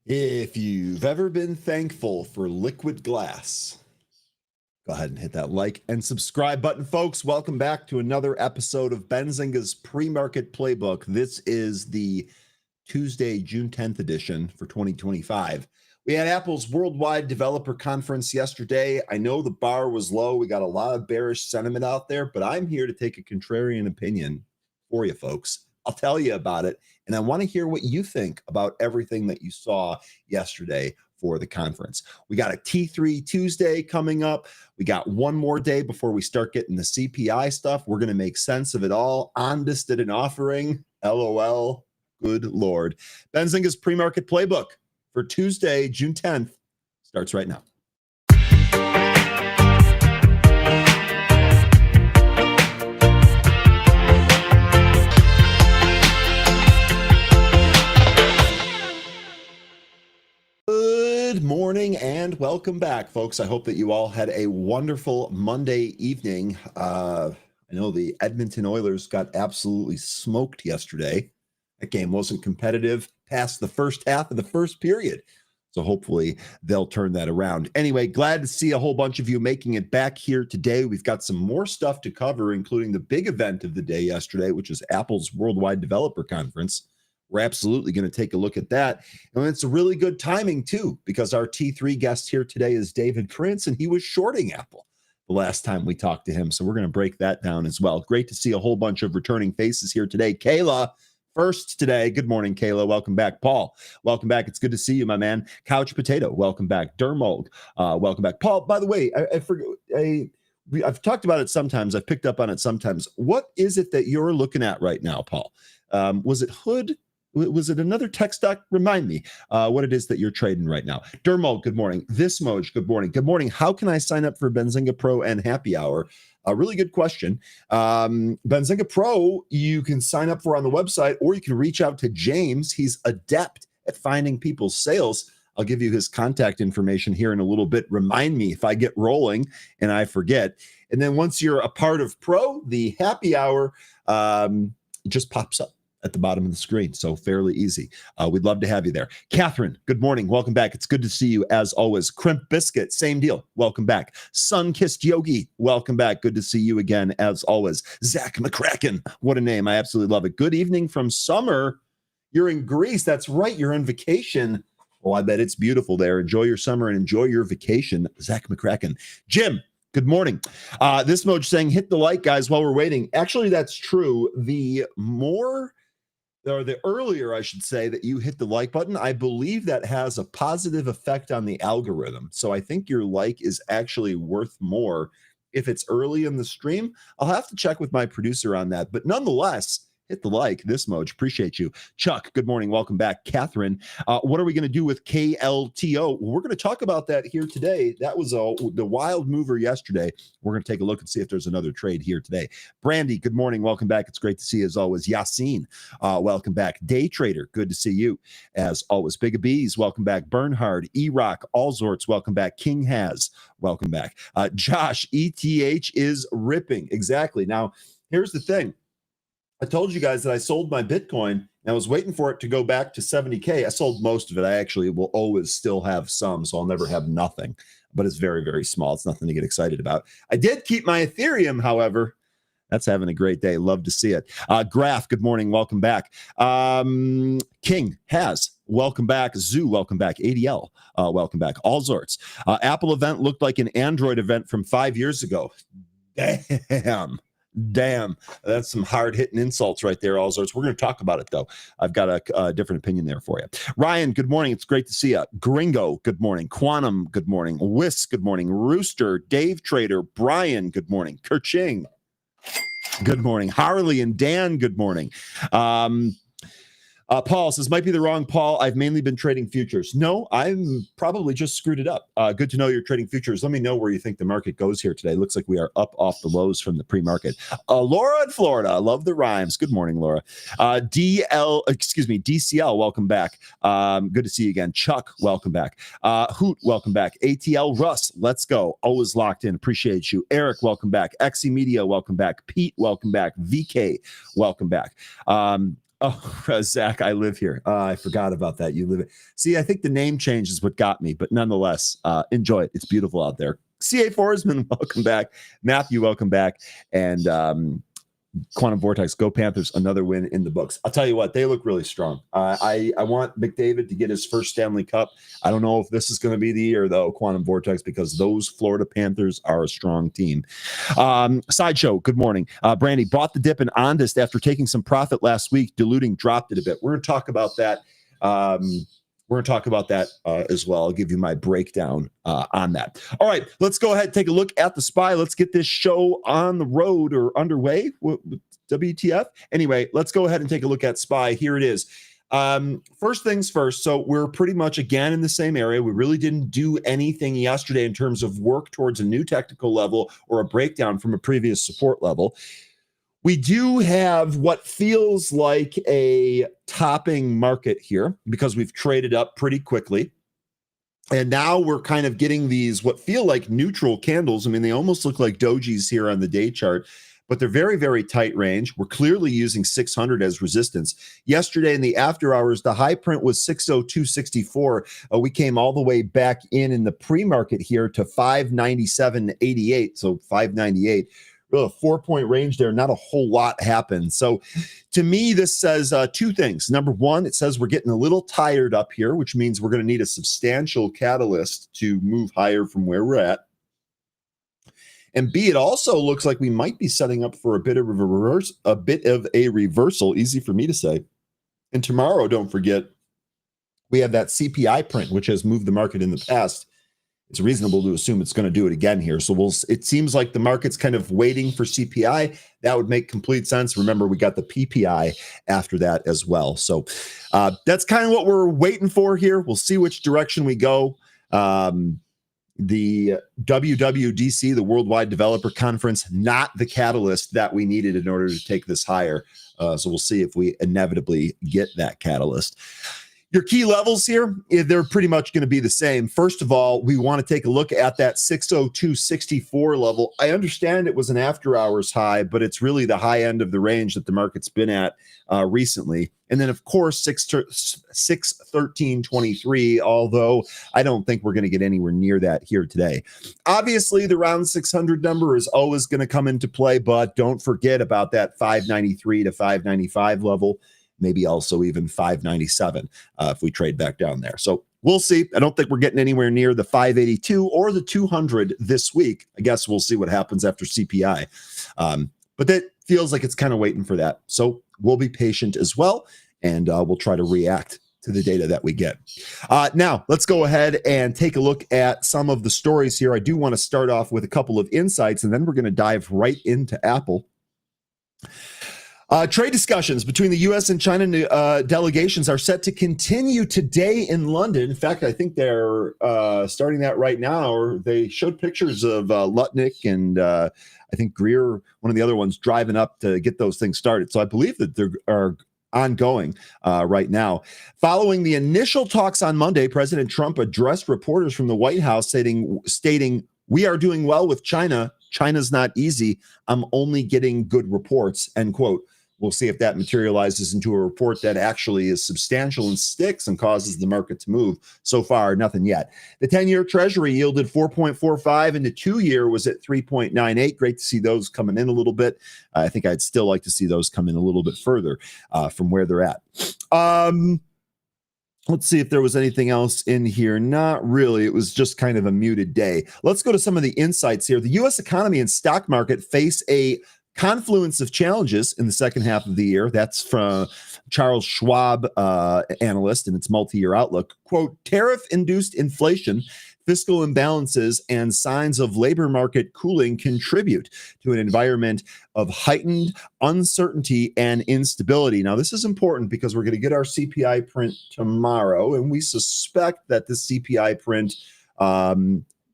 If you've ever been thankful for liquid glass, go ahead and hit that like and subscribe button, folks. Welcome back to another episode of Benzinga's Pre-Market Playbook. This is the Tuesday, June 10th edition for 2025. We had Apple's Worldwide Developer Conference yesterday. I know the bar was low. We got a lot of bearish sentiment out there, but I'm here to take a contrarian opinion for you, folks. I'll tell you about it, and I want to hear what you think about everything that you saw yesterday for the conference. We got a T3 Tuesday coming up. We got one more day before we start getting the CPI stuff. We're going to make sense of it all. Ondas did an offering. LOL. Good Lord. Benzinga's Pre-Market Playbook for Tuesday, June 10th starts right now. Good morning and welcome back, folks. I hope that you all had a wonderful Monday evening. I know the Edmonton Oilers got absolutely smoked yesterday. That game wasn't competitive past the first half of the first period. So hopefully they'll turn that around. Anyway, glad to see a whole bunch of you making it back here today. We've got some more stuff to cover, including the big event of the day yesterday, which is Apple's Worldwide Developer Conference. We're absolutely going to take a look at that. And it's a really good timing, too, because our T3 guest here today is David Prince, and he was shorting Apple the last time we talked to him. So we're going to break that down as well. Great to see a whole bunch of returning faces here today. Kayla, first today. Good morning, Kayla. Welcome back. Paul, welcome back. It's good to see you, my man. Couch Potato, welcome back. Dermold, welcome back. Paul, by the way, I forgot. I've talked about it sometimes. I've picked up on it sometimes. What is it that you're looking at right now, Paul? Was it Hood? Was it another tech stock? Remind me what it is that you're trading right now. Dermold, good morning. This Moj, good morning. Good morning. How can I sign up for Benzinga Pro and Happy Hour? A really good question. Benzinga Pro, you can sign up for on the website, or you can reach out to James. He's adept at finding people's sales. I'll give you his contact information here in a little bit. Remind me if I get rolling and I forget. And then once you're a part of Pro, the Happy Hour just pops up at the bottom of the screen. So fairly easy. We'd love to have you there. Catherine, good morning. Welcome back. It's good to see you as always. Crimp Biscuit, same deal. Welcome back. Sun-Kissed Yogi, welcome back. Good to see you again as always. Zach McCracken, what a name. I absolutely love it. Good evening from summer. You're in Greece. That's right. You're on vacation. Oh, I bet it's beautiful there. Enjoy your summer and enjoy your vacation. Zach McCracken. Jim, good morning. This Moj saying, hit the like, guys, while we're waiting. Actually, that's true. The earlier, I should say, that you hit the like button, I believe that has a positive effect on the algorithm. So I think your like is actually worth more if it's early in the stream. I'll have to check with my producer on that. But nonetheless, hit the like. This Moj, appreciate you. Chuck, good morning. Welcome back. Catherine, what are we going to do with KLTO? We're going to talk about that here today. That was the wild mover yesterday. We're going to take a look and see if there's another trade here today. Brandy, good morning. Welcome back. It's great to see you as always. Yassine, welcome back. Day Trader, good to see you as always. Big Bees, welcome back. Bernhard, E-Rock, Allsorts, welcome back. King Has, welcome back. Josh, ETH is ripping. Exactly. Now, here's the thing. I told you guys that I sold my Bitcoin and I was waiting for it to go back to 70K. I sold most of it. I actually will always still have some, so I'll never have nothing, but it's very, very small. It's nothing to get excited about. I did keep my Ethereum, however. That's having a great day. Love to see it. Graph, good morning. Welcome back. King Has, welcome back. Zoo, welcome back. ADL, welcome back. All sorts. Apple event looked like an Android event from 5 years ago. Damn, that's some hard-hitting insults right there, all sorts. We're going to talk about it, though. I've got a different opinion there for you. Ryan, good morning. It's great to see you. Gringo, good morning. Quantum, good morning. Whisk, good morning. Rooster, Dave Trader, Brian, good morning. Kerching, good morning. Harley and Dan, good morning. Paul says, might be the wrong Paul. I've mainly been trading futures. No, I'm probably just screwed it up. Good to know you're trading futures. Let me know where you think the market goes here today. Looks like we are up off the lows from the pre-market. Laura in Florida. I love the rhymes. Good morning, Laura. DCL, welcome back. Good to see you again. Chuck, welcome back. Hoot, welcome back. ATL Russ, let's go. Always locked in. Appreciate you. Eric, welcome back. XE Media, welcome back. Pete, welcome back. VK, welcome back. Oh, Zach, I live here. I forgot about that. You live it. See, I think the name change is what got me, but nonetheless, enjoy it. It's beautiful out there. CA Forsman, welcome back. Matthew, welcome back. And Quantum Vortex, go Panthers, another win in the books. I'll tell you what, they look really strong. I want McDavid to get his first Stanley Cup. I don't know if this is going to be the year, though, Quantum Vortex, because those Florida Panthers are a strong team. Sideshow, good morning. Brandy bought the dip in Ondist after taking some profit last week. Diluting dropped it a bit. We're going to talk about that. As well. I'll give you my breakdown on that. All right, let's go ahead and take a look at the SPY. Let's get this show on the road or underway. WTF? Anyway, let's go ahead and take a look at SPY. Here it is. First things first. So we're pretty much again in the same area. We really didn't do anything yesterday in terms of work towards a new technical level or a breakdown from a previous support level. We do have what feels like a topping market here because we've traded up pretty quickly. And now we're kind of getting these what feel like neutral candles. I mean, they almost look like dojis here on the day chart, but they're very, very tight range. We're clearly using 600 as resistance. Yesterday in the after hours, the high print was 602.64. We came all the way back in the pre-market here to 597.88, so 598. Really a 4-point range there. Not a whole lot happened. So to me, this says two things. Number one, it says we're getting a little tired up here, which means we're going to need a substantial catalyst to move higher from where we're at. And B, it also looks like we might be setting up for a bit of a reversal. Easy for me to say. And tomorrow, don't forget, we have that CPI print, which has moved the market in the past. It's reasonable to assume it's going to do it again here. So it seems like the market's kind of waiting for CPI. That would make complete sense. Remember, we got the PPI after that as well. So that's kind of what we're waiting for here. We'll see which direction we go. The WWDC, the Worldwide Developer Conference, not the catalyst that we needed in order to take this higher. So we'll see if we inevitably get that catalyst. Your key levels here, they're pretty much going to be the same. First of all, we want to take a look at that 602.64 level. I understand it was an after hours high, but it's really the high end of the range that the market's been at recently. And then, of course, 613.23, although I don't think we're going to get anywhere near that here today. Obviously, the round 600 number is always going to come into play, but don't forget about that 593 to 595 level. Maybe also even 597 if we trade back down there. So we'll see. I don't think we're getting anywhere near the 582 or the 200 this week. I guess we'll see what happens after CPI. But that feels like it's kind of waiting for that. So we'll be patient as well, and we'll try to react to the data that we get. Now, let's go ahead and take a look at some of the stories here. I do want to start off with a couple of insights, and then we're going to dive right into Apple. Trade discussions between the U.S. and China delegations are set to continue today in London. In fact, I think they're starting that right now. Or they showed pictures of Lutnick and I think Greer, one of the other ones, driving up to get those things started. So I believe that they are ongoing right now. Following the initial talks on Monday, President Trump addressed reporters from the White House stating, "We are doing well with China. China's not easy. I'm only getting good reports," end quote. We'll see if that materializes into a report that actually is substantial and sticks and causes the market to move. So far, nothing yet. The 10-year Treasury yielded 4.45, and the 2-year was at 3.98. Great to see those coming in a little bit. I think I'd still like to see those come in a little bit further from where they're at. Let's see if there was anything else in here. Not really. It was just kind of a muted day. Let's go to some of the insights here. The U.S. economy and stock market face a confluence of challenges in the second half of the year. That's from Charles Schwab, analyst, and its multi-year outlook. Quote, tariff-induced inflation, fiscal imbalances, and signs of labor market cooling contribute to an environment of heightened uncertainty and instability. Now, this is important because we're going to get our CPI print tomorrow, and we suspect that the CPI print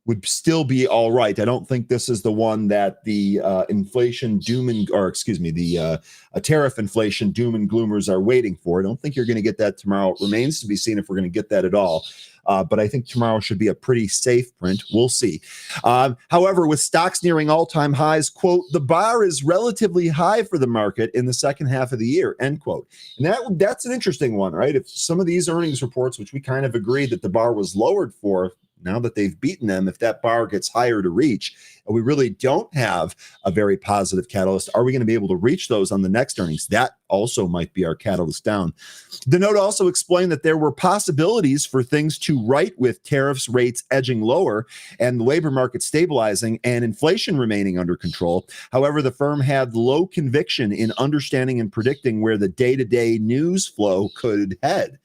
would still be all right. I don't think this is the one that the inflation doom and, or excuse me, the tariff inflation doom and gloomers are waiting for. I don't think you're going to get that tomorrow. It remains to be seen if we're going to get that at all. But I think tomorrow should be a pretty safe print. We'll see. However, with stocks nearing all-time highs, quote, the bar is relatively high for the market in the second half of the year, end quote. And that's an interesting one, right? If some of these earnings reports, which we kind of agreed that the bar was lowered for, now that they've beaten them, if that bar gets higher to reach, and we really don't have a very positive catalyst, are we going to be able to reach those on the next earnings? That also might be our catalyst down. The note also explained that there were possibilities for things to right with tariffs rates edging lower and the labor market stabilizing and inflation remaining under control. However, the firm had low conviction in understanding and predicting where the day-to-day news flow could head.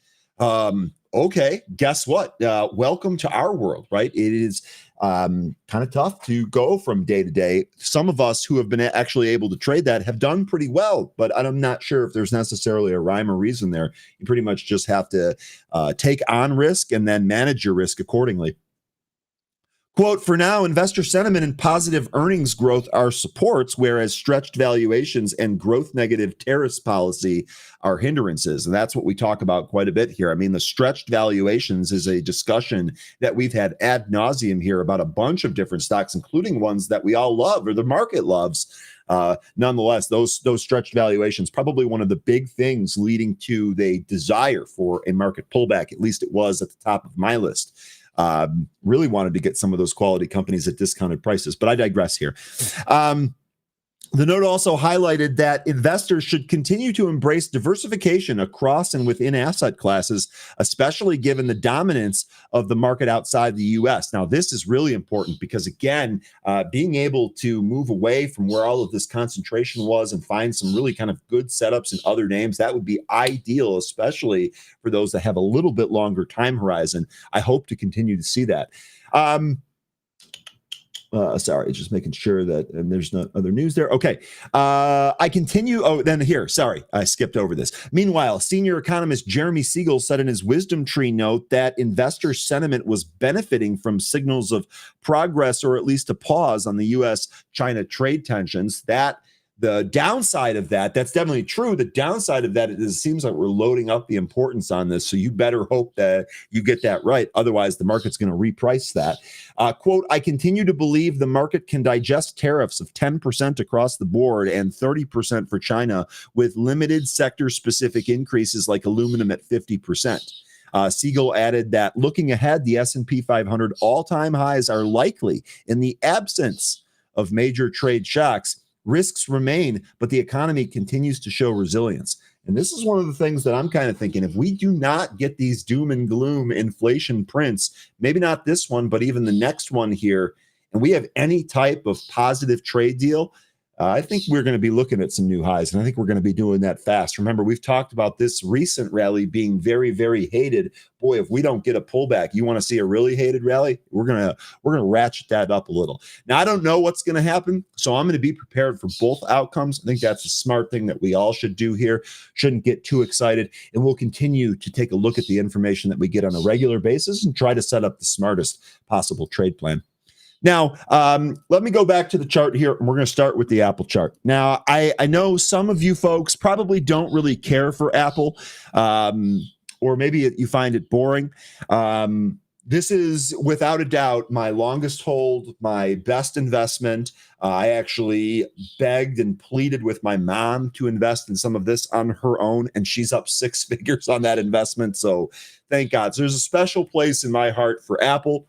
Okay, guess what? Welcome to our world, right? It is kind of tough to go from day to day. Some of us who have been actually able to trade that have done pretty well, but I'm not sure if there's necessarily a rhyme or reason there. You pretty much just have to take on risk and then manage your risk accordingly. Quote, for now, investor sentiment and positive earnings growth are supports, whereas stretched valuations and growth negative tariffs policy are hindrances. And that's what we talk about quite a bit here. I mean, the stretched valuations is a discussion that we've had ad nauseum here about a bunch of different stocks, including ones that we all love or the market loves. Nonetheless, those stretched valuations, probably one of the big things leading to the desire for a market pullback. At least it was at the top of my list. Really wanted to get some of those quality companies at discounted prices, but I digress here. The note also highlighted that investors should continue to embrace diversification across and within asset classes, especially given the dominance of the market outside the U.S. Now, this is really important because, again, being able to move away from where all of this concentration was and find some really kind of good setups in other names, that would be ideal, especially for those that have a little bit longer time horizon. I hope to continue to see that. Sorry, just making sure that, and there's no other news there. Okay. I continue. Oh, then here, sorry, I skipped over this. Meanwhile, senior economist Jeremy Siegel said in his wisdom tree note that investor sentiment was benefiting from signals of progress or at least a pause on the U.S.-China trade tensions. That the downside of that, that's definitely true. The downside of that is it seems like we're loading up the importance on this. So you better hope that you get that right. Otherwise, the market's going to reprice that. Quote, I continue to believe the market can digest tariffs of 10% across the board and 30% for China with limited sector-specific increases like aluminum at 50%. Siegel added that looking ahead, the S&P 500 all-time highs are likely in the absence of major trade shocks. Risks remain, but the economy continues to show resilience. And this is one of the things that I'm kind of thinking, if we do not get these doom and gloom inflation prints, maybe not this one, but even the next one here, and we have any type of positive trade deal, I think we're going to be looking at some new highs, and I think we're going to be doing that fast. Remember, we've talked about this recent rally being very, very hated. Boy, if we don't get a pullback, you want to see a really hated rally? We're gonna ratchet that up a little. Now, I don't know what's going to happen, so I'm going to be prepared for both outcomes. I think that's a smart thing that we all should do here. Shouldn't get too excited, and we'll continue to take a look at the information that we get on a regular basis and try to set up the smartest possible trade plan. Now, let me go back to the chart here, and we're going to start with the Apple chart. Now, I know some of you folks probably don't really care for Apple, or maybe you find it boring. This is, without a doubt, my longest hold, my best investment. I actually begged and pleaded with my mom to invest in some of this on her own, and she's up 6 figures on that investment, so thank God. So there's a special place in my heart for Apple.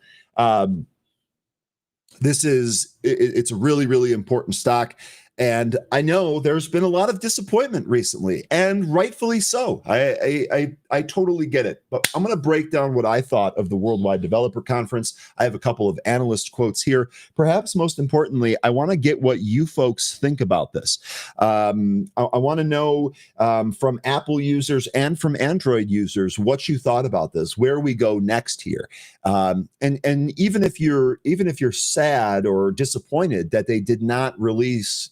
It's a really, really important stock. And I know there's been a lot of disappointment recently, and rightfully so. I totally get it. But I'm going to break down what I thought of the Worldwide Developer Conference. I have a couple of analyst quotes here. Perhaps most importantly, I want to get what you folks think about this. I want to know from Apple users and from Android users what you thought about this, where we go next here. And even if you're sad or disappointed that they did not release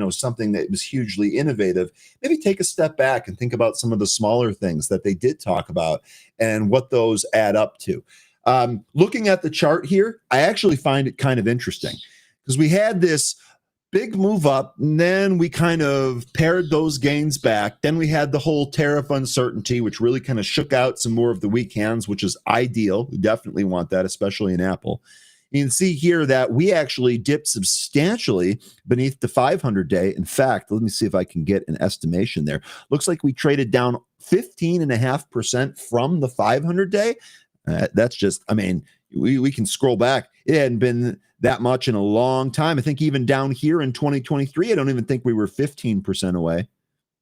something that was hugely innovative, maybe take a step back and think about some of the smaller things that they did talk about and what those add up to. Looking at the chart here, I actually find it kind of interesting because we had this big move up, and then we kind of pared those gains back. Then we had the whole tariff uncertainty, which really kind of shook out some more of the weak hands, which is ideal. We definitely want that, especially in Apple. You can see here that we actually dipped substantially beneath the 500-day. In fact, let me see if I can get an estimation there. Looks like we traded down 15.5% from the 500-day. That's just, I mean, we can scroll back. It hadn't been that much in a long time. I think even down here in 2023, I don't even think we were 15% away.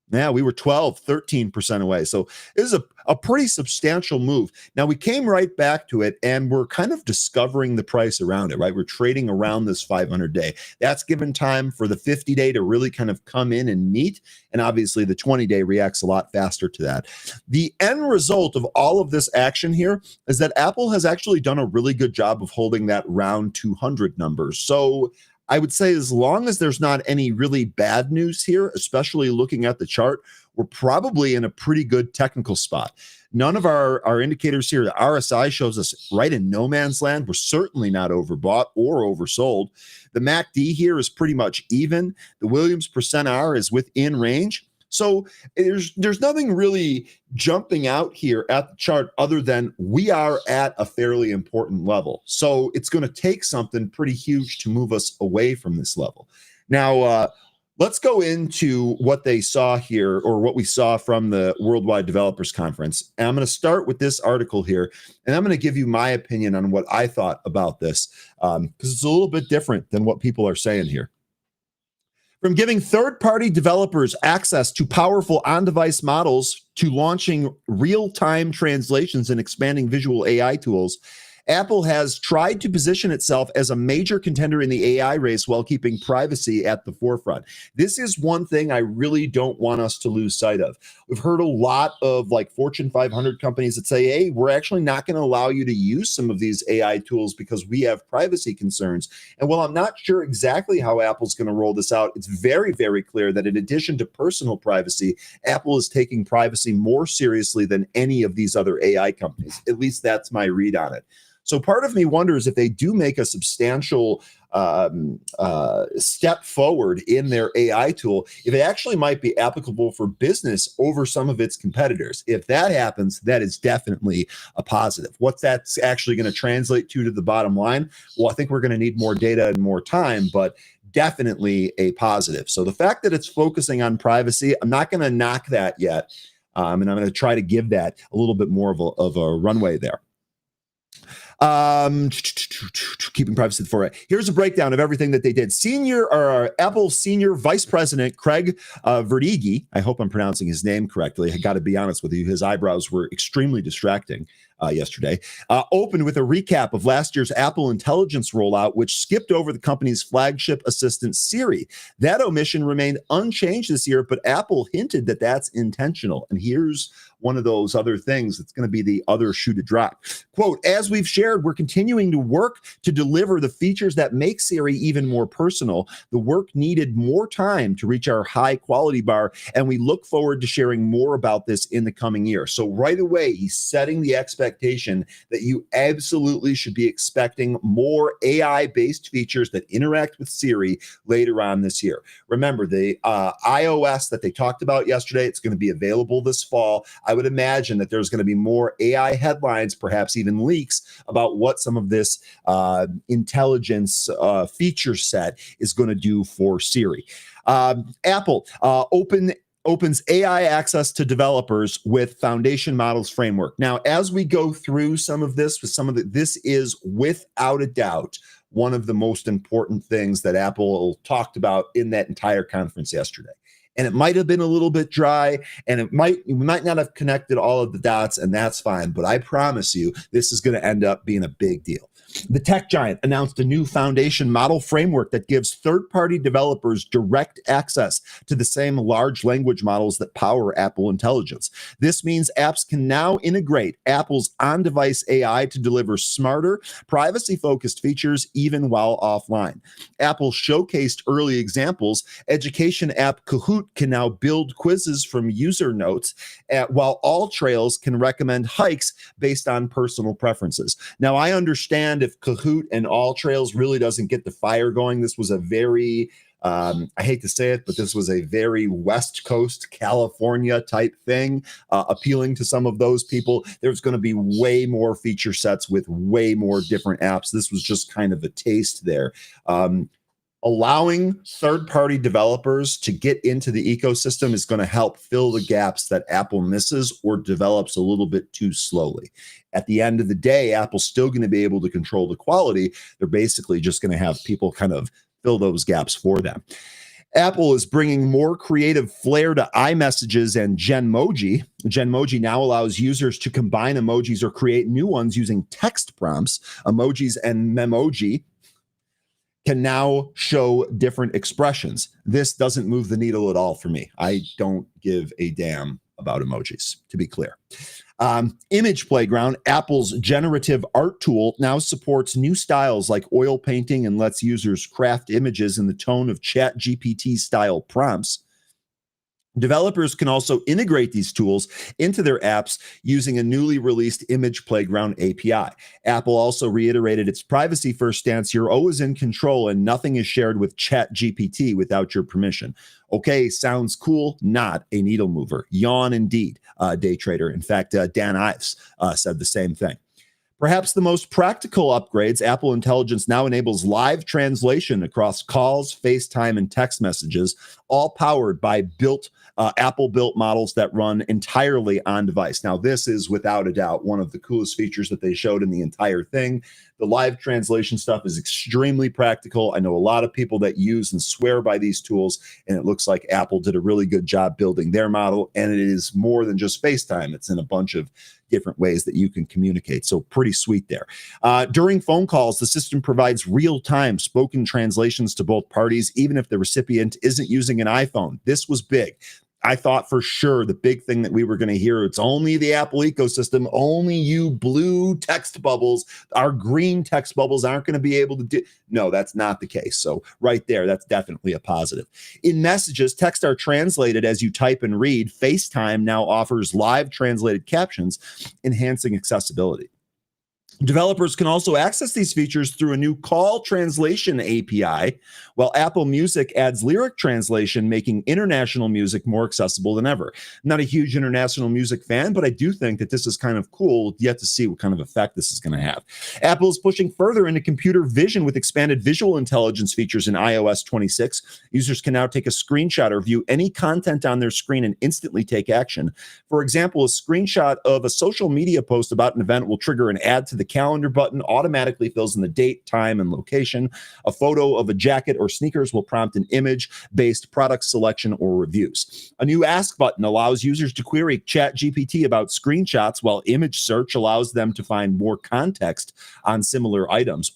Yeah, we were 12, 13% away. So it is a pretty substantial move. Now, we came right back to it, and we're kind of discovering the price around it, right? We're trading around this 500-day. That's given time for the 50-day to really kind of come in and meet. And obviously, the 20-day reacts a lot faster to that. The end result of all of this action here is that Apple has actually done a really good job of holding that round 200 number. So I would say as long as there's not any really bad news here, especially looking at the chart, we're probably in a pretty good technical spot. None of our indicators here, the RSI shows us right in no man's land. We're certainly not overbought or oversold. The MACD here is pretty much even. The Williams percent R is within range. So there's nothing really jumping out here at the chart other than we are at a fairly important level. So it's going to take something pretty huge to move us away from this level. Now, let's go into what they saw here, or what we saw from the Worldwide Developers Conference. And I'm going to start with this article here, and I'm going to give you my opinion on what I thought about this, because it's a little bit different than what people are saying here. From giving third-party developers access to powerful on-device models to launching real-time translations and expanding visual AI tools, Apple has tried to position itself as a major contender in the AI race while keeping privacy at the forefront. This is one thing I really don't want us to lose sight of. We've heard a lot of like Fortune 500 companies that say, hey, we're actually not going to allow you to use some of these AI tools because we have privacy concerns. And while I'm not sure exactly how Apple's going to roll this out, it's very, very clear that in addition to personal privacy, Apple is taking privacy more seriously than any of these other AI companies. At least that's my read on it. So part of me wonders if they do make a substantial step forward in their AI tool, if it actually might be applicable for business over some of its competitors. If that happens, that is definitely a positive. What's that's actually going to translate to the bottom line? Well, I think we're going to need more data and more time, but definitely a positive. So the fact that it's focusing on privacy, I'm not going to knock that yet. And I'm going to try to give that a little bit more of a runway there. Keeping privacy at the forefront. Here's a breakdown of everything that they did. Apple Senior Vice President Craig Verdigi, I hope I'm pronouncing his name correctly. I got to be honest with you, his eyebrows were extremely distracting yesterday. Opened with a recap of last year's Apple Intelligence rollout, which skipped over the company's flagship assistant Siri. That omission remained unchanged this year, but Apple hinted that that's intentional. And here's one of those other things that's going to be the other shoe to drop. Quote, as we've shared, we're continuing to work to deliver the features that make Siri even more personal. The work needed more time to reach our high quality bar, and we look forward to sharing more about this in the coming year. So right away, he's setting the expectation that you absolutely should be expecting more AI-based features that interact with Siri later on this year. Remember, the iOS that they talked about yesterday, it's going to be available this fall. I would imagine that there's going to be more AI headlines, perhaps even leaks, about what some of this intelligence feature set is going to do for Siri. Apple opens AI access to developers with foundation models framework. Now, as we go through some of this, this is without a doubt one of the most important things that Apple talked about in that entire conference yesterday. And it might have been a little bit dry, and we might not have connected all of the dots, and that's fine. But I promise you, this is going to end up being a big deal. The tech giant announced a new foundation model framework that gives third-party developers direct access to the same large language models that power Apple Intelligence. This means apps can now integrate Apple's on-device AI to deliver smarter, privacy-focused features even while offline. Apple showcased early examples. Education app Kahoot Kahoot can now build quizzes from user notes, while All Trails can recommend hikes based on personal preferences. Now, I understand if Kahoot and All Trails really doesn't get the fire going. This was a very I hate to say it, but this was a very West Coast California type thing, appealing to some of those people. There's going to be way more feature sets with way more different apps. This was just kind of a taste there. Allowing third-party developers to get into the ecosystem is going to help fill the gaps that Apple misses or develops a little bit too slowly. At the end of the day, Apple's still going to be able to control the quality. They're basically just going to have people kind of fill those gaps for them. Apple is bringing more creative flair to iMessages and Genmoji. Genmoji now allows users to combine emojis or create new ones using text prompts. Emojis and Memoji can now show different expressions. This doesn't move the needle at all for me. I don't give a damn about emojis, to be clear. Image Playground, Apple's generative art tool, now supports new styles like oil painting and lets users craft images in the tone of ChatGPT style prompts. Developers can also integrate these tools into their apps using a newly released Image Playground API. Apple also reiterated its privacy-first stance. You're always in control and nothing is shared with ChatGPT without your permission. Okay, sounds cool. Not a needle mover. Yawn indeed, day trader. In fact, Dan Ives said the same thing. Perhaps the most practical upgrades, Apple Intelligence now enables live translation across calls, FaceTime, and text messages, all powered by Apple-built models that run entirely on device. Now, this is without a doubt one of the coolest features that they showed in the entire thing. The live translation stuff is extremely practical. I know a lot of people that use and swear by these tools, and it looks like Apple did a really good job building their model, and it is more than just FaceTime. It's in a bunch of different ways that you can communicate. So pretty sweet there. During phone calls, the system provides real-time spoken translations to both parties, even if the recipient isn't using an iPhone. This was big. I thought for sure the big thing that we were going to hear, it's only the Apple ecosystem, only you blue text bubbles, our green text bubbles aren't going to be able to do. No, that's not the case. So right there, that's definitely a positive. In messages, texts are translated as you type and read. FaceTime now offers live translated captions, enhancing accessibility. Developers can also access these features through a new call translation API, while Apple Music adds lyric translation, making international music more accessible than ever. I'm not a huge international music fan, but I do think that this is kind of cool. Yet to see what kind of effect this is going to have. Apple is pushing further into computer vision with expanded visual intelligence features in iOS 26. Users can now take a screenshot or view any content on their screen and instantly take action. For example, a screenshot of a social media post about an event will trigger an add to the calendar button, automatically fills in the date, time, and location. A photo of a jacket or sneakers will prompt an image-based product selection or reviews. A new Ask button allows users to query ChatGPT about screenshots, while image search allows them to find more context on similar items.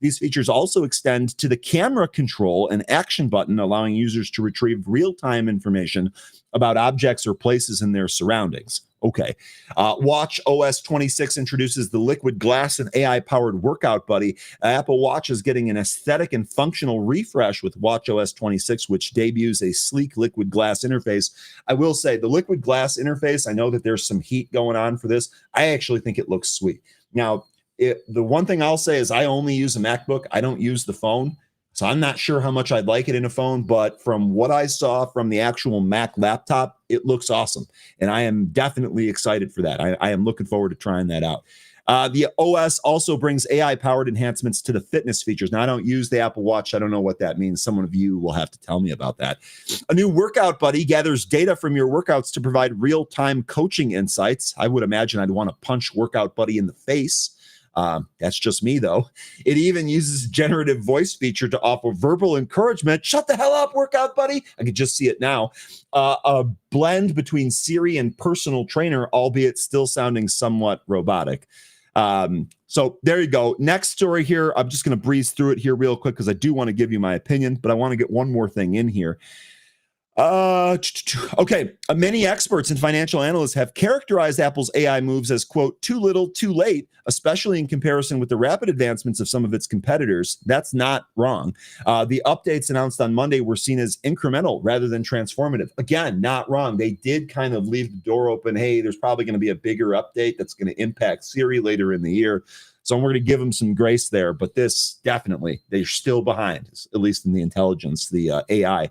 These features also extend to the camera control and action button, allowing users to retrieve real-time information about objects or places in their surroundings. Okay. Watch OS 26 introduces the Liquid Glass and AI-powered Workout Buddy. Apple Watch is getting an aesthetic and functional refresh with Watch OS 26, which debuts a sleek Liquid Glass interface. I will say the Liquid Glass interface, I know that there's some heat going on for this. I actually think it looks sweet. Now, the one thing I'll say is I only use a MacBook. I don't use the phone. So I'm not sure how much I'd like it in a phone, but from what I saw from the actual Mac laptop, it looks awesome. And I am definitely excited for that. I am looking forward to trying that out. The OS also brings AI-powered enhancements to the fitness features. Now, I don't use the Apple Watch. I don't know what that means. Some of you will have to tell me about that. A new Workout Buddy gathers data from your workouts to provide real-time coaching insights. I would imagine I'd want to punch Workout Buddy in the face. That's just me, though. It even uses generative voice feature to offer verbal encouragement. Shut the hell up, Workout Buddy. I can just see it now. A blend between Siri and personal trainer, albeit still sounding somewhat robotic. So there you go. Next story here. I'm just going to breeze through it here real quick because I do want to give you my opinion, but I want to get one more thing in here. Okay. Many experts and financial analysts have characterized Apple's AI moves as, quote, too little, too late, especially in comparison with the rapid advancements of some of its competitors. That's not wrong. The updates announced on Monday were seen as incremental rather than transformative. Again, not wrong. They did kind of leave the door open. Hey, there's probably going to be a bigger update that's going to impact Siri later in the year. So we're going to give them some grace there. But this definitely, they're still behind, at least in the intelligence, the AI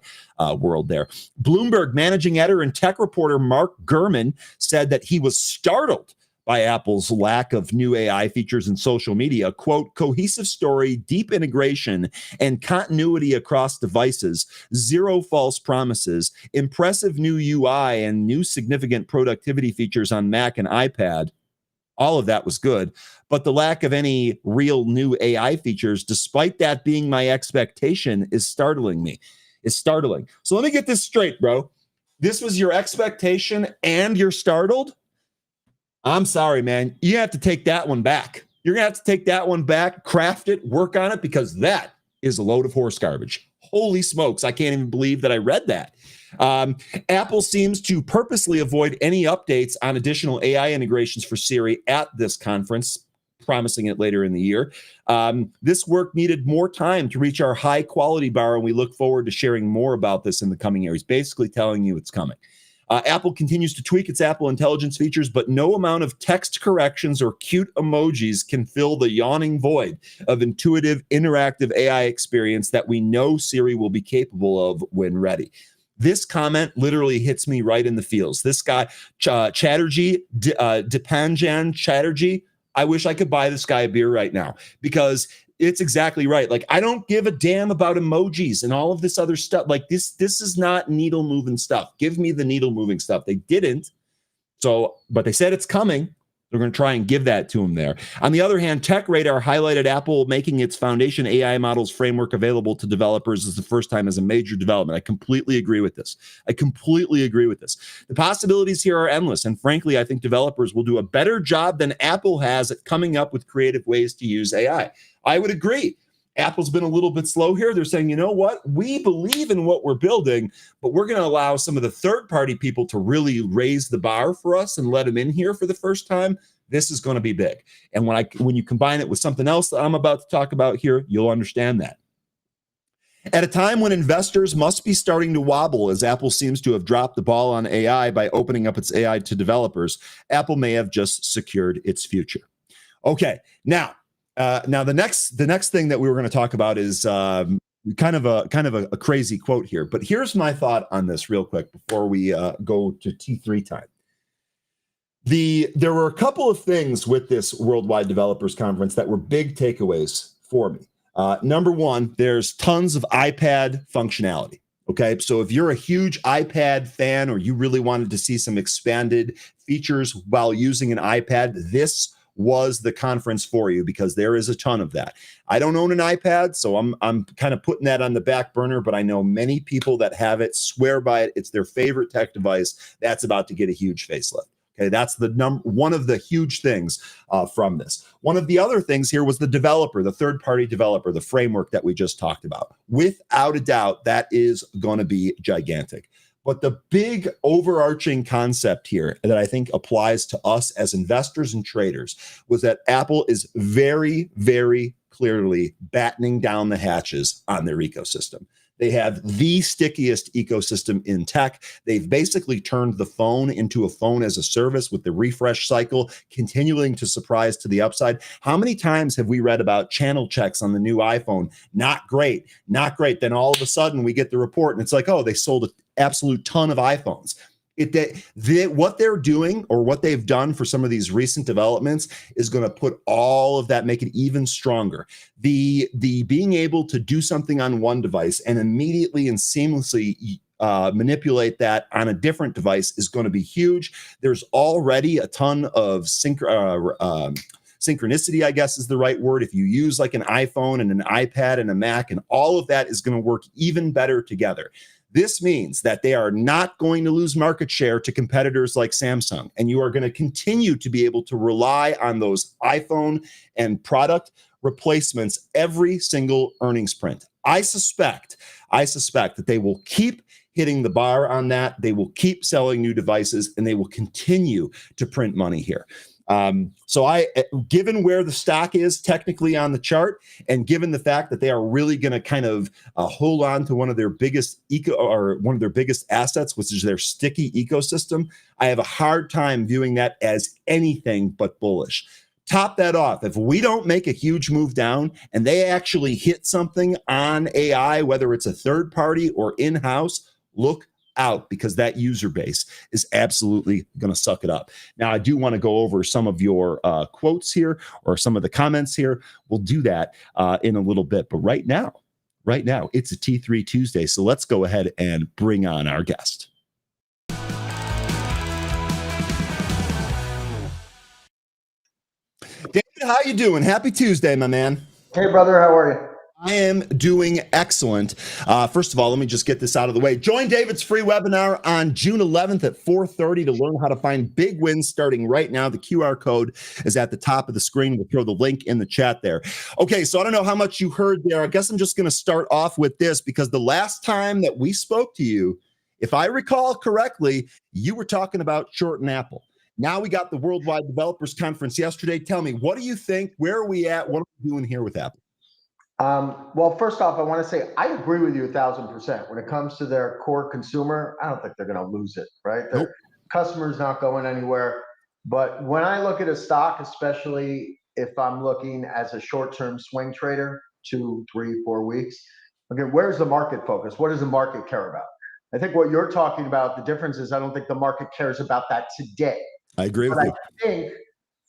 world there. Bloomberg managing editor and tech reporter Mark Gurman said that he was startled by Apple's lack of new AI features in social media. Quote, cohesive story, deep integration, and continuity across devices, zero false promises, impressive new UI, and new significant productivity features on Mac and iPad. All of that was good, but the lack of any real new AI features, despite that being my expectation, is startling me. It's startling. So let me get this straight, bro. This was your expectation and you're startled? I'm sorry, man. You have to take that one back. You're going to have to take that one back, craft it, work on it, because that is a load of horse garbage. Holy smokes. I can't even believe that I read that. Apple seems to purposely avoid any updates on additional AI integrations for Siri at this conference, promising it later in the year. This work needed more time to reach our high quality bar, and we look forward to sharing more about this in the coming year. He's basically telling you it's coming. Apple continues to tweak its Apple Intelligence features, but no amount of text corrections or cute emojis can fill the yawning void of intuitive, interactive AI experience that we know Siri will be capable of when ready. This comment literally hits me right in the feels. This guy, Chatterjee, Dipanjan Chatterjee, I wish I could buy this guy a beer right now, because it's exactly right. Like, I don't give a damn about emojis and all of this other stuff. Like, this is not needle moving stuff. Give me the needle moving stuff. They didn't. So, but they said it's coming. They're going to try and give that to them there. On the other hand, Tech Radar highlighted Apple making its foundation AI models framework available to developers as the first time as a major development. I completely agree with this. The possibilities here are endless. And frankly, I think developers will do a better job than Apple has at coming up with creative ways to use AI. I would agree. Apple's been a little bit slow here. They're saying, you know what? We believe in what we're building, but we're going to allow some of the third-party people to really raise the bar for us and let them in here for the first time. This is going to be big. And when you combine it with something else that I'm about to talk about here, you'll understand that. At a time when investors must be starting to wobble, as Apple seems to have dropped the ball on AI by opening up its AI to developers, Apple may have just secured its future. Okay, now the next thing that we were going to talk about is kind of a crazy quote here. But here's my thought on this real quick before we go to T3 time. There were a couple of things with this Worldwide Developers Conference that were big takeaways for me. Number one, there's tons of iPad functionality. Okay, so if you're a huge iPad fan or you really wanted to see some expanded features while using an iPad, this was the conference for you, because there is a ton of that. I don't own an iPad, so I'm kind of putting that on the back burner, but I know many people that have it swear by it. It's their favorite tech device. That's about to get a huge facelift. Okay, that's one of the huge things from this. One of the other things here was the developer, the third-party developer, the framework that we just talked about. Without a doubt, that is going to be gigantic. But the big overarching concept here that I think applies to us as investors and traders was that Apple is very, very clearly battening down the hatches on their ecosystem. They have the stickiest ecosystem in tech. They've basically turned the phone into a phone as a service with the refresh cycle continuing to surprise to the upside. How many times have we read about channel checks on the new iPhone? Not great, not great. Then all of a sudden we get the report and it's like, oh, they sold an absolute ton of iPhones. What they're doing, or what they've done for some of these recent developments, is going to put all of that, make it even stronger. The being able to do something on one device and immediately and seamlessly manipulate that on a different device is going to be huge. There's already a ton of synchronicity, I guess is the right word. If you use like an iPhone and an iPad and a Mac, and all of that is going to work even better together. This means that they are not going to lose market share to competitors like Samsung, and you are going to continue to be able to rely on those iPhone and product replacements every single earnings print. I suspect that they will keep hitting the bar on that. They will keep selling new devices, and they will continue to print money here. So given where the stock is technically on the chart, and given the fact that they are really going to kind of hold on to one of their biggest assets, which is their sticky ecosystem, I have a hard time viewing that as anything but bullish. Top that off. If we don't make a huge move down and they actually hit something on AI, whether it's a third party or in-house, look out, because that user base is absolutely going to suck it up. Now, I do want to go over some of your quotes here, or some of the comments here. We'll do that in a little bit. But right now, it's a T3 Tuesday. So let's go ahead and bring on our guest. David, how you doing? Happy Tuesday, my man. Hey, brother. How are you? I am doing excellent. First of all, let me just get this out of the way. Join David's free webinar on June 11th at 4:30 to learn how to find big wins starting right now. The QR code is at the top of the screen. We'll throw the link in the chat there. Okay, so I don't know how much you heard there. I guess I'm just going to start off with this, because the last time that we spoke to you, if I recall correctly, you were talking about shorting Apple. Now we got the Worldwide Developers Conference yesterday. Tell me, what do you think? Where are we at? What are we doing here with Apple? Well, first off, I want to say I agree with you 1,000%. When it comes to their core consumer, I don't think they're going to lose it, right? Their customer's not going anywhere. But when I look at a stock, especially if I'm looking as a short-term swing trader, 2, 3, 4 weeks, okay, where's the market focus? What does the market care about? I think what you're talking about, the difference is I don't think the market cares about that today. I agree with you. I think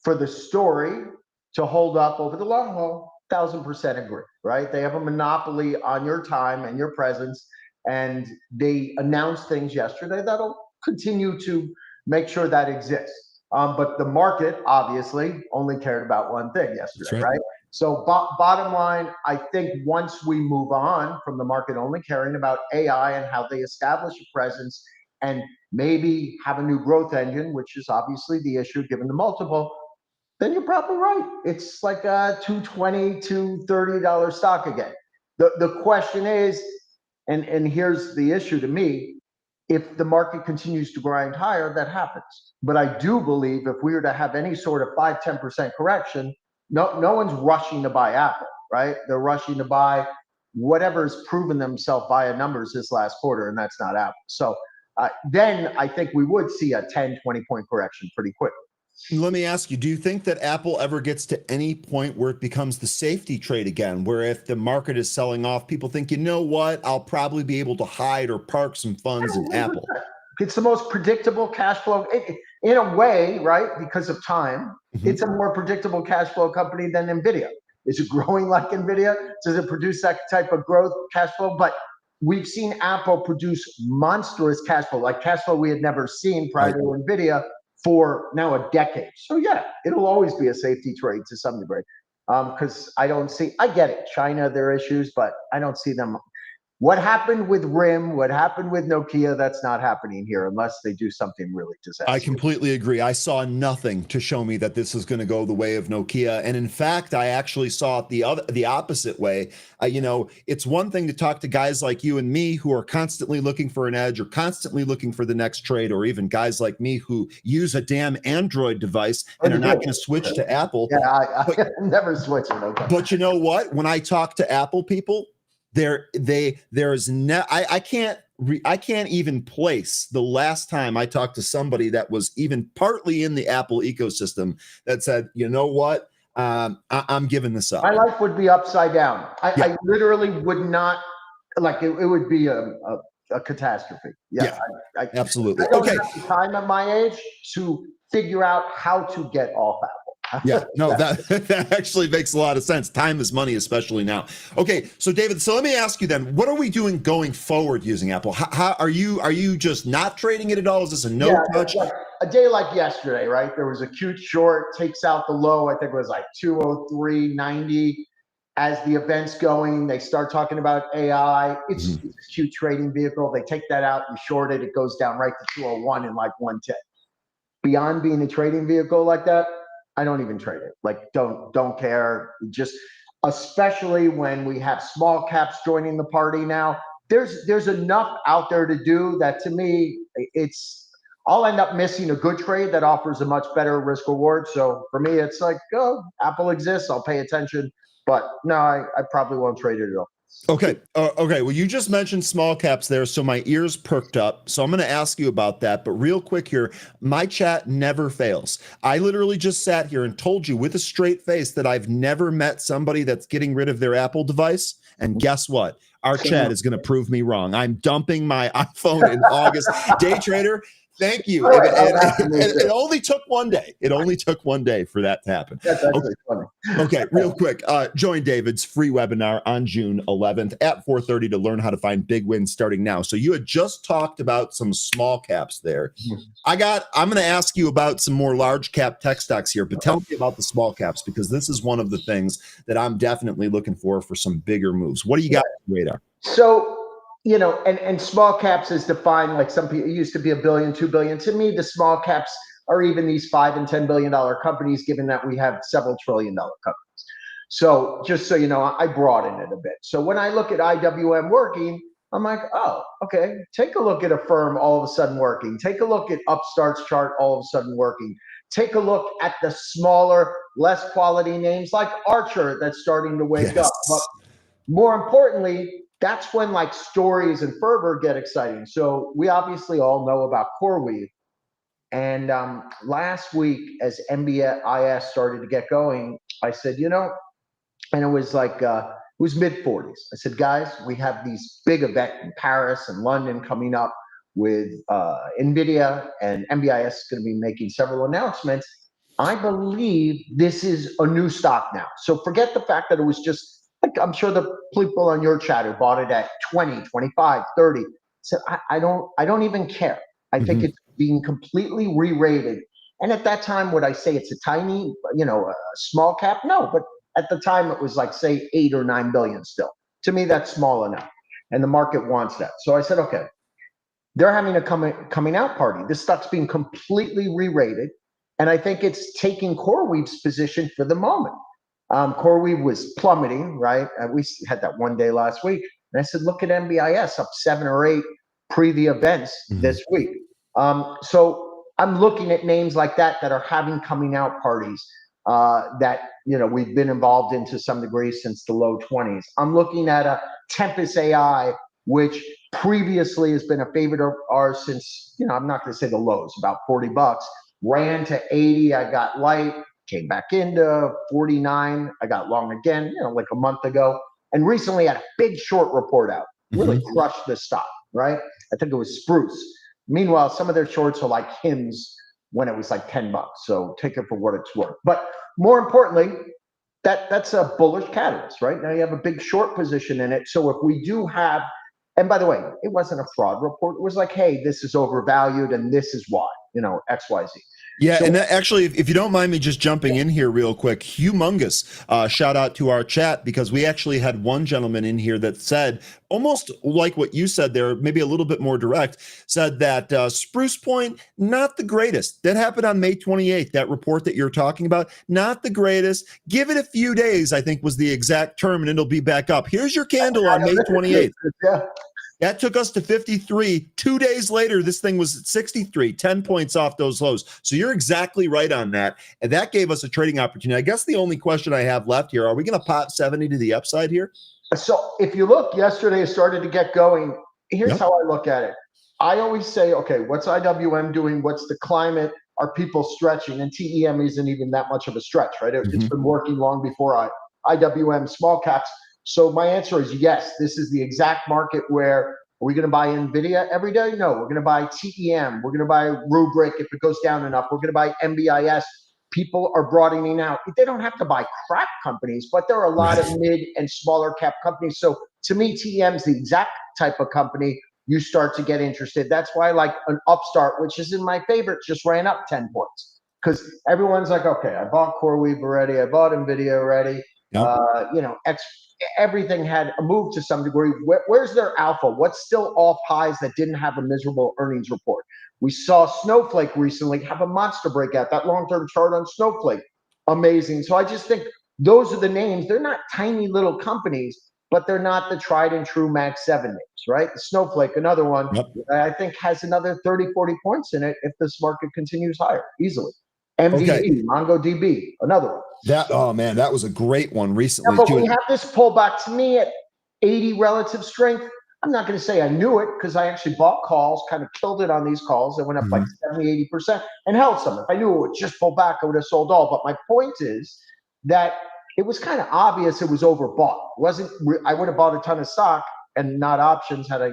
for the story to hold up over the long haul, 1,000% agree, right? They have a monopoly on your time and your presence, and they announced things yesterday that'll continue to make sure that exists. But the market obviously only cared about one thing yesterday, right? So bottom line, I think once we move on from the market only caring about AI and how they establish a presence and maybe have a new growth engine, which is obviously the issue given the multiple, then you're probably right. It's like a $220 to $30 stock again. The question is, and here's the issue to me, if the market continues to grind higher, that happens. But I do believe if we were to have any sort of 5-10% correction, no one's rushing to buy Apple, right? They're rushing to buy whatever's proven themselves via numbers this last quarter, and that's not Apple. So then I think we would see a 10, 20-point correction pretty quickly. Let me ask you, do you think that Apple ever gets to any point where it becomes the safety trade again, where if the market is selling off, people think, you know what, I'll probably be able to hide or park some funds in Apple? It's the most predictable cash flow in a way, right? Because of time, it's a more predictable cash flow company than NVIDIA. Is it growing like NVIDIA? Does it produce that type of growth cash flow? But we've seen Apple produce monstrous cash flow, like cash flow we had never seen prior to NVIDIA, for now a decade. So yeah, it'll always be a safety trade to some degree. Because I get it, China, their issues, but I don't see them. What happened with RIM, what happened with Nokia, that's not happening here unless they do something really disastrous. I completely agree. I saw nothing to show me that this is going to go the way of Nokia. And in fact, I actually saw it the opposite way. It's one thing to talk to guys like you and me who are constantly looking for an edge or constantly looking for the next trade, or even guys like me who use a damn Android device and are not going to switch to Apple. Yeah, I never switch it. Okay. But you know what? When I talk to Apple people, I can't even place the last time I talked to somebody that was even partly in the Apple ecosystem that said, you know what, I'm giving this up. My life would be upside down. I literally would not, like it would be a catastrophe. Yeah, absolutely. I don't have the time at my age to figure out how to get off Apple. Yeah, no, that actually makes a lot of sense. Time is money, especially now. Okay, so David, so let me ask you then, what are we doing going forward using Apple? How are you just not trading it at all? Is this a no touch? Like a day like yesterday, right? There was a cute short, takes out the low. I think it was like 203.90. As the event's going, they start talking about AI. It's a cute trading vehicle. They take that out, you short it, it goes down right to 201 and like 110. Beyond being a trading vehicle like that, I don't even trade it. Like, don't care. Just, especially when we have small caps joining the party now, there's enough out there to do that. To me, I'll end up missing a good trade that offers a much better risk reward. So for me, it's like, oh, Apple exists, I'll pay attention, but no, I probably won't trade it at all. Okay. Okay. Well, you just mentioned small caps there, so my ears perked up. So I'm going to ask you about that. But real quick here, my chat never fails. I literally just sat here and told you with a straight face that I've never met somebody that's getting rid of their Apple device. And guess what? Our chat is going to prove me wrong. I'm dumping my iPhone in August. Day trader, thank you. It only took one day. It only took one day for that to happen. That's actually funny. Okay, real quick. Join David's free webinar on June 11th at 4:30 to learn how to find big wins starting now. So you had just talked about some small caps there. I'm going to ask you about some more large cap tech stocks here, but tell me about the small caps, because this is one of the things that I'm definitely looking for some bigger moves. What do you got on the radar? So, and small caps is defined like some people, it used to be $1 billion, $2 billion. To me, the small caps are even these $5 and $10 billion companies, given that we have several $1 trillion companies. So just so you know, I broaden it a bit. So when I look at IWM working, I'm like, oh, okay, take a look at a firm all of a sudden working. Take a look at Upstart's chart all of a sudden working. Take a look at the smaller, less quality names like Archer that's starting to wake up. But more importantly, that's when like stories and fervor get exciting. So we obviously all know about CoreWeave. And last week, as MBIS started to get going, I said, and it was like, it was mid-40s. I said, guys, we have these big event in Paris and London coming up with NVIDIA, and MBIS is going to be making several announcements. I believe this is a new stock now. So forget the fact that it was just, like, I'm sure the people on your chat who bought it at 20, 25, 30, said, I don't even care. I think it's being completely re-rated. And at that time, would I say it's a tiny, a small cap? No, but at the time it was like, say, 8 or 9 billion still. To me, that's small enough. And the market wants that. So I said, okay, they're having a coming out party. This stock's being completely re-rated. And I think it's taking CoreWeave's position for the moment. CoreWeave was plummeting, right? We had that one day last week. And I said, look at MBIS up 7 or 8 pre the events this week. So I'm looking at names like that are having coming out parties that, we've been involved in to some degree since the low 20s. I'm looking at a Tempest AI, which previously has been a favorite of ours since, I'm not going to say the lows, about $40, ran to 80. I got light, came back into 49. I got long again, like a month ago, and recently had a big short report out, really crushed the stock, right? I think it was Spruce. Meanwhile, some of their shorts are like hymns when it was like $10. So take it for what it's worth. But more importantly, that's a bullish catalyst, right? Now you have a big short position in it. So if we do have, and by the way, it wasn't a fraud report. It was like, hey, this is overvalued and this is why, X, Y, Z. Yeah, so, and actually, if you don't mind me just jumping in here real quick, humongous shout out to our chat, because we actually had one gentleman in here that said, almost like what you said there, maybe a little bit more direct, said that Spruce Point, not the greatest. That happened on May 28th, that report that you're talking about, not the greatest. Give it a few days, I think was the exact term, and it'll be back up. Here's your candle on May 28th. Yeah. That took us to 53. 2 days later, this thing was at 63, 10 points off those lows. So you're exactly right on that. And that gave us a trading opportunity. I guess the only question I have left here, are we going to pop 70 to the upside here? So if you look, yesterday it started to get going. Here's how I look at it. I always say, okay, what's IWM doing? What's the climate? Are people stretching? And TEM isn't even that much of a stretch, right? It's been working long before IWM small caps. So my answer is yes, this is the exact market where, are we going to buy NVIDIA every day? No, we're going to buy TEM. We're going to buy Rubrik if it goes down enough. We're going to buy MBIS. People are broadening out. They don't have to buy crap companies, but there are a lot of mid and smaller cap companies. So to me, TEM is the exact type of company you start to get interested. That's why like an Upstart, which is in my favorites, just ran up 10 points. Because everyone's like, okay, I bought CoreWeave already. I bought NVIDIA already. Everything had a move to some degree. Where's their alpha? What's still off highs that didn't have a miserable earnings report? We saw Snowflake recently have a monster breakout. That long-term chart on Snowflake, amazing. So I just think those are the names. They're not tiny little companies, but they're not the tried and true Mag 7 names, right? Snowflake, another one, Yep. I think has another 30, 40 points in it if this market continues higher, easily. MVD, MongoDB, another one. Oh man, that was a great one recently. Yeah, but we have this pullback to me at 80 relative strength. I'm not going to say I knew it because I actually bought calls, kind of killed it on these calls. It went up like 70, 80% and held some. If I knew it would just pull back, I would have sold all. But my point is that it was kind of obvious it was overbought. It wasn't, I would have bought a ton of stock and not options had I,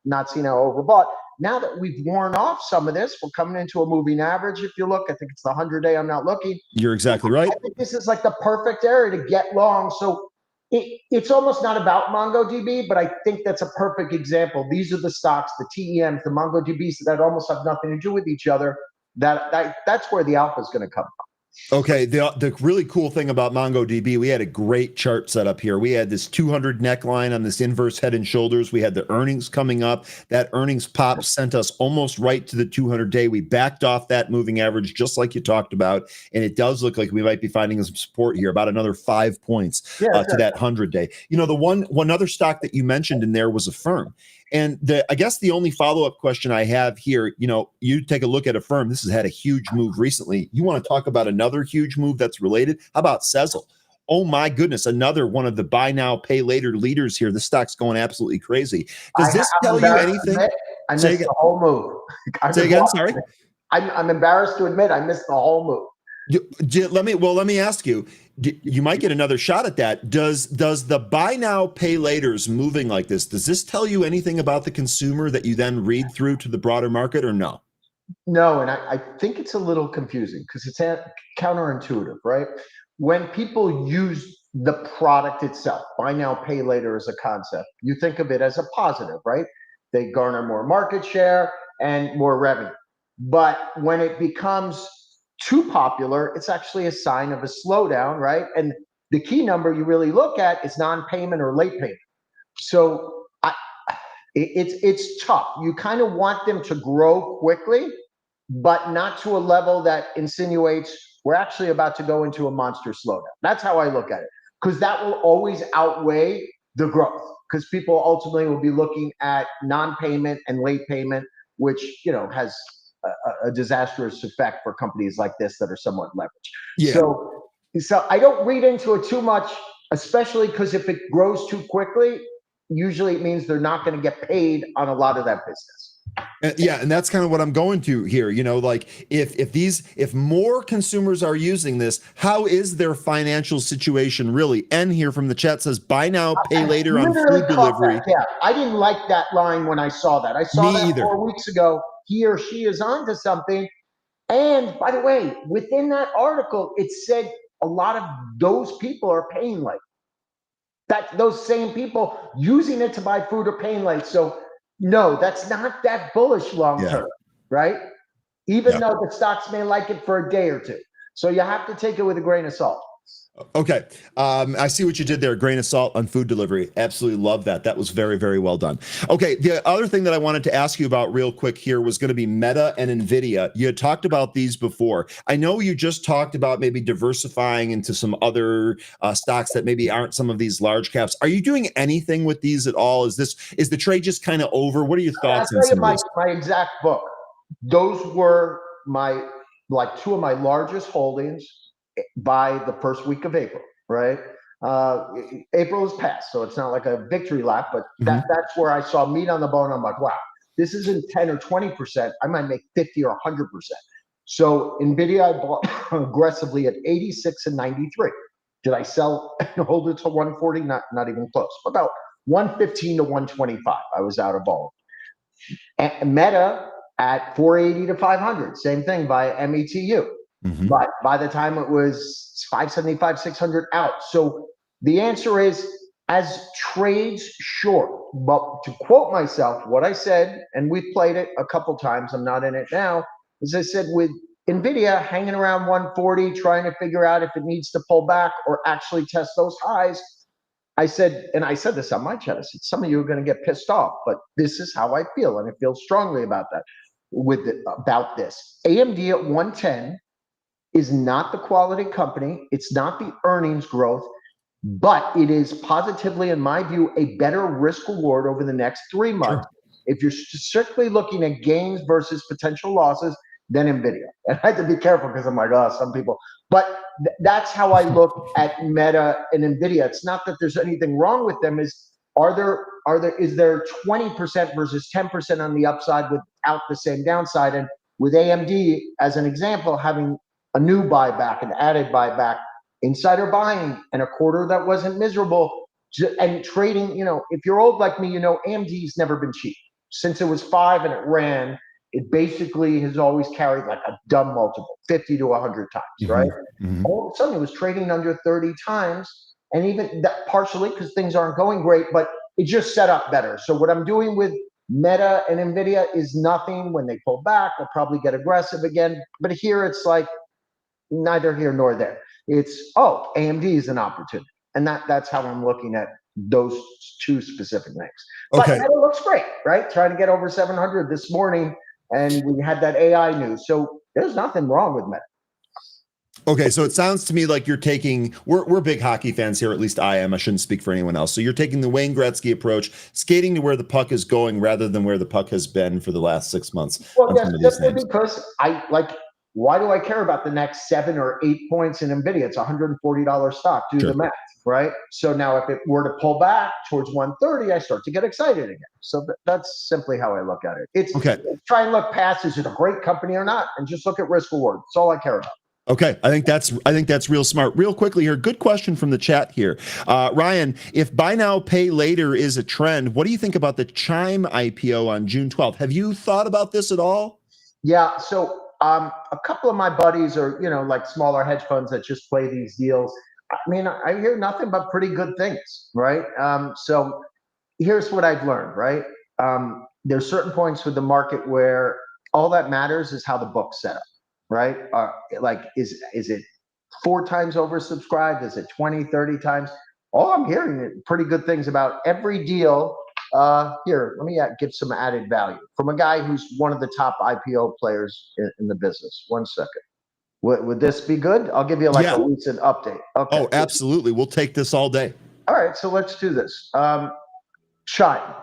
not seen how overbought. Now that we've worn off some of this, we're coming into a moving average. If you look, I think it's the 100-day. I'm not looking. You're exactly right. I think this is like the perfect area to get long. So it's almost not about MongoDB, but I think that's a perfect example. These are the stocks, the TEMs, the MongoDBs that almost have nothing to do with each other. That's where the alpha is going to come from. Okay, the really cool thing about MongoDB, we had a great chart set up here. We had this 200 neckline on this inverse head and shoulders. We had the earnings coming up. That earnings pop sent us almost right to the 200-day. We backed off that moving average just like you talked about, and it does look like we might be finding some support here, about another 5 points to that 100-day. The one other stock that you mentioned in there was Affirm. And I guess the only follow-up question I have here, you take a look at Affirm. This has had a huge move recently. You want to talk about another huge move that's related? How about Sezzle? Oh my goodness, another one of the buy now, pay later leaders here. This stock's going absolutely crazy. Does this tell you anything? I missed the whole move. Say again, sorry. I'm embarrassed to admit I missed the whole move. Let me ask you. You might get another shot at that. Does the buy now, pay laters moving like this, does this tell you anything about the consumer that you then read through to the broader market, or no? No, and I think it's a little confusing because it's counterintuitive, right? When people use the product itself, buy now, pay later as a concept, you think of it as a positive, right? They garner more market share and more revenue. But when it becomes too popular, it's actually a sign of a slowdown, right? And the key number you really look at is non-payment or late payment. So it's tough. You kind of want them to grow quickly, but not to a level that insinuates we're actually about to go into a monster slowdown. That's how I look at it, because that will always outweigh the growth, because people ultimately will be looking at non-payment and late payment, which has a disastrous effect for companies like this that are somewhat leveraged. Yeah. So I don't read into it too much, especially because if it grows too quickly, usually it means they're not going to get paid on a lot of that business. Yeah, and that's kind of what I'm going to here. Like if more consumers are using this, how is their financial situation really? N here from the chat says buy now, pay later on food delivery. Yeah, I didn't like that line when I saw that. I saw that 4 weeks ago. He or she is onto something. And by the way, within that article, it said a lot of those people are paying late. That those same people using it to buy food are paying late. So no, that's not that bullish long term, right? Even though the stocks may like it for a day or two. So you have to take it with a grain of salt. Okay. I see what you did there. Grain of salt on food delivery. Absolutely love that. That was very, very well done. Okay. The other thing that I wanted to ask you about real quick here was going to be Meta and NVIDIA. You had talked about these before. I know you just talked about maybe diversifying into some other stocks that maybe aren't some of these large caps. Are you doing anything with these at all? Is the trade just kind of over? What are your thoughts on some of this? My exact book. Those were two of my largest holdings by the first week of April, right? April is past, so it's not like a victory lap, but that's where I saw meat on the bone. I'm like, wow, this isn't 10 or 20%. I might make 50 or 100%. So NVIDIA I bought aggressively at 86 and 93. Did I sell and hold it to 140? Not even close. About 115 to 125. I was out of all. And Meta at 480 to 500. Same thing by METU. But by the time it was 575, 600 out. So the answer is, as trades short, but to quote myself, what I said, and we played it a couple times, I'm not in it now, as I said, with NVIDIA hanging around 140, trying to figure out if it needs to pull back or actually test those highs. I said this on my chat, I said, some of you are going to get pissed off, but this is how I feel, and I feel strongly about that, about this. AMD at 110 is not the quality company. It's not the earnings growth. but it is positively, in my view, a better risk reward over the next 3 months. Sure. If you're strictly looking at gains versus potential losses, then NVIDIA. And I have to be careful because I'm like, oh, some people, but that's how I look at Meta and NVIDIA. It's not that there's anything wrong with them. Is there 20% versus 10% on the upside without the same downside? And with AMD, as an example, having a new buyback, an added buyback, insider buying, and a quarter that wasn't miserable, and trading, if you're old like me, AMD's never been cheap. Since it was 5 and it ran, it basically has always carried like a dumb multiple, 50 to 100 times, right? All of a sudden, it was trading under 30 times, and even that partially because things aren't going great, but it just set up better. So what I'm doing with Meta and NVIDIA is nothing. When they pull back, they'll probably get aggressive again. But here it's like neither here nor there. It's, AMD is an opportunity. And that's how I'm looking at those two specific names. But Okay. Meta looks great, right? Trying to get over 700 this morning, and we had that AI news. So there's nothing wrong with Meta. Okay, so it sounds to me like you're taking, we're big hockey fans here, at least I am. I shouldn't speak for anyone else. So you're taking the Wayne Gretzky approach, skating to where the puck is going rather than where the puck has been for the last 6 months. Well, yes, simply because why do I care about the next 7 or 8 points in NVIDIA? It's a $140 stock. Do the math, right? So now if it were to pull back towards 130, I start to get excited again. So that's simply how I look at it. It's try and look past, is it a great company or not? And just look at risk reward. That's all I care about. Okay, I think that's real smart. Real quickly here, good question from the chat here. Ryan, if buy now, pay later is a trend, what do you think about the Chime IPO on June 12th? Have you thought about this at all? Yeah, so a couple of my buddies are, like smaller hedge funds that just play these deals. I mean, I hear nothing but pretty good things, right? So here's what I've learned, right? There's certain points with the market where all that matters is how the book's set up, right? Is it 4 times oversubscribed? Is it 20, 30 times? All I'm hearing is pretty good things about every deal. Here, let me give some added value from a guy who's one of the top IPO players in the business. 1 second. Would this be good? I'll give you a recent update. Okay. Oh, absolutely. We'll take this all day. All right, so let's do this. Chime.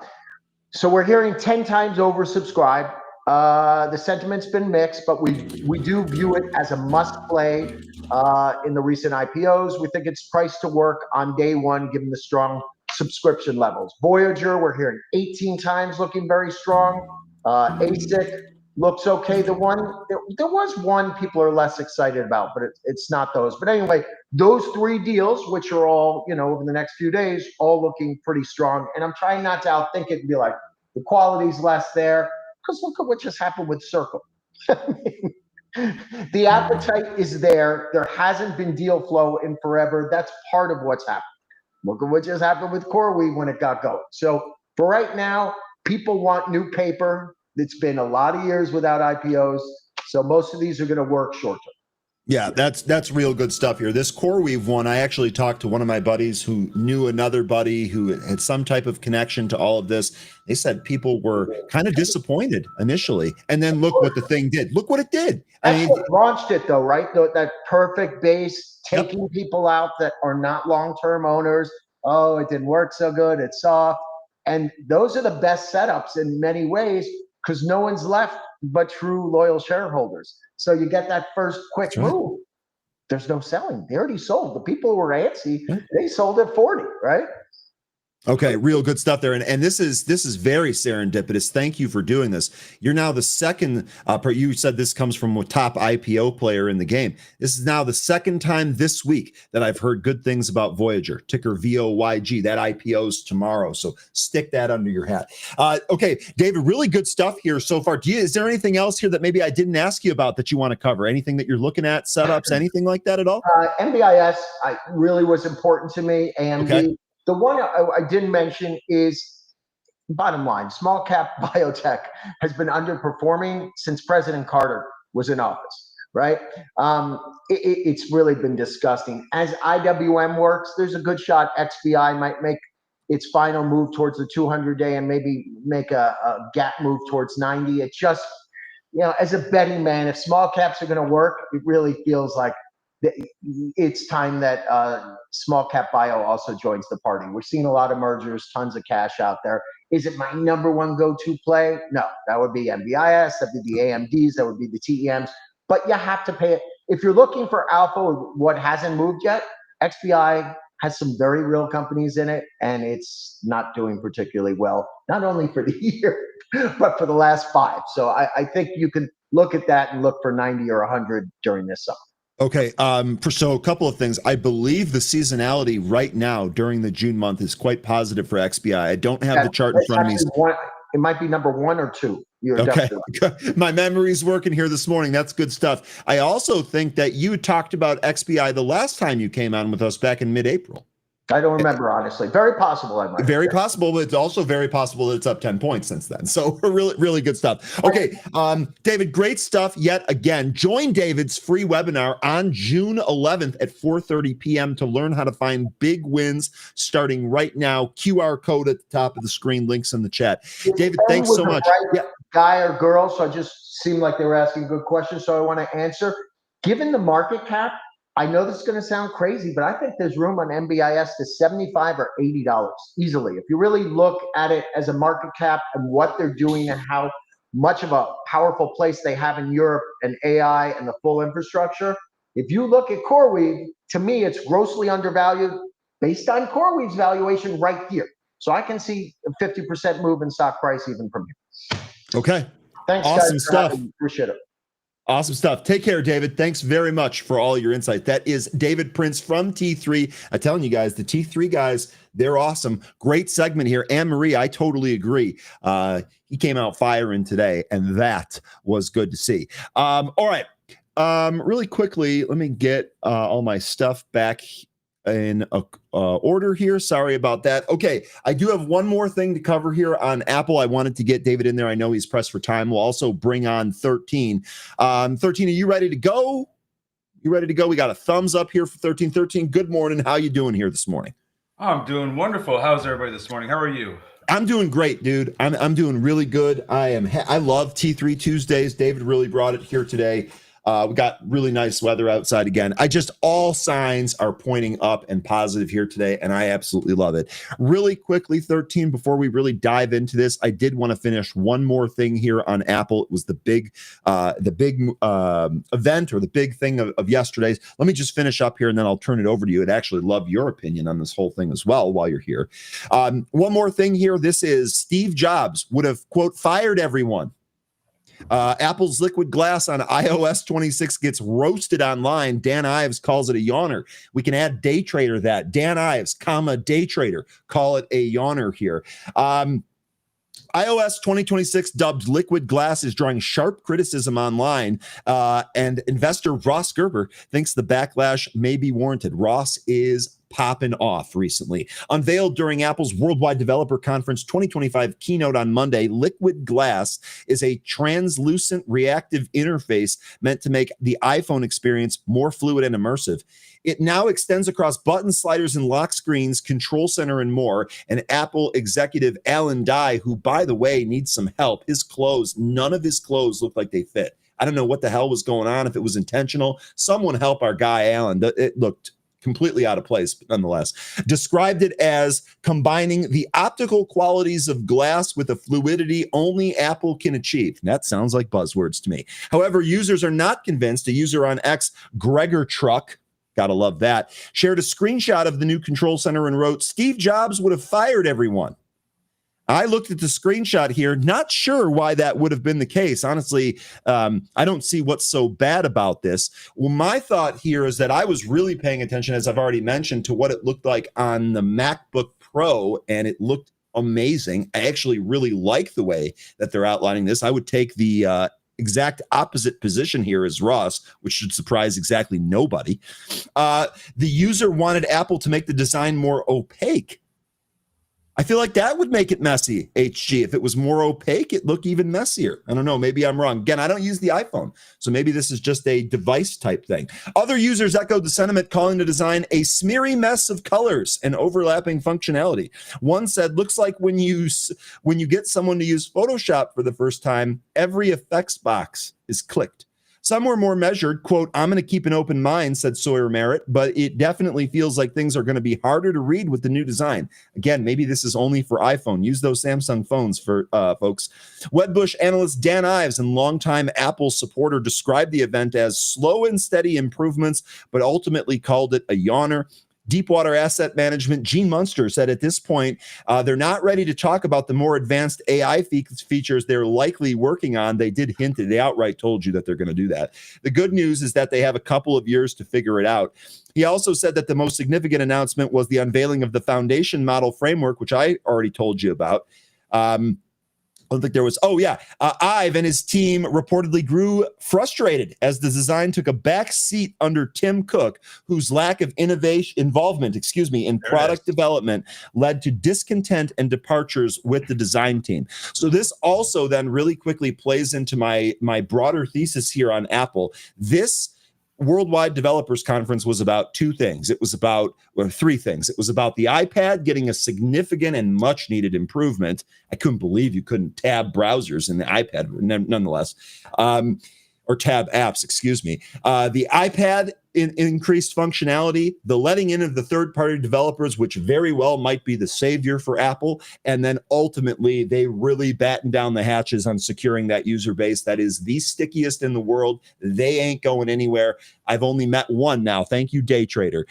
So we're hearing 10 times oversubscribed. The sentiment's been mixed, but we do view it as a must play in the recent IPOs. We think it's priced to work on day one, given the strong subscription levels. Voyager, we're hearing 18 times, looking very strong. ASIC looks okay. There was one people are less excited about, but it's not those. But anyway, those 3 deals, which are all, over the next few days, all looking pretty strong. And I'm trying not to outthink it and be like, the quality's less there. Because look at what just happened with Circle. The appetite is there. There hasn't been deal flow in forever. That's part of what's happened. Look at what just happened with CoreWeave when it got going. So for right now, people want new paper. It's been a lot of years without IPOs. So most of these are going to work short term. Yeah, that's real good stuff here. This CoreWeave one, I actually talked to one of my buddies who knew another buddy who had some type of connection to all of this. They said people were kind of disappointed initially, and then look what the thing did. Look what it did. That's what launched it, though, right? That perfect base, taking people out that are not long-term owners. Oh, it didn't work so good. It's soft. And those are the best setups in many ways because no one's left but true loyal shareholders. So you get that first quick move. There's no selling. They already sold. The people who were antsy, they sold at 40, right? Okay, real good stuff there, and this is very serendipitous. Thank you for doing this. You're now the second. You said this comes from a top IPO player in the game. This is now the second time this week that I've heard good things about Voyager, ticker VOYG. That IPO's tomorrow, so stick that under your hat. Okay, David, really good stuff here so far. Is there anything else here that maybe I didn't ask you about that you want to cover? Anything that you're looking at, setups, anything like that at all? MBIS really was important to me, and the one I didn't mention is, bottom line, small cap biotech has been underperforming since President Carter was in office, right? It's really been disgusting. As IWM works, there's a good shot XBI might make its final move towards the 200-day and maybe make a gap move towards 90. It just, as a betting man, if small caps are going to work, it really feels like it's time that small cap bio also joins the party. We're seeing a lot of mergers, tons of cash out there. Is it my number one go-to play? No, that would be MBIS, that would be the AMDs, that would be the TEMs. But you have to pay it. If you're looking for alpha, what hasn't moved yet, XBI has some very real companies in it, and it's not doing particularly well, not only for the year, but for the last 5. So I think you can look at that and look for 90 or 100 during this summer. Okay, so a couple of things. I believe the seasonality right now during the June month is quite positive for XBI. I don't have the chart in front of me. It might be number 1 or 2. You're okay. Right. My memory's working here this morning. That's good stuff. I also think that you talked about XBI the last time you came on with us back in mid-April. I don't remember, honestly. Very possible. I might. Very possible, but it's also very possible that it's up 10 points since then. So really, really good stuff. Okay, David, great stuff yet again. Join David's free webinar on June 11th at 4:30 p.m. to learn how to find big wins starting right now. QR code at the top of the screen, links in the chat. David, thanks so much. Right guy or girl, so it just seemed like they were asking good questions, so I want to answer. Given the market cap, I know this is going to sound crazy, but I think there's room on MBIS to $75 or $80 easily. If you really look at it as a market cap and what they're doing and how much of a powerful place they have in Europe and AI and the full infrastructure, if you look at CoreWeave, to me, it's grossly undervalued based on CoreWeave's valuation right here. So I can see a 50% move in stock price even from here. Okay. Thanks, awesome guys, stuff. Appreciate it. Awesome stuff. Take care, David. Thanks very much for all your insight. That is David Prince from T3. I'm telling you guys, the T3 guys, they're awesome. Great segment here. Anne Marie, I totally agree. He came out firing today, and that was good to see. All right. Really quickly, let me get all my stuff back in order here. Sorry about that. Okay, I do have one more thing to cover here on Apple. I wanted to get David in there. I know he's pressed for time. We'll also bring on 13. 13, are you ready to go? You ready to go? We got a thumbs up here for 13. 13, good morning. How you doing here this morning? I'm doing wonderful. How's everybody this morning? How are you? I'm doing great, dude. I'm doing really good. I love T3 Tuesdays. David really brought it here today. We got really nice weather outside again. All signs are pointing up and positive here today, and I absolutely love it. Really quickly, 13, before we really dive into this, I did want to finish one more thing here on Apple. It was the big event or the big thing of yesterday's. Let me just finish up here, and then I'll turn it over to you. I'd actually love your opinion on this whole thing as well while you're here. One more thing here. This is Steve Jobs would have, quote, fired everyone. Apple's liquid glass on iOS 26 gets roasted online. Dan Ives calls it a yawner. We can add day trader that. Dan Ives, day trader. Call it a yawner here. iOS 2026 dubbed liquid glass is drawing sharp criticism online, and investor Ross Gerber thinks the backlash may be warranted. Ross is popping off recently. Unveiled during Apple's Worldwide Developer Conference 2025 keynote on Monday, liquid glass is a translucent reactive interface meant to make the iPhone experience more fluid and immersive. It now extends across button sliders and lock screens, control center, and more. And Apple executive Alan Dye, who, by the way, needs some help. None of his clothes look like they fit. I don't know what the hell was going on, if it was intentional. Someone help our guy, Alan. It looked completely out of place, but nonetheless, described it as combining the optical qualities of glass with the fluidity only Apple can achieve. And that sounds like buzzwords to me. However, users are not convinced. A user on X, Gregor Truck, gotta love that, shared a screenshot of the new control center and wrote, Steve Jobs would have fired everyone. I looked at the screenshot here, not sure why that would have been the case. Honestly, I don't see what's so bad about this. Well, my thought here is that I was really paying attention, as I've already mentioned, to what it looked like on the MacBook Pro, and it looked amazing. I actually really like the way that they're outlining this. I would take the exact opposite position here as Ross, which should surprise exactly nobody. The user wanted Apple to make the design more opaque. I feel like that would make it messy, HG. If it was more opaque, it'd look even messier. I don't know. Maybe I'm wrong. Again, I don't use the iPhone, so maybe this is just a device type thing. Other users echoed the sentiment, calling the design a smeary mess of colors and overlapping functionality. One said, looks like when you get someone to use Photoshop for the first time, every effects box is clicked. Some were more measured. Quote, I'm going to keep an open mind, said Sawyer Merritt, but it definitely feels like things are going to be harder to read with the new design. Again, maybe this is only for iPhone. Use those Samsung phones for folks. Wedbush analyst Dan Ives and longtime Apple supporter described the event as slow and steady improvements, but ultimately called it a yawner. Deepwater Asset Management, Gene Munster, said at this point, they're not ready to talk about the more advanced AI features they're likely working on. They did hint that they outright told you that they're going to do that. The good news is that they have a couple of years to figure it out. He also said that the most significant announcement was the unveiling of the foundation model framework, which I already told you about. I don't think there was. Ive and his team reportedly grew frustrated as the design took a back seat under Tim Cook, whose lack of involvement in product development led to discontent and departures with the design team. So this also then really quickly plays into my broader thesis here on Apple. This Worldwide Developers Conference was about three things. It was about the iPad getting a significant and much needed improvement. I couldn't believe you couldn't tab browsers in the iPad, nonetheless, or tab apps, excuse me. The iPad increased functionality, the letting in of the third-party developers, which very well might be the savior for Apple, and then ultimately they really batten down the hatches on securing that user base that is the stickiest in the world. They ain't going anywhere. I've only met one now. Thank you, Day Trader.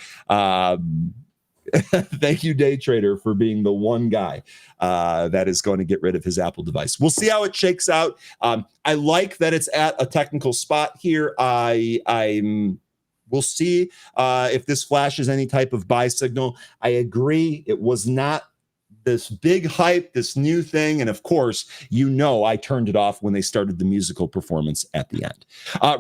Thank you, Day Trader, for being the one guy that is going to get rid of his Apple device. We'll see how it shakes out. I like that it's at a technical spot here. We'll see if this flashes any type of buy signal. I agree. It was not this big hype, this new thing. And of course, I turned it off when they started the musical performance at the end.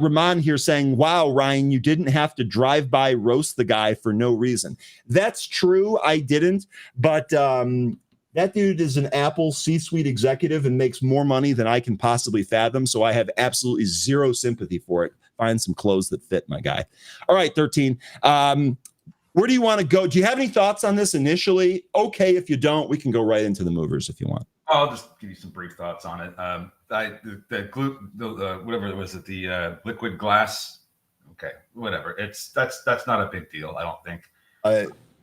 Rahman here saying, wow, Ryan, you didn't have to drive by roast the guy for no reason. That's true. I didn't. But that dude is an Apple C-suite executive and makes more money than I can possibly fathom. So I have absolutely zero sympathy for it. Find some clothes that fit, my guy. All right, 13. Where do you want to go? Do you have any thoughts on this initially? Okay, if you don't, we can go right into the movers if you want. I'll just give you some brief thoughts on it. Whatever it was, the liquid glass. Okay, whatever. That's not a big deal. I don't think.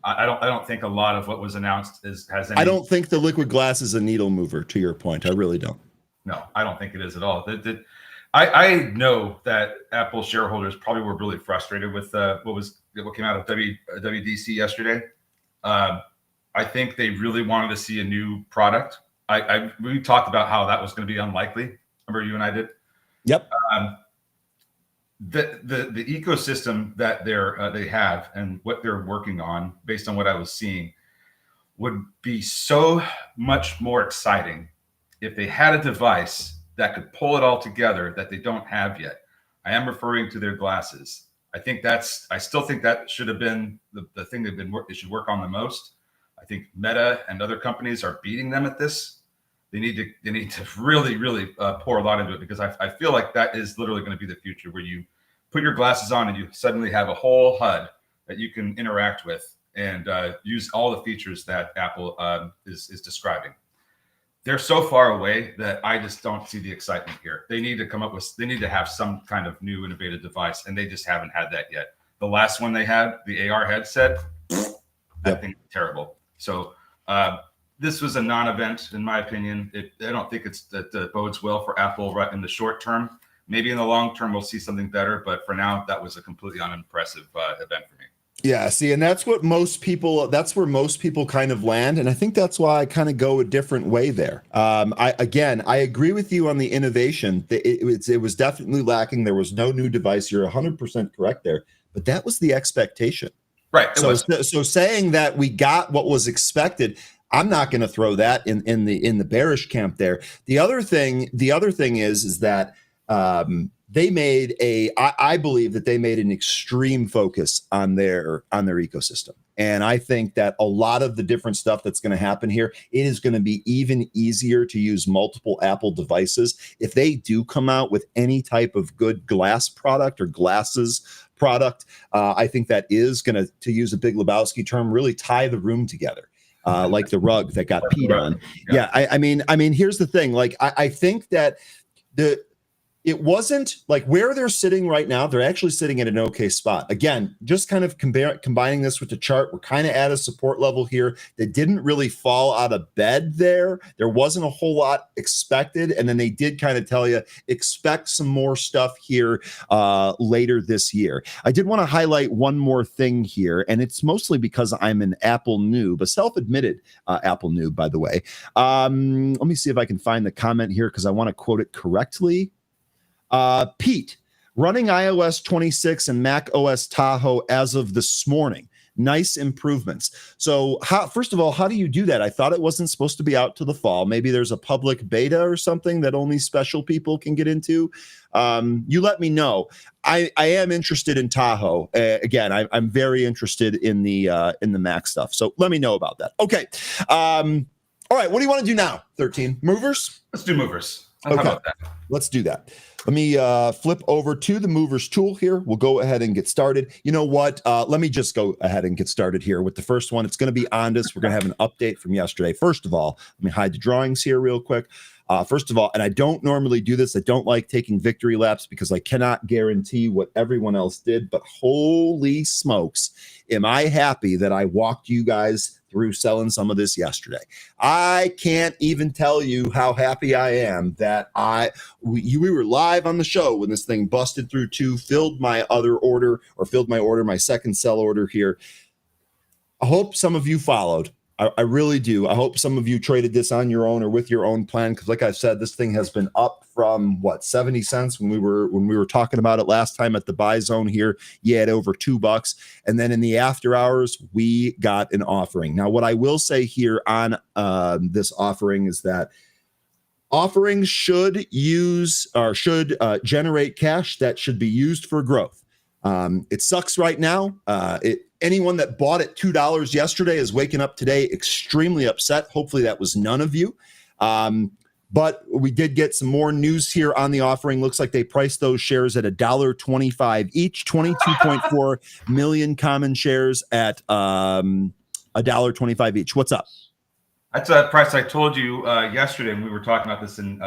I don't think a lot of what was announced has any. I don't think the liquid glass is a needle mover. To your point, I really don't. No, I don't think it is at all. I know that Apple shareholders probably were really frustrated with what came out of WDC yesterday. I think they really wanted to see a new product. We talked about how that was going to be unlikely. Remember, you and I did. Yep. The ecosystem that they have and what they're working on, based on what I was seeing, would be so much more exciting if they had a device that could pull it all together that they don't have yet. I am referring to their glasses. I still think that should have been the thing they should work on the most. I think Meta and other companies are beating them at this. They need to really, really pour a lot into it, because I feel like that is literally going to be the future, where you put your glasses on and you suddenly have a whole HUD that you can interact with and use all the features that Apple is describing. They're so far away that I just don't see the excitement here. They need to have some kind of new innovative device, and they just haven't had that yet. The last one they had, the AR headset, that thing is terrible. So this was a non-event, in my opinion. I don't think that bodes well for Apple right in the short term. Maybe in the long term, we'll see something better. But for now, that was a completely unimpressive event for me. Yeah, see, and that's where most people kind of land. And I think that's why I kind of go a different way there. I agree with you on the innovation. It was definitely lacking. There was no new device. You're 100% correct there. But that was the expectation. Right. So saying that we got what was expected, I'm not going to throw that in the bearish camp there. The other thing is that I believe that they made an extreme focus on their ecosystem. And I think that a lot of the different stuff that's going to happen here, it is going to be even easier to use multiple Apple devices. If they do come out with any type of good glass product or glasses product, I think that is going to use a Big Lebowski term, really tie the room together. Like the rug that got peed on. Yeah, I mean, here's the thing. Like, I think that it wasn't like where they're sitting right now. They're actually sitting at an okay spot. Again, just kind of combining this with the chart, we're kind of at a support level here that didn't really fall out of bed there. There wasn't a whole lot expected. And then they did kind of tell you, expect some more stuff here later this year. I did want to highlight one more thing here, and it's mostly because I'm an Apple noob, a self-admitted Apple noob, by the way. Let me see if I can find the comment here because I want to quote it correctly. Pete, running iOS 26 and Mac OS Tahoe as of this morning. Nice improvements. So first of all, how do you do that? I thought it wasn't supposed to be out to the fall. Maybe there's a public beta or something that only special people can get into. You let me know. I am interested in Tahoe. Again, I'm very interested in the Mac stuff. So let me know about that. Okay. All right. What do you want to do now? 13 movers? Let's do movers. Okay. How about that? Let's do that. Let me flip over to the movers tool here. We'll go ahead and get started. You know what? Let me just go ahead and get started here with the first one. It's going to be Ondas. We're going to have an update from yesterday. First of all, let me hide the drawings here real quick. First of all, and I don't normally do this. I don't like taking victory laps because I cannot guarantee what everyone else did. But holy smokes, am I happy that I walked you guys through selling some of this yesterday. I can't even tell you how happy I am that we were live on the show when this thing busted through filled my order, my second sell order here. I hope some of you followed. I really do. I hope some of you traded this on your own or with your own plan, because like I said, this thing has been up from 70 cents when we were talking about it last time at the buy zone here. You had over $2, and then in the after hours we got an offering. Now, what I will say here on this offering is that offerings should generate cash that should be used for growth. It sucks right now. Anyone that bought at $2 yesterday is waking up today extremely upset. Hopefully that was none of you. But we did get some more news here on the offering. Looks like they priced those shares at $1.25 each, 22.4 million common shares at $1.25 each. What's up? That's a price I told you yesterday when we were talking about this in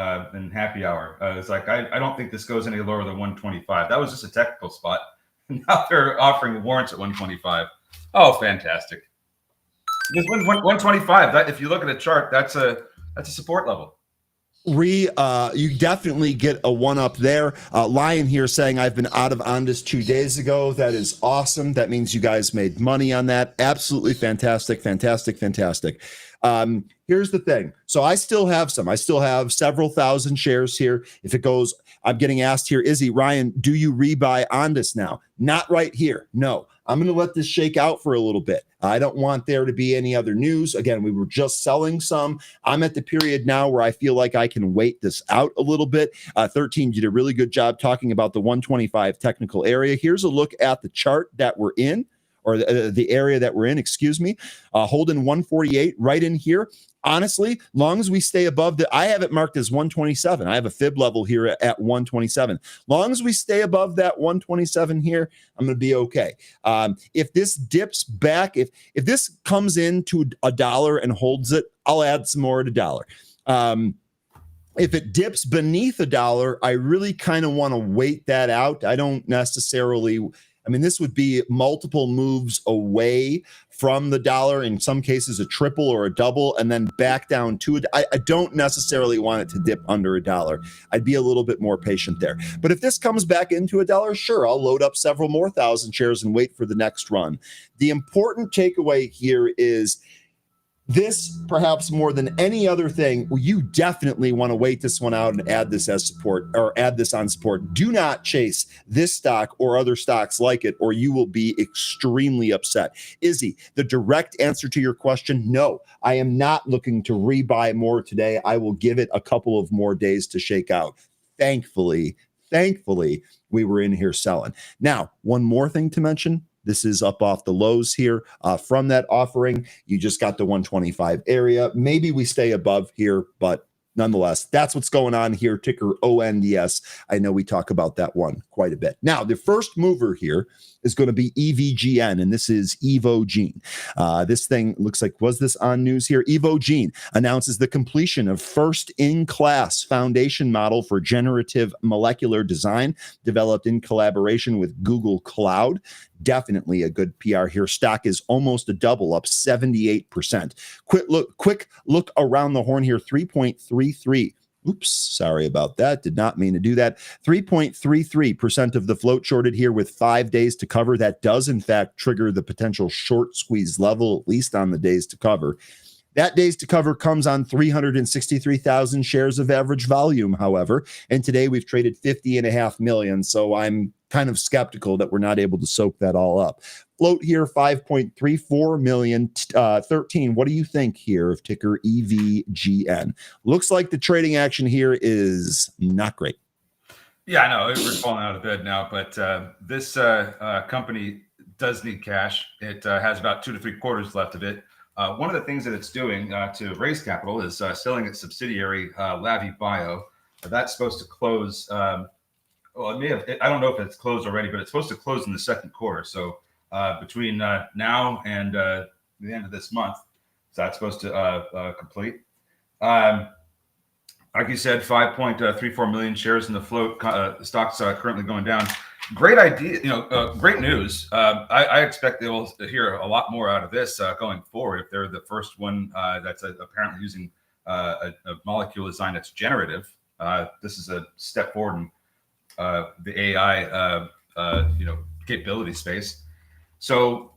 happy hour. It's like, I don't think this goes any lower than 125. That was just a technical spot. Now they're offering warrants at 125. Oh, fantastic. Because 125, that, if you look at the chart, that's a support level. You definitely get a one up there. Lion here saying I've been out of Ondas 2 days ago. That is awesome. That means you guys made money on that. Absolutely fantastic. Here's the thing. So I still have some. I still have several thousand shares here. If it goes, I'm getting asked here, Izzy, Ryan, do you rebuy Ondas now? Not right here. No, I'm going to let this shake out for a little bit. I don't want there to be any other news. Again, we were just selling some. I'm at the period now where I feel like I can wait this out a little bit. 13 did a really good job talking about the 125 technical area. Here's a look at the chart that we're in, or the area that we're in, excuse me. Holding 148 right in here. Honestly, long as we stay above I have it marked as 127. I have a fib level here at 127. Long as we stay above that 127 here, I'm going to be okay. If this dips back, if this comes into $1 and holds it, I'll add some more at $1. If it dips beneath $1, I really kind of want to wait that out. I don't necessarily. I mean, this would be multiple moves away from the dollar, in some cases a triple or a double, and then back down to it. I don't necessarily want it to dip under $1. I'd be a little bit more patient there. But if this comes back into $1, sure, I'll load up several more thousand shares and wait for the next run. The important takeaway here is this, perhaps more than any other thing, you definitely want to wait this one out and add this as support, or add this on support. Do not chase this stock or other stocks like it, or you will be extremely upset. Izzy, the direct answer to your question, no, I am not looking to rebuy more today. I will give it a couple of more days to shake out. Thankfully, we were in here selling. Now, one more thing to mention. This is up off the lows here from that offering. You just got the 125 area. Maybe we stay above here, but nonetheless, that's what's going on here. Ticker ONDS. I know we talk about that one quite a bit. Now, the first mover here is going to be EVGN, and this is Evogene. This thing looks like, was this on news here? Evogene announces the completion of first-in-class foundation model for generative molecular design, developed in collaboration with Google Cloud. Definitely a good PR here. Stock is almost a double, up 78%. Quick look around the horn here, 3.33. Oops, sorry about that. Did not mean to do that. 3.33% of the float shorted here with 5 days to cover. That does, in fact, trigger the potential short squeeze level, at least on the days to cover. That days to cover comes on 363,000 shares of average volume, however. And today we've traded 50.5 million. So I'm kind of skeptical that we're not able to soak that all up. Float here, 5.34 million, 13. What do you think here of ticker EVGN? Looks like the trading action here is not great. Yeah, I know we're falling out of bed now, but this company does need cash. It has about 2 to 3 quarters left of it. One of the things that it's doing to raise capital is selling its subsidiary, Lavi Bio. That's supposed to close. Well, it may have. I don't know if it's closed already, but it's supposed to close in the second quarter. So between now and the end of this month, so that's supposed to complete. Like you said, 5.34 million shares in the float. Stock's currently going down. Great idea, great news. I expect they will hear a lot more out of this going forward if they're the first one that's apparently using a molecule design that's generative. This is a step forward in the AI, capability space. So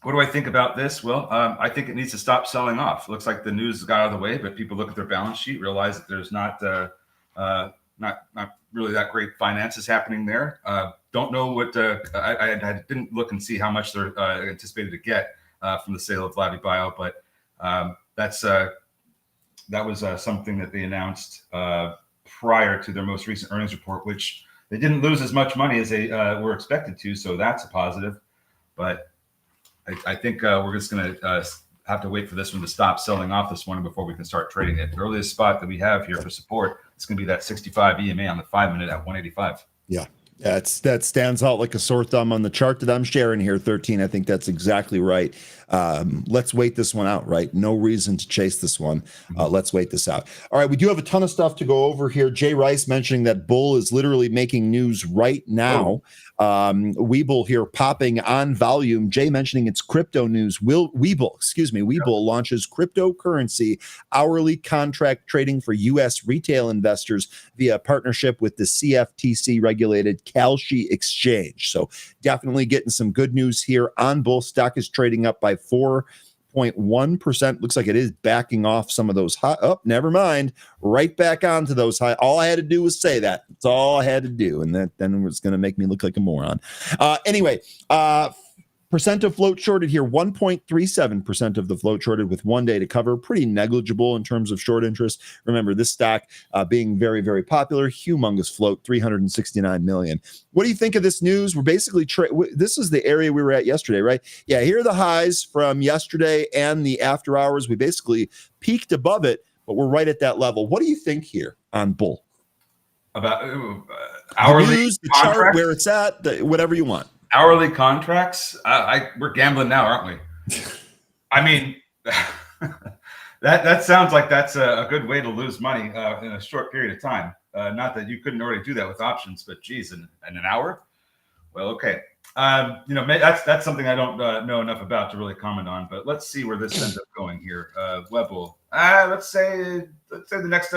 what do I think about this? Well, I think it needs to stop selling off. Looks like the news got out of the way, but people look at their balance sheet, realize that there's not really that great finances happening there. Don't know what I didn't look and see how much they're anticipated to get from the sale of Lavi Bio, but that was something that they announced prior to their most recent earnings report, which they didn't lose as much money as they were expected to. So that's a positive. But I think we're just going to have to wait for this one to stop selling off this morning before we can start trading it. The earliest spot that we have here for support is going to be that 65 EMA on the 5-minute at 185. Yeah. That stands out like a sore thumb on the chart that I'm sharing here, 13. I think that's exactly right. Let's wait this one out, right? No reason to chase this one. Let's wait this out. All right, we do have a ton of stuff to go over here. Jay Rice mentioning that Bull is literally making news right now. Webull here popping on volume. Jay mentioning it's crypto news. Webull launches cryptocurrency hourly contract trading for U.S. retail investors via partnership with the CFTC regulated Kalshi exchange. So definitely getting some good news here on Bull. Stock is trading up by 4.1%. Looks like it is backing off some of those high. Oh, never mind. Right back onto those high. All I had to do was say that. That's all I had to do. And that then was going to make me look like a moron. Anyway, percent of float shorted here, 1.37% of the float shorted with 1 day to cover. Pretty negligible in terms of short interest. Remember, this stock being very, very popular. Humongous float, 369 million. What do you think of this news? We're basically, this is the area we were at yesterday, right? Yeah, here are the highs from yesterday and the after hours. We basically peaked above it, but we're right at that level. What do you think here on Bull? About hourly the news, the chart, where it's at, whatever you want. Hourly contracts? We're gambling now, aren't we? I mean, that sounds like that's a good way to lose money in a short period of time. Not that you couldn't already do that with options, but geez, in an hour? Well, okay. That's something I don't know enough about to really comment on. But let's see where this ends up going here. Webull. Let's say the next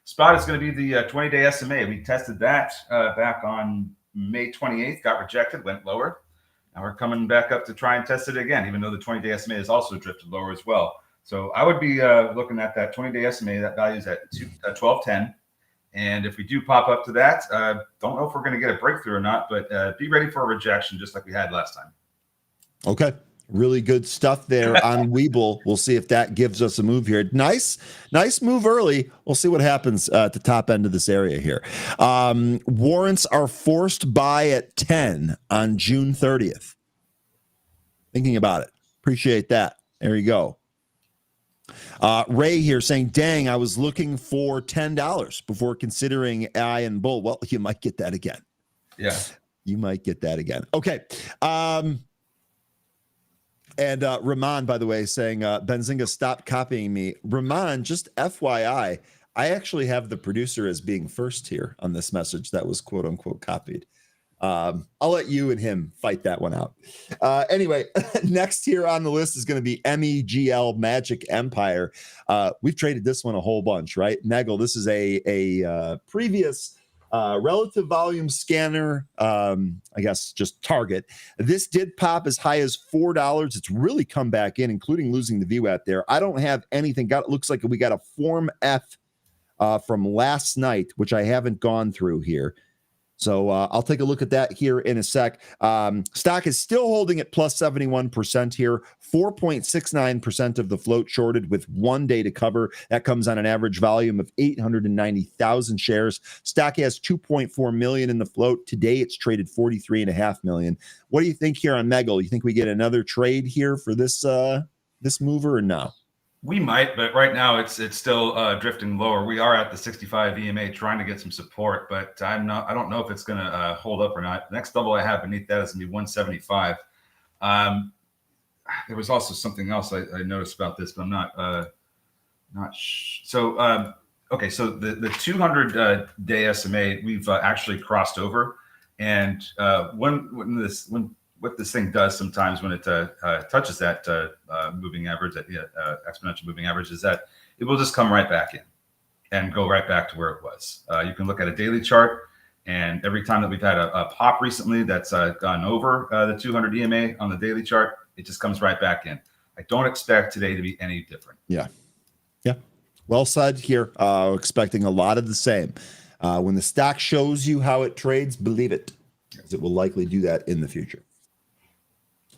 spot is going to be the 20-day SMA. We tested that back on May 28th, got rejected, went lower. Now we're coming back up to try and test it again, even though the 20-day SMA has also drifted lower as well. So I would be looking at that 20-day SMA. That value is at 1210. And if we do pop up to that, don't know if we're going to get a breakthrough or not, but be ready for a rejection just like we had last time. Okay. Really good stuff there on Webull. We'll see if that gives us a move here. Nice move early. We'll see what happens at the top end of this area here. Warrants are forced buy at 10 on June 30th. Thinking about it. Appreciate that. There you go. Ray here saying, dang, I was looking for $10 before considering I and Bull. Well, you might get that again. Yeah. You might get that again. Okay. And Rahman, by the way, saying, Benzinga, stop copying me. Rahman, just FYI, I actually have the producer as being first here on this message that was quote unquote copied. I'll let you and him fight that one out. Anyway, next here on the list is going to be MEGL Magic Empire. We've traded this one a whole bunch, right? Nagel, this is a previous relative volume scanner, I guess just target. This did pop as high as $4. It's really come back in, including losing the VWAP there. I don't have anything. Looks like we got a Form F from last night, which I haven't gone through here. So I'll take a look at that here in a sec. Stock is still holding at plus 71% here. 4.69% of the float shorted with 1 day to cover. That comes on an average volume of 890,000 shares. Stock has 2.4 million in the float. Today it's traded 43.5 million. What do you think here on Megal? You think we get another trade here for this this mover or no? We might, but right now it's still drifting lower. We are at the 65 EMA trying to get some support, but I don't know if it's going to hold up or not. The next double I have beneath that is going to be 175. There was also something else I noticed about this, but I'm not so okay. So the 200 day SMA we've actually crossed over, and what this thing does sometimes when it touches that moving average, that exponential moving average, is that it will just come right back in and go right back to where it was. You can look at a daily chart, and every time that we've had a pop recently that's gone over the 200 EMA on the daily chart, it just comes right back in. I don't expect today to be any different. Yeah. Well said here. Expecting a lot of the same. When the stock shows you how it trades, believe it, because it will likely do that in the future.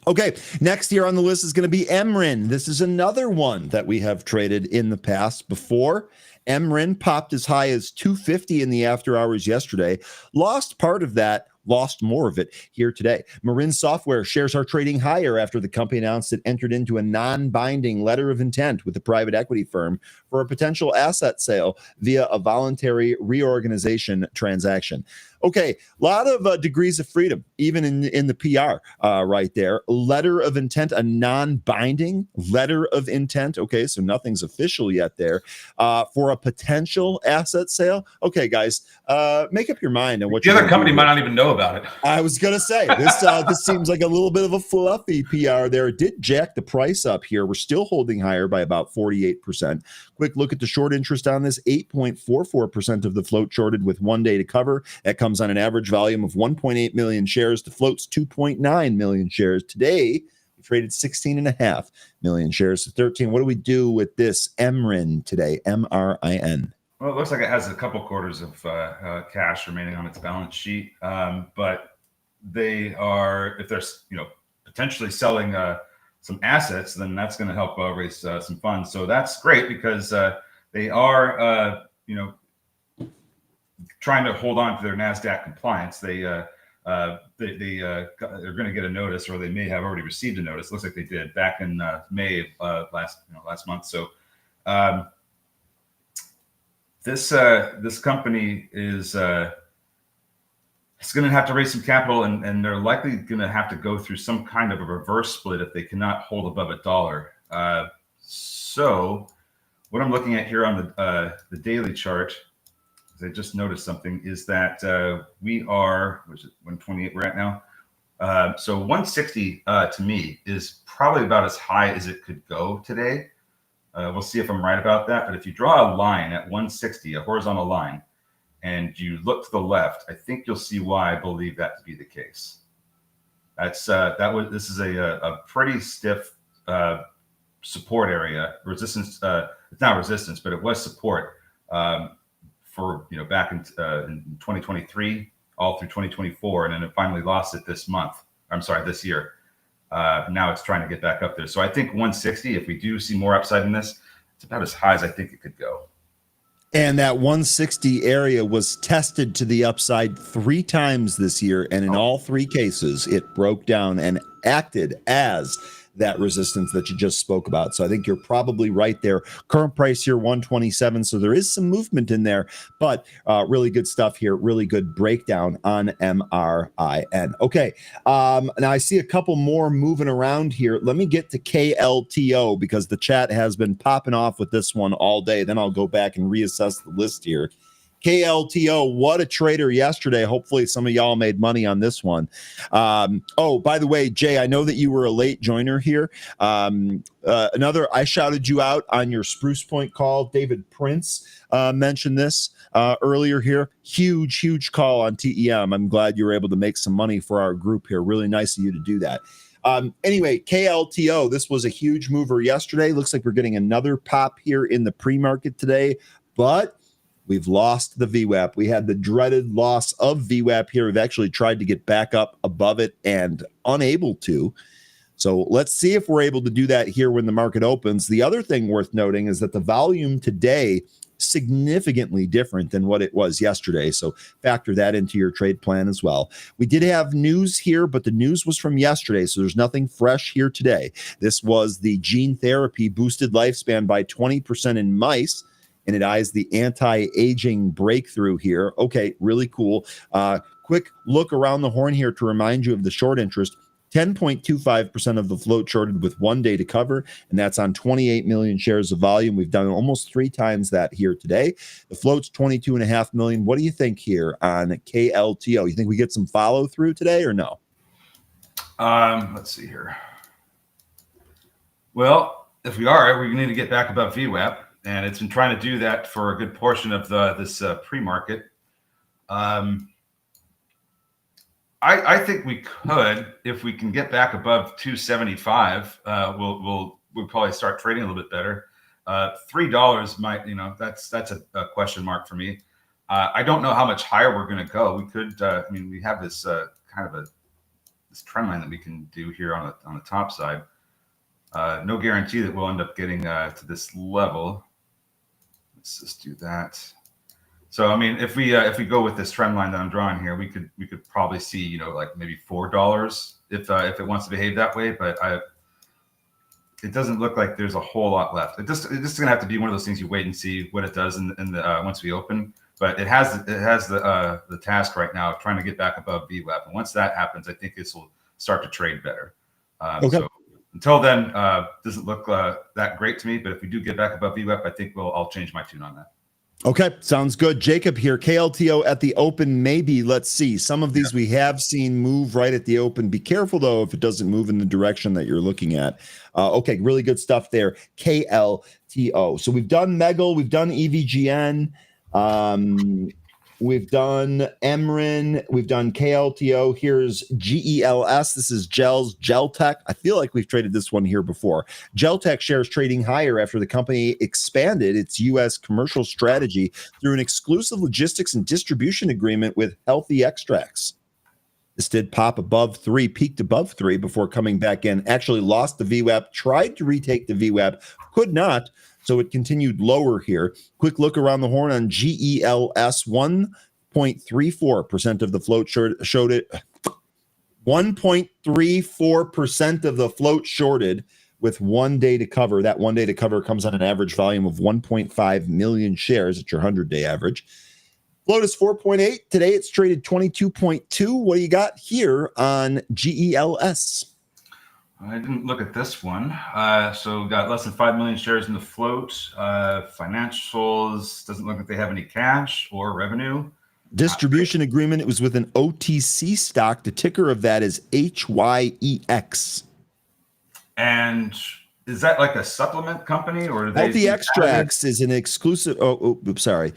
Okay, next here on the list is going to be MRIN. This is another one that we have traded in the past before. MRIN popped as high as 250 in the after hours yesterday. Lost part of that, lost more of it here today. Marin Software shares are trading higher after the company announced it entered into a non-binding letter of intent with the private equity firm for a potential asset sale via a voluntary reorganization transaction. Okay, a lot of degrees of freedom, even in the PR right there. Letter of intent, a non-binding letter of intent. Okay, so nothing's official yet there for a potential asset sale. Okay, guys, make up your mind on what the other company might not even know about it. I was gonna say this seems like a little bit of a fluffy PR there. It did jack the price up here. We're still holding higher by about 48%. Quick look at the short interest on this. 8.44% of the float shorted with 1 day to cover. That comes on an average volume of 1.8 million shares. The float's 2.9 million shares. Today, we traded 16.5 million shares to 13. What do we do with this MRIN today? MRIN. Well, it looks like it has a couple quarters of cash remaining on its balance sheet, but they are, if they're potentially selling some assets, then that's going to help raise some funds. So that's great because they are trying to hold on to their NASDAQ compliance. They're going to get a notice, or they may have already received a notice. Looks like they did back in May of last month. So this company is it's going to have to raise some capital, and they're likely going to have to go through some kind of a reverse split if they cannot hold above $1. So what I'm looking at here on the daily chart, I just noticed something, is that we are, which is 128 we're at now. So 160 to me is probably about as high as it could go today. We'll see if I'm right about that. But if you draw a line at 160, a horizontal line, and you look to the left, I think you'll see why I believe that to be the case. This is a pretty stiff support area. Resistance, it's not resistance, but it was support. For back in 2023 all through 2024, and then it finally lost it this year. Now it's trying to get back up there. So I think 160, if we do see more upside in this, it's about as high as I think it could go. And that 160 area was tested to the upside 3 times this year, and in all 3 cases it broke down and acted as that resistance that you just spoke about. So I think you're probably right there. Current price here, 127. So there is some movement in there, but really good stuff here. Really good breakdown on MRIN. Okay. Now I see a couple more moving around here. Let me get to KLTO because the chat has been popping off with this one all day. Then I'll go back and reassess the list here. KLTO, what a trader yesterday. Hopefully some of y'all made money on this one. Oh, by the way, Jay, I know that you were a late joiner here. I shouted you out on your Spruce Point call. David Prince mentioned this earlier here. Huge call on TEM. I'm glad you were able to make some money for our group here. Really nice of you to do that. Anyway, KLTO, this was a huge mover yesterday. Looks like we're getting another pop here in the pre-market today, but we've lost the VWAP. We had the dreaded loss of VWAP here. We've actually tried to get back up above it and unable to. So let's see if we're able to do that here when the market opens. The other thing worth noting is that the volume today significantly different than what it was yesterday. So factor that into your trade plan as well. We did have news here, but the news was from yesterday. So there's nothing fresh here today. This was the gene therapy boosted lifespan by 20% in mice. And it eyes the anti-aging breakthrough here. Okay, really cool. Quick look around the horn here to remind you of the short interest. 10.25% of the float shorted with 1 day to cover, and that's on 28 million shares of volume. We've done almost 3 times that here today. The float's 22.5 million. What do you think here on KLTO? You think we get some follow through today or no? Let's see here. Well, if we are, we need to get back above VWAP. And it's been trying to do that for a good portion of this pre-market. I think we could, if we can get back above 275, we'll probably start trading a little bit better. $3 might, that's a question mark for me. I don't know how much higher we're going to go. We could, we have this kind of this trend line that we can do here on the top side. No guarantee that we'll end up getting to this level. Let's just do that. So, if we go with this trend line that I'm drawing here, we could probably see, like maybe $4 if it wants to behave that way. But it doesn't look like there's a whole lot left. It's just going to have to be one of those things you wait and see what it does in the once we open. But it has the task right now of trying to get back above VWAP. And once that happens, I think this will start to trade better. Okay. So until then, doesn't look that great to me. But if we do get back above VWAP, I think I'll change my tune on that. Okay, sounds good. Jacob here, KLTO at the open, maybe. Let's see. Some of these we have seen move right at the open. Be careful, though, if it doesn't move in the direction that you're looking at. Okay, really good stuff there. KLTO. So we've done Megal, we've done EVGN, we've done Emrin, we've done KLTO. Here's GELS. This is Geltech. I feel like we've traded this one here before. Geltech shares trading higher after the company expanded its U.S. commercial strategy through an exclusive logistics and distribution agreement with Healthy Extracts. This did pop above 3, peaked above 3 before coming back in, actually lost the VWAP, tried to retake the VWAP, could not. So it continued lower here. Quick look around the horn on GELS. 1.34% of the float showed it. 1.34% of the float shorted with 1 day to cover. That 1 day to cover comes on an average volume of 1.5 million shares at your 100-day average. Float is 4.8. Today it's traded 22.2. What do you got here on GELS? I didn't look at this one. So got less than 5 million shares in the float. Financials, doesn't look like they have any cash or revenue. Distribution agreement, it was with an OTC stock. The ticker of that is HYEX. And is that like a supplement company or Healthy Extracts is an exclusive. Sorry.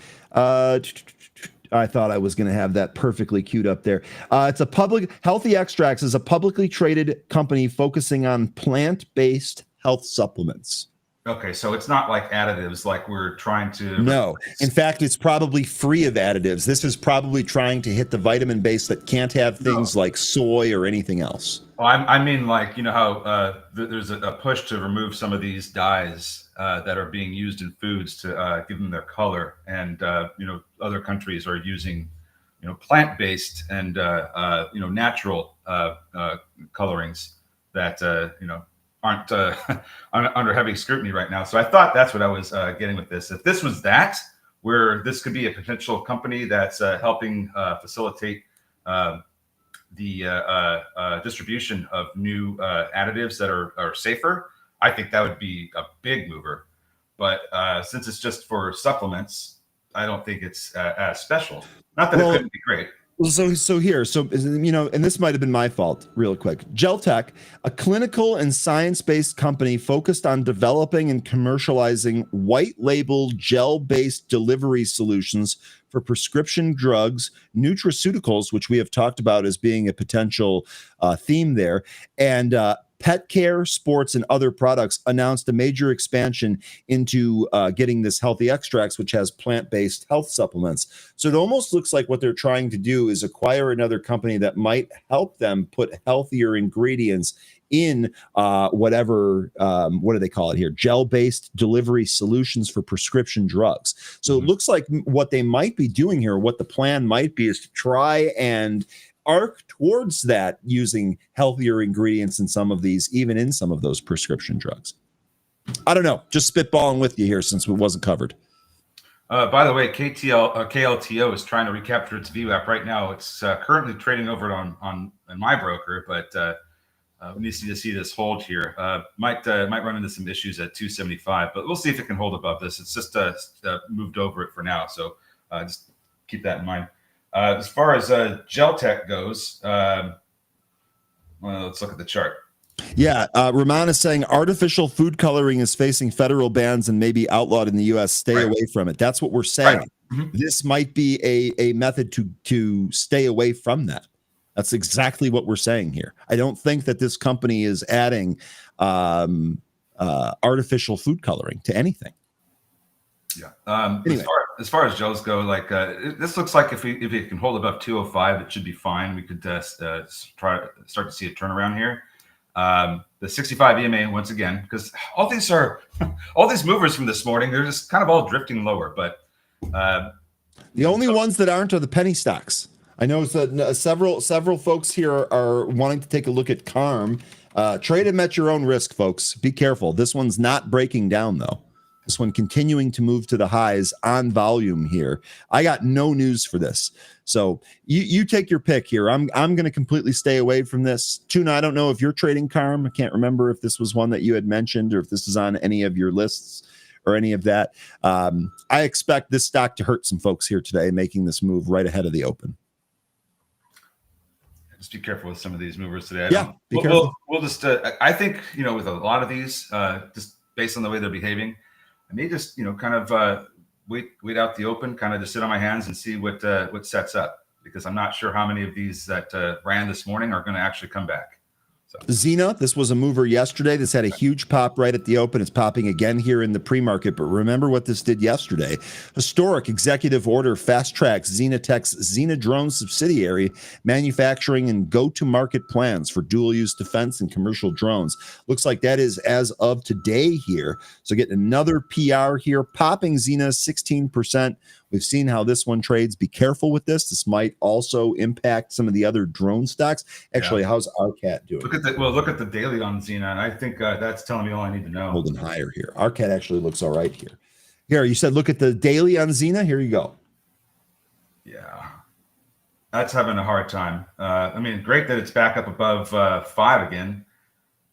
I thought I was going to have that perfectly queued up there. Healthy Extracts is a publicly traded company focusing on plant-based health supplements. Okay, so it's not like additives like we're trying to... No. In fact, it's probably free of additives. This is probably trying to hit the vitamin base that can't have things like soy or anything else. Well, I mean, like, how there's a push to remove some of these dyes that are being used in foods to give them their color. And, other countries are using, plant-based and, natural colorings that, aren't under heavy scrutiny right now. So I thought that's what I was getting with this. If this was that, where this could be a potential company that's helping facilitate the distribution of new additives that are safer, I think that would be a big mover. But since it's just for supplements, I don't think it's as special. Not that it couldn't be great. So here, and this might have been my fault real quick. Geltech, a clinical and science-based company focused on developing and commercializing white label gel-based delivery solutions for prescription drugs, nutraceuticals, which we have talked about as being a potential theme there, and pet care, sports, and other products, announced a major expansion into getting this healthy extracts, which has plant-based health supplements. So it almost looks like what they're trying to do is acquire another company that might help them put healthier ingredients in whatever, what do they call it here? Gel-based delivery solutions for prescription drugs. So it looks like what they might be doing here, what the plan might be, is to try and arc towards that, using healthier ingredients in some of these, even in some of those prescription drugs. I don't know, just spitballing with you here since it wasn't covered. By the way, KLTO is trying to recapture its VWAP right now. It's currently trading over on my broker, but we need to see this hold here. Might run into some issues at 275, but we'll see if it can hold above this. It's just moved over it for now, so just keep that in mind. As far as Geltech goes, well, let's look at the chart. Yeah, Rahman is saying artificial food coloring is facing federal bans and may be outlawed in the U.S. Stay away from it. That's what we're saying. Right. Mm-hmm. This might be a method to stay away from that. That's exactly what we're saying here. I don't think that this company is adding artificial food coloring to anything. Yeah. Anyway. As far as Joe's go, like this looks like if it can hold above 205, it should be fine. We could start to see a turnaround here. The 65 EMA once again, because all these movers from this morning, they're just kind of all drifting lower. But the only ones that aren't are the penny stocks. I know that several folks here are wanting to take a look at CARM. Trade them at your own risk, folks. Be careful. This one's not breaking down though. This one continuing to move to the highs on volume here. I got no news for this. So you take your pick here. I'm going to completely stay away from this. Tuna, I don't know if you're trading CARM. I can't remember if this was one that you had mentioned or if this is on any of your lists or any of that. I expect this stock to hurt some folks here today, making this move right ahead of the open. Just be careful with some of these movers today. We'll just, I think, with a lot of these, just based on the way they're behaving, I may just, kind of wait out the open, kind of just sit on my hands and see what sets up, because I'm not sure how many of these that ran this morning are going to actually come back. So. Xena, this was a mover yesterday. This had a huge pop right at the open. It's popping again here in the pre-market. But remember what this did yesterday. Historic executive order fast-tracks Xenatech's Xena drone subsidiary manufacturing and go-to-market plans for dual-use defense and commercial drones. Looks like that is as of today here. So getting another PR here, popping Xena 16%. We've seen how this one trades. Be careful with this. This might also impact some of the other drone stocks. Actually, how's RCAT doing? Look at the daily on Xena. I think that's telling me all I need to know. Holding higher here. RCAT actually looks all right here. Here, you said look at the daily on Xena. Here you go. Yeah, that's having a hard time. Great that it's back up above 5 again,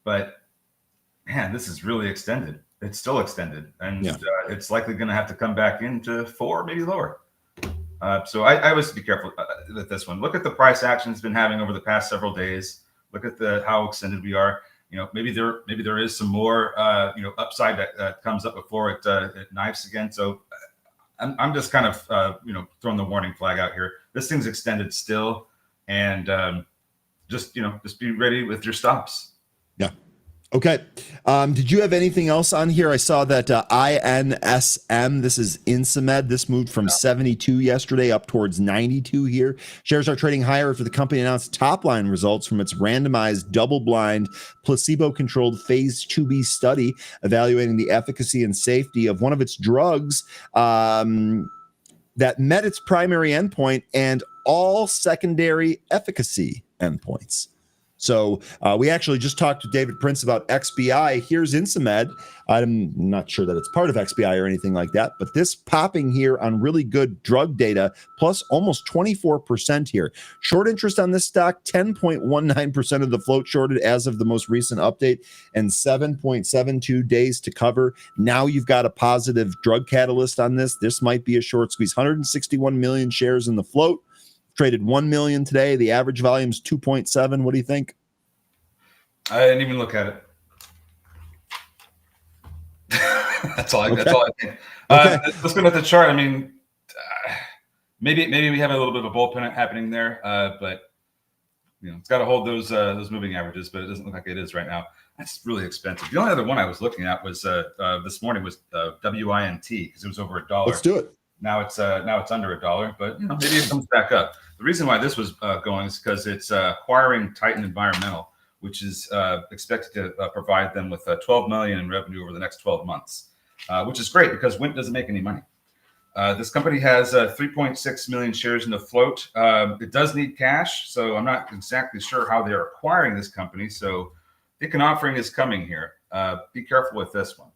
but man, this is really extended. It's still extended, and it's likely going to have to come back into 4, maybe lower. So I always be careful with this one. Look at the price action it's been having over the past several days. Look at how extended we are. Maybe there is some more upside that comes up before it knifes again. So I'm just kind of throwing the warning flag out here. This thing's extended still, and just be ready with your stops. Yeah. Okay. Did you have anything else on here? I saw that INSM, this is Insamed. This moved from 72 yesterday up towards 92 here. Shares are trading higher after the company announced top-line results from its randomized, double-blind, placebo-controlled phase 2B study evaluating the efficacy and safety of one of its drugs that met its primary endpoint and all secondary efficacy endpoints. So we actually just talked to David Prince about XBI. Here's Insumed. I'm not sure that it's part of XBI or anything like that, but this popping here on really good drug data, plus almost 24% here. Short interest on this stock, 10.19% of the float shorted as of the most recent update, and 7.72 days to cover. Now you've got a positive drug catalyst on this. This might be a short squeeze. 161 million shares in the float. Traded 1 million today. The average volume is 2.7. What do you think? I didn't even look at it. That's all I think. Okay. Let's go at the chart. I mean, maybe we have a little bit of a bull pennant happening there, but it's got to hold those moving averages. But it doesn't look like it is right now. That's really expensive. The only other one I was looking at was this morning was WINT because it was over $1. Let's do it. Now it's under $1, but maybe it comes back up. The reason why this was going is because it's acquiring Titan Environmental, which is expected to provide them with $12 million in revenue over the next 12 months, which is great because Wint doesn't make any money. This company has 3.6 million shares in the float. It does need cash, so I'm not exactly sure how they're acquiring this company. So I think an offering is coming here. Be careful with this one.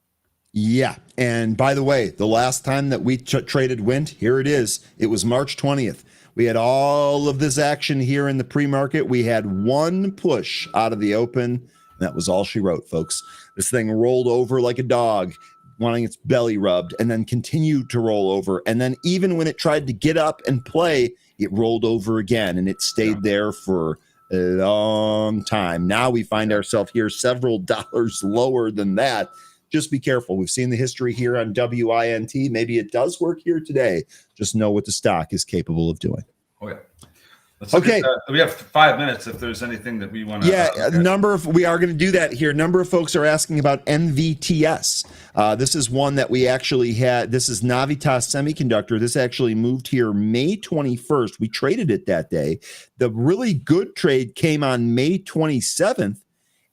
Yeah. And by the way, the last time that we traded Wint, here it is. It was March 20th. We had all of this action here in the pre-market. We had one push out of the open. That was all she wrote, folks. This thing rolled over like a dog, wanting its belly rubbed, and then continued to roll over. And then even when it tried to get up and play, it rolled over again, and it stayed there for a long time. Now we find ourselves here several dollars lower than that. Just be careful. We've seen the history here on WINT. Maybe it does work here today. Just know what the stock is capable of doing. Oh, yeah. Okay. We have 5 minutes if there's anything that we want to. Yeah, we are going to do that here. A number of folks are asking about NVTS. This is one that we actually had. This is Navitas Semiconductor. This actually moved here May 21st. We traded it that day. The really good trade came on May 27th.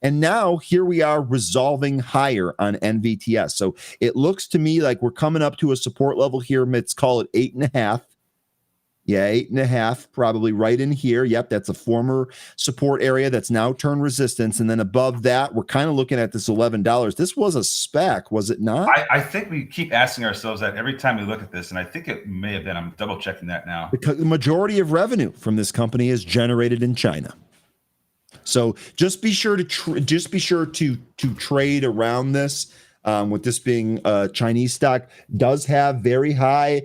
And now here we are resolving higher on NVTS. So it looks to me like we're coming up to a support level here. Let's call it 8.5. Yeah, 8.5, probably right in here. Yep, that's a former support area that's now turned resistance. And then above that, we're kind of looking at this $11. This was a SPAC, was it not? I think we keep asking ourselves that every time we look at this, and I think it may have been. I'm double checking that now. Because the majority of revenue from this company is generated in China. So just be sure to trade around this. With this being a Chinese stock, does have very high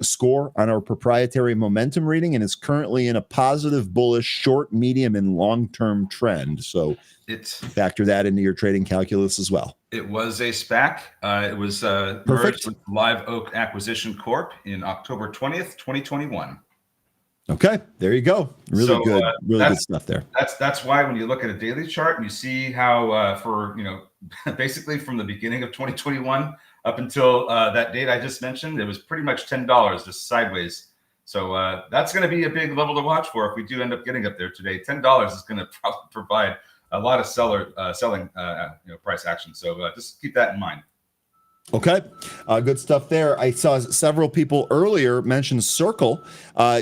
score on our proprietary momentum reading, and is currently in a positive, bullish, short, medium, and long-term trend. So factor that into your trading calculus as well. It was a SPAC. It was merged with Live Oak Acquisition Corp in October 20th, 2021. Okay, there you go. Really good stuff there. That's why when you look at a daily chart and you see how for basically from the beginning of 2021 up until that date I just mentioned, it was pretty much $10 just sideways. So that's going to be a big level to watch for if we do end up getting up there today. $10 is going to probably provide a lot of selling price action. So just keep that in mind. Okay, good stuff there. I saw several people earlier mention Circle.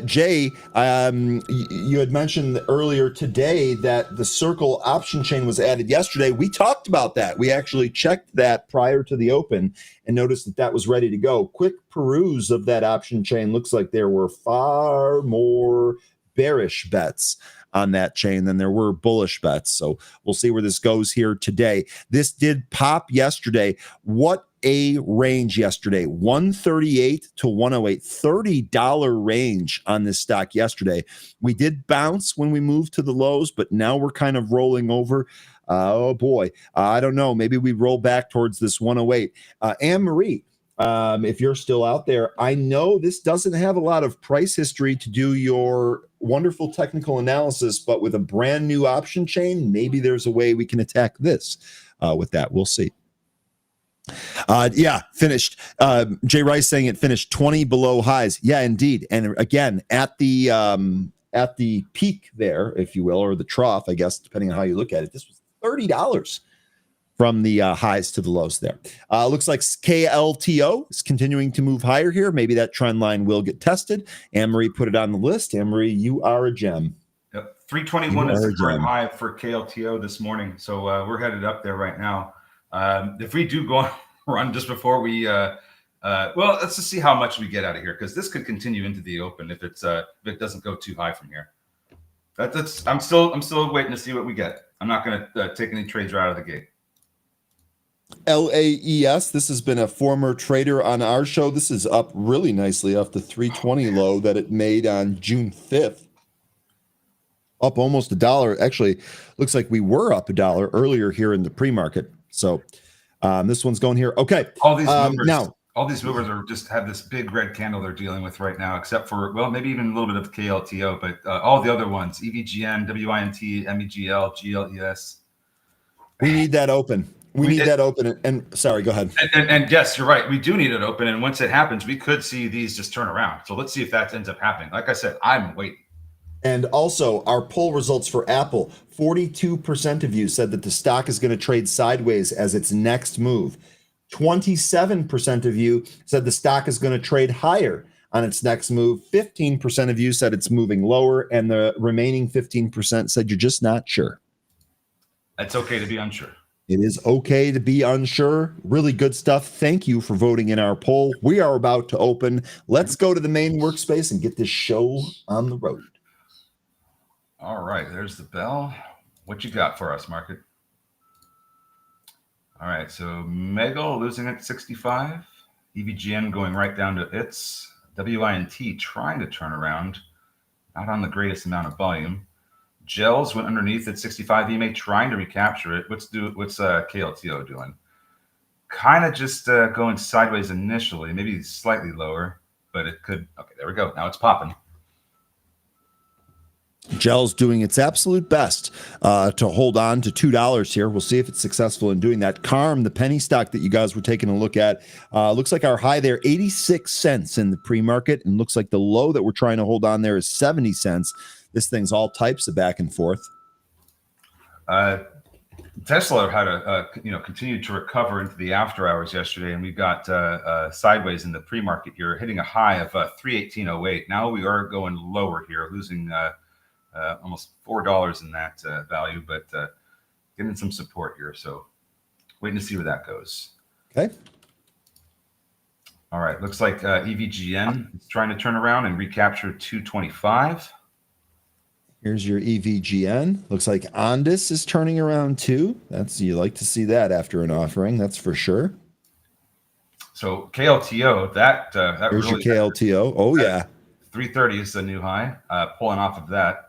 Jay, you had mentioned earlier today that the Circle option chain was added yesterday. We talked about that. We actually checked that prior to the open and noticed that that was ready to go. Quick peruse of that option chain. Looks like there were far more bearish bets on that chain than there were bullish bets. So we'll see where this goes here today. This did pop yesterday. What a range yesterday, 138 to 108, $30 range on this stock yesterday. We did bounce when we moved to the lows, but now we're kind of rolling over. Oh boy, I don't know. Maybe we roll back towards this 108. Anne-Marie, if you're still out there, I know this doesn't have a lot of price history to do your wonderful technical analysis, but with a brand new option chain, maybe there's a way we can attack this with that. We'll see. Finished. Jay Rice saying it finished 20 below highs. Yeah, indeed. And again, at the peak there, if you will, or the trough, I guess, depending on how you look at it, this was $30 from the highs to the lows there. Looks like KLTO is continuing to move higher here. Maybe that trend line will get tested. Anne-Marie put it on the list. Anne-Marie, you are a gem. Yep, 321 You is are the current John. high for KLTO this morning. So we're headed up there right now. If we do go on a run just before we, well, let's just see how much we get out of here, because this could continue into the open if it doesn't go too high from here. I'm still waiting to see what we get. I'm not going to take any trades right out of the gate. LAES, this has been a former trader on our show. This is up really nicely off the 320 low that it made on June 5th. Up almost $1. Actually, looks like we were up $1 earlier here in the pre-market. So this one's going here. Okay. All these movers, now, all these movers are just have this big red candle they're dealing with right now, except for, well, maybe even a little bit of KLTO, but all the other ones, EVGN, WINT, MEGL, GLES. we need that open. We need that open. And sorry, go ahead. And yes, you're right. We do need it open. And once it happens, we could see these just turn around. So let's see if that ends up happening. Like I said, I'm waiting. And also, our poll results for Apple, 42% of you said that the stock is going to trade sideways as its next move. 27% of you said the stock is going to trade higher on its next move. 15% of you said it's moving lower. And the remaining 15% said you're just not sure. It's okay to be unsure. It is okay to be unsure. Really good stuff. Thank you for voting in our poll. We are about to open. Let's go to the main workspace and get this show on the road. All right, there's the bell. What you got for us, market? All right, so Mega losing at 65. EVGN going right down to its. WINT trying to turn around. Not on the greatest amount of volume. Gels went underneath at 65 EMA, trying to recapture it. What's KLTO doing? Kind of just going sideways initially, maybe slightly lower, but it could. Okay, there we go. Now it's popping. Gel's doing its absolute best to hold on to $2 here. We'll see if it's successful in doing that. Carm, the penny stock that you guys were taking a look at, looks like our high there, 86 cents in the pre-market, and looks like the low that we're trying to hold on there is 70 cents. This thing's all types of back and forth. Tesla had continued to recover into the after hours yesterday, and we got sideways in the pre-market here, hitting a high of 318.08. Now we are going lower here, losing almost $4 in that value, but getting some support here. So waiting to see where that goes. Okay. All right. Looks like EVGN is trying to turn around and recapture 225. Here's your EVGN. Looks like Ondis is turning around too. You like to see that after an offering, that's for sure. So KLTO, that here's really, your KLTO. Oh yeah, 330 is the new high. Pulling off of that.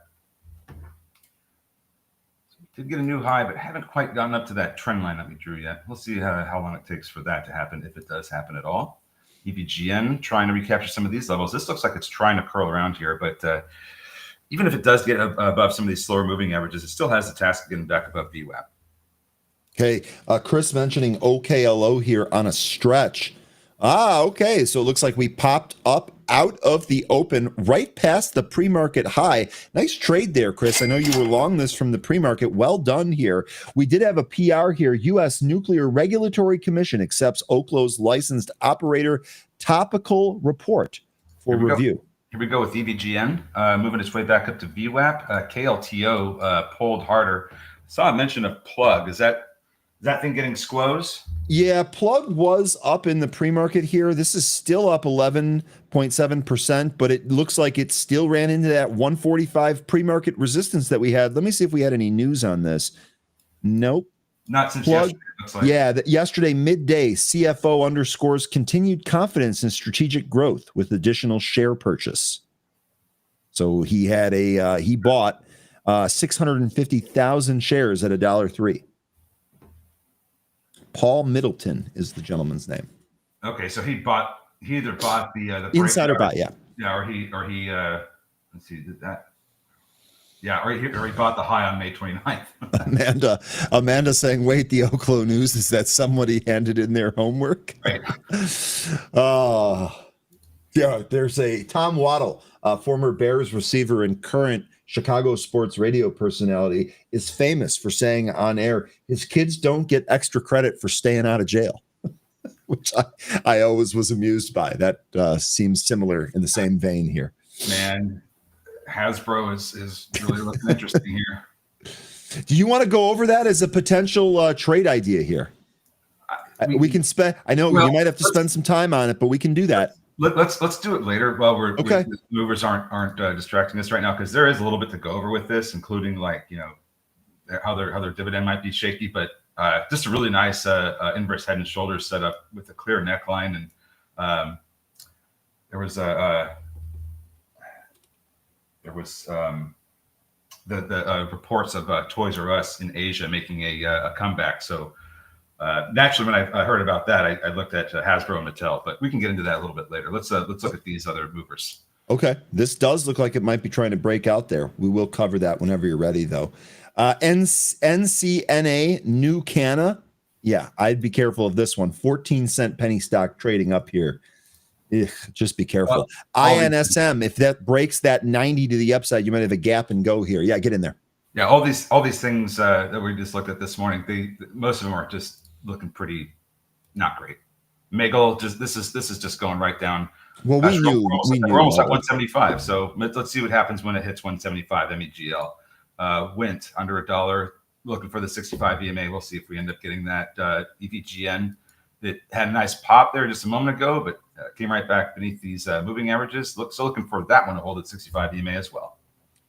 Did get a new high, but haven't quite gotten up to that trend line that we drew yet. We'll see how long it takes for that to happen, if it does happen at all. EVGN trying to recapture some of these levels. This looks like it's trying to curl around here, but even if it does get above some of these slower moving averages, it still has the task of getting back above VWAP. Okay, Chris mentioning OKLO here on a stretch. Okay, so it looks like we popped up out of the open right past the pre-market high. Nice trade there, Chris. I know you were long this from the pre-market. Well done here. We did have a PR here. U.S. Nuclear Regulatory Commission accepts Oklo's licensed operator topical report for review. Here we go with EVGN, moving its way back up to VWAP. KLTO pulled harder. Saw a mention of plug. Is that thing getting squoze? Yeah, plug was up in the pre-market here. This is still up 11.7%, but it looks like it still ran into that 145 pre-market resistance that we had. Let me see if we had any news on this. Nope. Not since plug, yesterday, it looks like. Yeah, yesterday midday, CFO underscores continued confidence in strategic growth with additional share purchase. So he had he bought 650,000 shares at $1.03. Paul Middleton is the gentleman's name. Okay, so he either bought the insider buy, yeah, or he let's see, did that. Yeah, or he bought the high on May 29th. Amanda saying, wait, the Oklo news is that somebody handed in their homework. Right. Yeah, there's a Tom Waddle, former Bears receiver and current Chicago sports radio personality, is famous for saying on air, his kids don't get extra credit for staying out of jail, which I always was amused by. That seems similar in the same vein here. Man, Hasbro is really looking interesting here. Do you want to go over that as a potential trade idea here? We can spend. I know you might have to spend some time on it, but we can do that. Let's do it later while okay. The movers aren't distracting us right now, because there is a little bit to go over with this, including like how their dividend might be shaky, but just a really nice inverse head and shoulders setup with a clear neckline, and there was the reports of Toys R Us in Asia making a comeback. So naturally, when I heard about that, I looked at Hasbro and Mattel, but we can get into that a little bit later. Let's look at these other movers. Okay, this does look like it might be trying to break out there. We will cover that whenever you're ready, though. NCNA New Canna. Yeah, I'd be careful of this one. 14-cent penny stock trading up here. Ugh, just be careful. INSM, if that breaks that 90 to the upside, you might have a gap and go here. Yeah, get in there. Yeah, all these things that we just looked at this morning, most of them are just looking pretty not great. Megal, this is just going right down. Well, we knew we're almost at 175. So let's see what happens when it hits 175. MEGL went under $1, looking for the 65 EMA. We'll see if we end up getting that. EVGN, it had a nice pop there just a moment ago, but came right back beneath these moving averages. Looking for that one to hold at 65 EMA as well.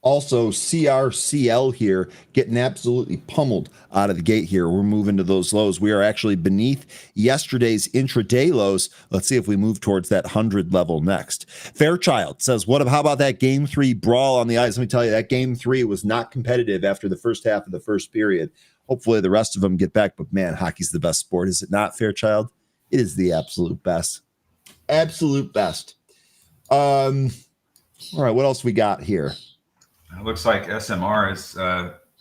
Also, CRCL here getting absolutely pummeled out of the gate here. We're moving to those lows. We are actually beneath yesterday's intraday lows. Let's see if we move towards that 100 level next. Fairchild says, how about that game 3 brawl on the ice? Let me tell you, that game 3 was not competitive after the first half of the first period. Hopefully the rest of them get back, but man, hockey's the best sport, is it not, Fairchild? It is the absolute best. Absolute best. All right, what else we got here? It looks like SMR is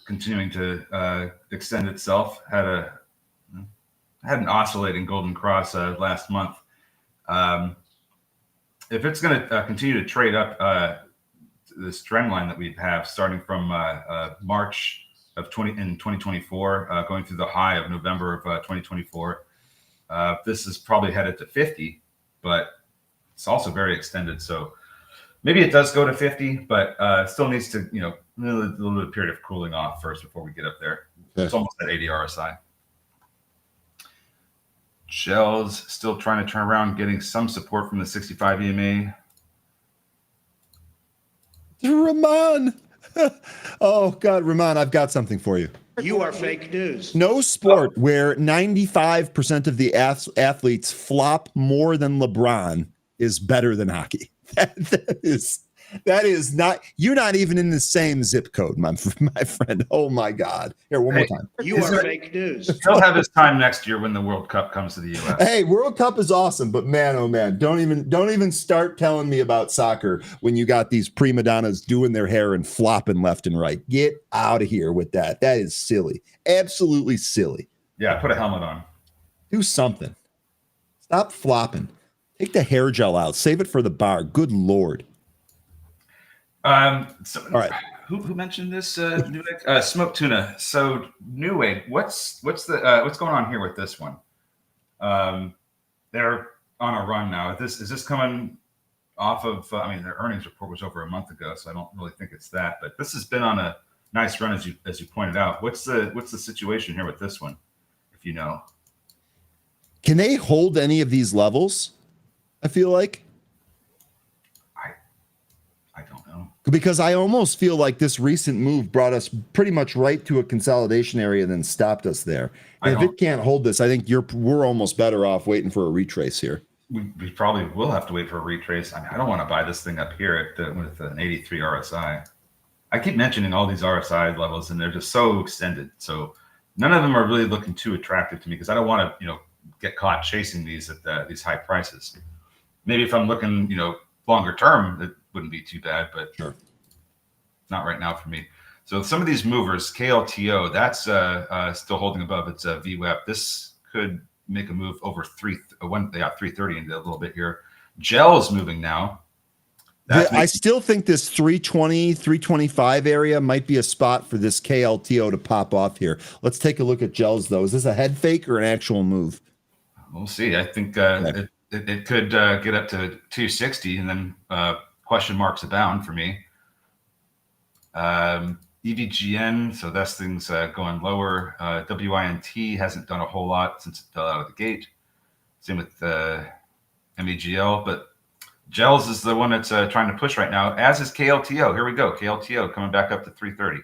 continuing to extend itself. Had an oscillating golden cross last month. If it's going to continue to trade up this trend line that we have, starting from March of 2024, going through the high of November of 2024, this is probably headed to 50, but it's also very extended. So maybe it does go to 50, but still needs to, a little bit of period of cooling off first before we get up there. Okay. It's almost at 80 RSI. Shell's still trying to turn around, getting some support from the 65 EMA. Ramon. Oh, God, Ramon, I've got something for you. You are fake news. No sport where 95% of the athletes flop more than LeBron is better than hockey. That is not, you're not even in the same zip code, my friend. Oh my God. Here, one more time. You are fake news. He'll have his time next year when the World Cup comes to the US. Hey, World Cup is awesome, but man, oh man, don't even start telling me about soccer when you got these prima donnas doing their hair and flopping left and right. Get out of here with that. That is silly. Absolutely silly. Yeah, put a helmet on. Do something. Stop flopping. Take the hair gel out. Save it for the bar. Good Lord. All right. Who mentioned this? Newegg? Smoked tuna. So Newegg, what's going on here with this one? They're on a run now. Is this coming off of? Their earnings report was over a month ago, so I don't really think it's that. But this has been on a nice run, as you pointed out. What's the situation here with this one? If you know, can they hold any of these levels? I feel like. I don't know. Because I almost feel like this recent move brought us pretty much right to a consolidation area and then stopped us there. And if it can't hold this, I think we're almost better off waiting for a retrace here. We probably will have to wait for a retrace. I don't want to buy this thing up here with an 83 RSI. I keep mentioning all these RSI levels, and they're just so extended. So none of them are really looking too attractive to me, because I don't want to, get caught chasing these at these high prices. Maybe if I'm looking, longer term, it wouldn't be too bad, but sure, not right now for me. So some of these movers, KLTO, that's still holding above its VWAP. This could make a move over 330 into a little bit here. Gel is moving now. I still think this 320, 325 area might be a spot for this KLTO to pop off here. Let's take a look at Gels, though. Is this a head fake or an actual move? We'll see. I think it could get up to 260, and then question marks abound for me. EVGN, so that's things going lower. WINT hasn't done a whole lot since it fell out of the gate. Same with MEGL, but Gels is the one that's trying to push right now, as is KLTO. Here we go. KLTO coming back up to 330.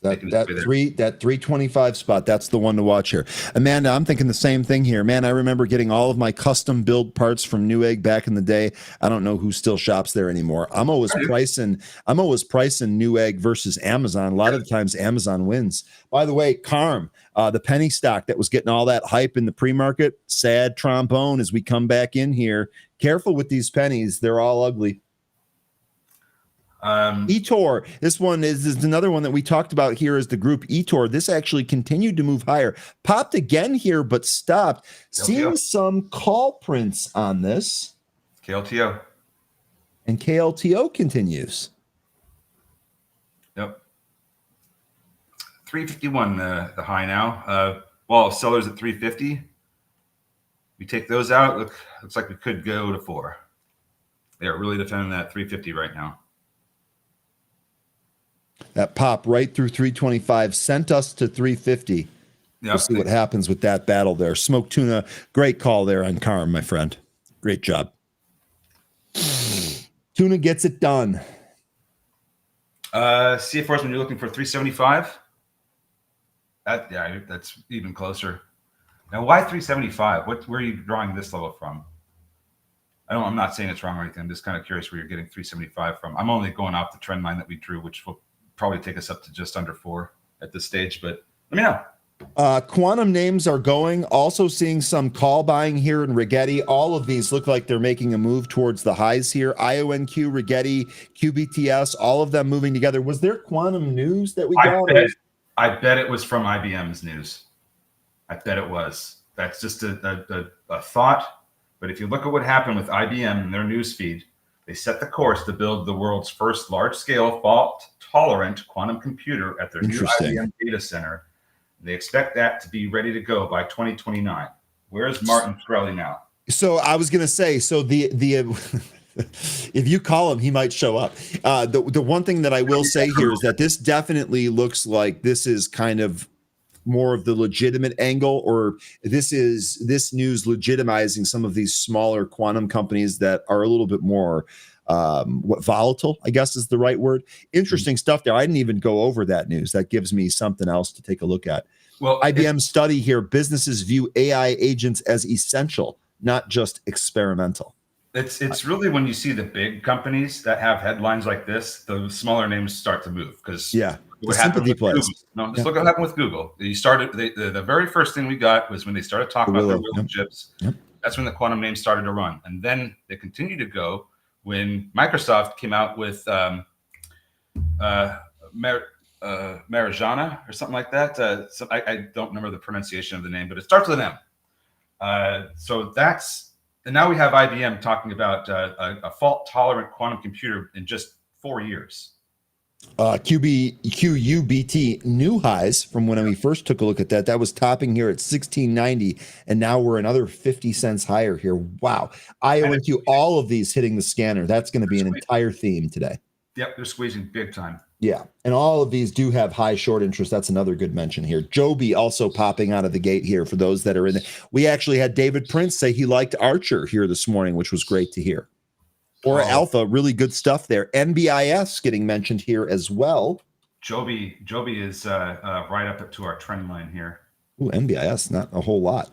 That 325 spot, that's the one to watch here. Amanda, I'm thinking the same thing here. Man, I remember getting all of my custom build parts from Newegg back in the day. I don't know who still shops there anymore. I'm always pricing Newegg versus Amazon. A lot of the times Amazon wins. By the way, Carm, the penny stock that was getting all that hype in the pre-market, sad trombone as we come back in here. Careful with these pennies. They're all ugly. eTor, this one is another one that we talked about here as the group. eTor, this actually continued to move higher, popped again here, but stopped. Seeing some call prints on this. KLTO. And KLTO continues. Yep. 351, the high now. Well, sellers at 350. We take those out. Looks like we could go to 4. They're really defending that 350 right now. That pop right through 325 sent us to 350. Yep. We'll see what happens with that battle there. Smoke Tuna, great call there on Carm, my friend. Great job. Tuna gets it done. CFRs, when you're looking for 375, that's even closer. Now, why 375? Where are you drawing this level from? I'm not saying it's wrong or anything. I'm just kind of curious where you're getting 375 from. I'm only going off the trend line that we drew, which will probably take us up to just under 4 at this stage, but let me know. Quantum names are going. Also seeing some call buying here in Rigetti. All of these look like they're making a move towards the highs here. IONQ, Rigetti, QBTS, all of them moving together. Was there quantum news that we got? I bet it was from IBM's news. I bet it was. That's just a thought. But if you look at what happened with IBM and their news feed, they set the course to build the world's first large-scale fault-tolerant quantum computer at their new IBM data center. They expect that to be ready to go by 2029. Where's Martin Shkreli now? So I was going to say, so the if you call him, he might show up. The one thing that I will say here is that this definitely looks like this is kind of more of the legitimate angle, or this news legitimizing some of these smaller quantum companies that are a little bit more volatile, I guess is the right word. Interesting stuff there. I didn't even go over that news. That gives me something else to take a look at. Well, IBM study here, businesses view AI agents as essential, not just experimental. It's really when you see the big companies that have headlines like this, the smaller names start to move because what happened with Google. No, just look what happened with Google. You started the very first thing we got was when they started talking about their Willow chips. That's when the quantum names started to run, and then they continued to go when Microsoft came out with Marijana or something like that. I don't remember the pronunciation of the name, but it starts with an M. And now we have IBM talking about a fault-tolerant quantum computer in just 4 years. QUBT new highs from when we first took a look at that. That was topping here at 1690, and now we're another 50 cents higher here. Wow. IONQ, all of these hitting the scanner. That's going to be an entire theme today. Yep, they're squeezing big time. Yeah, and all of these do have high short interest. That's another good mention here. Joby also popping out of the gate here for those that are in there. We actually had David Prince say he liked Archer here this morning, which was great to hear. Or Alpha, really good stuff there. NBIS getting mentioned here as well. Joby is right up to our trend line here. Ooh, NBIS, not a whole lot.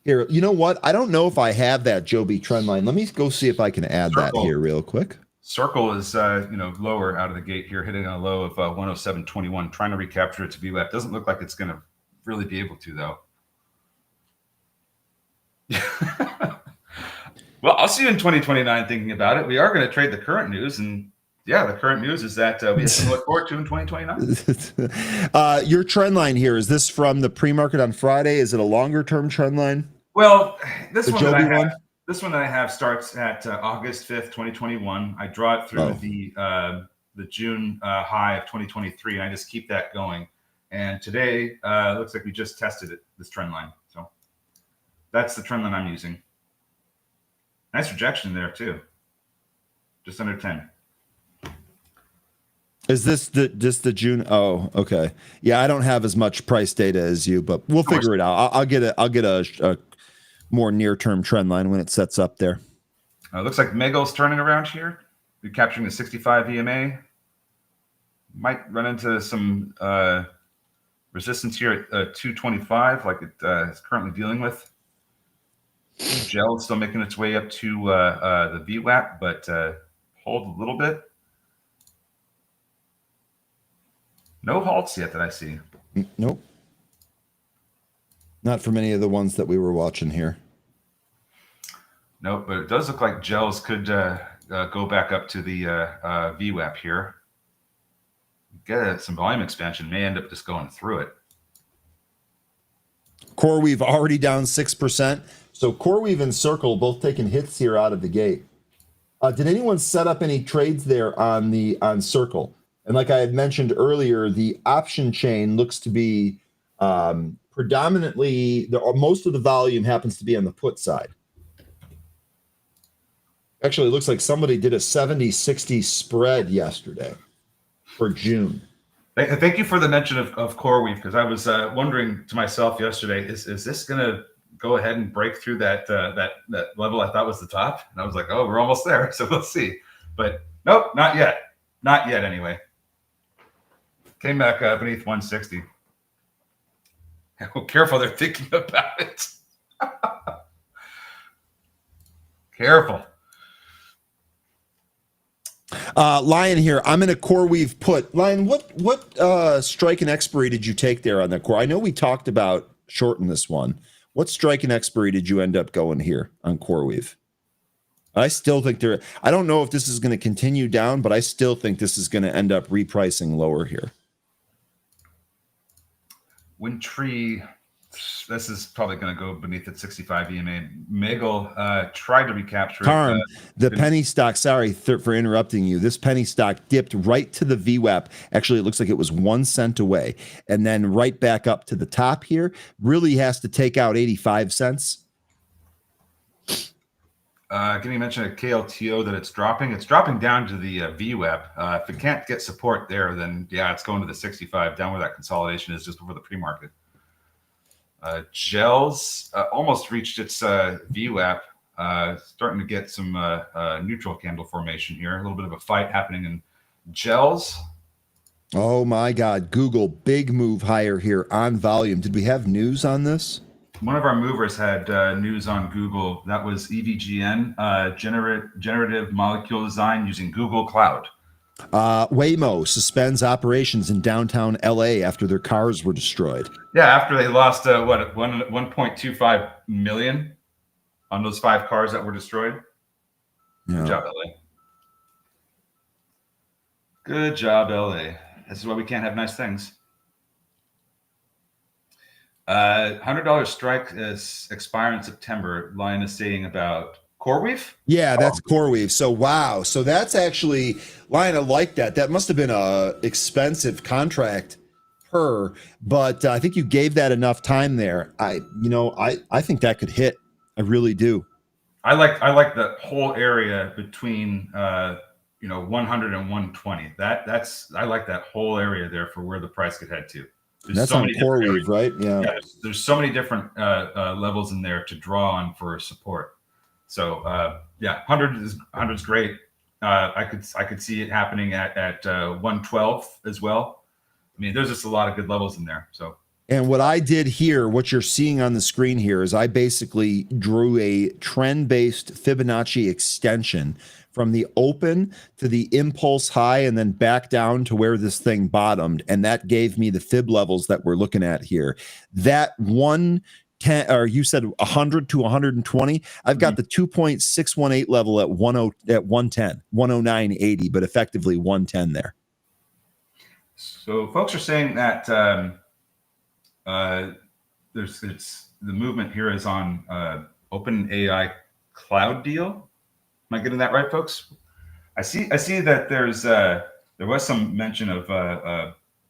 Here, you know what? I don't know if I have that Joby trend line. Let me go see if I can add that here real quick. Circle is lower out of the gate here, hitting a low of 107.21, trying to recapture it to be left. Doesn't look like it's going to really be able to, though. Well, I'll see you in 2029 thinking about it. We are going to trade the current news, and the current news is that we have to look forward to in 2029. Your trend line here, is this from the pre-market on Friday? Is it a longer-term trend line? Well, this one that I have starts at August 5th, 2021. I draw it through the June high of 2023, and I just keep that going. And today, looks like we just tested this trend line. So that's the trend line I'm using. Nice rejection there, too. Just under 10. Is this the June? Oh, okay. Yeah, I don't have as much price data as you, but we'll figure it out. I'll get a more near term trend line when it sets up there. Looks like Megal's turning around here. You're capturing the 65 EMA. Might run into some resistance here at 225, like it is currently dealing with. Gel is still making its way up to the VWAP, but hold a little bit. No halts yet that I see. Nope. Not from any of the ones that we were watching here. Nope, but it does look like gels could go back up to the VWAP here. Get some volume expansion, may end up just going through it. CoreWeave already down 6%. So CoreWeave and Circle both taking hits here out of the gate. Did anyone set up any trades there on Circle? And like I had mentioned earlier, the option chain looks to be predominantly, most of the volume happens to be on the put side. Actually, it looks like somebody did a 70-60 spread yesterday for June. Thank you for the mention of CoreWeave, because I was wondering to myself yesterday, is this going to go ahead and break through that level I thought was the top? And I was like, oh, we're almost there, so we'll see. But nope, not yet. Not yet, anyway. Came back beneath 160. Oh, careful, they're thinking about it. Careful. Lion here. I'm in a CoreWeave put. Lion, what strike and expiry did you take there on that core? I know we talked about shorting this one. What strike and expiry did you end up going here on CoreWeave? I still think I don't know if this is going to continue down, but I still think this is going to end up repricing lower here. Windtree, this is probably going to go beneath at 65 EMA. Megal tried to recapture Carm, it. the penny stock, sorry for interrupting you. This penny stock dipped right to the VWAP. Actually, it looks like it was 1 cent away. And then right back up to the top here. Really has to take out 85 cents. Getting mentioned at KLTO that it's dropping down to the VWAP. If it can't get support there, then yeah, it's going to the 65, down where that consolidation is just before the pre-market. Gels almost reached its VWAP, starting to get some neutral candle formation here. A little bit of a fight happening in gels. Oh my God, Google, big move higher here on volume. Did we have news on this? One of our movers had news on Google. That was EVGN, generative molecule design using Google Cloud. Waymo suspends operations in downtown LA after their cars were destroyed. Yeah, after they lost 1.25 million on those 5 cars that were destroyed. Yeah. Good job, LA. Good job, LA. This is why we can't have nice things. $100 strike is expire in September. Lion is saying about CoreWeave? Yeah, that's CoreWeave. So wow. So that's actually, Lion, I like that. That must have been a expensive contract but I think you gave that enough time there. I think that could hit. I really do. I like the whole area between 100 and 120. I like that whole area there for where the price could head to. That's on CoreWeave, right? Yeah. There's so many different levels in there to draw on for support. So 100 is great. I could see it happening at 112 as well. I mean, there's just a lot of good levels in there. So. And what I did here, what you're seeing on the screen here, is I basically drew a trend-based Fibonacci extension from the open to the impulse high and then back down to where this thing bottomed. And that gave me the fib levels that we're looking at here. That 110, or you said 100 to 120. I've got the 2.618 level at 110, 109.80, but effectively 110 there. So folks are saying that the movement here is on OpenAI cloud deal. Am I getting that right, folks? I see that there was some mention of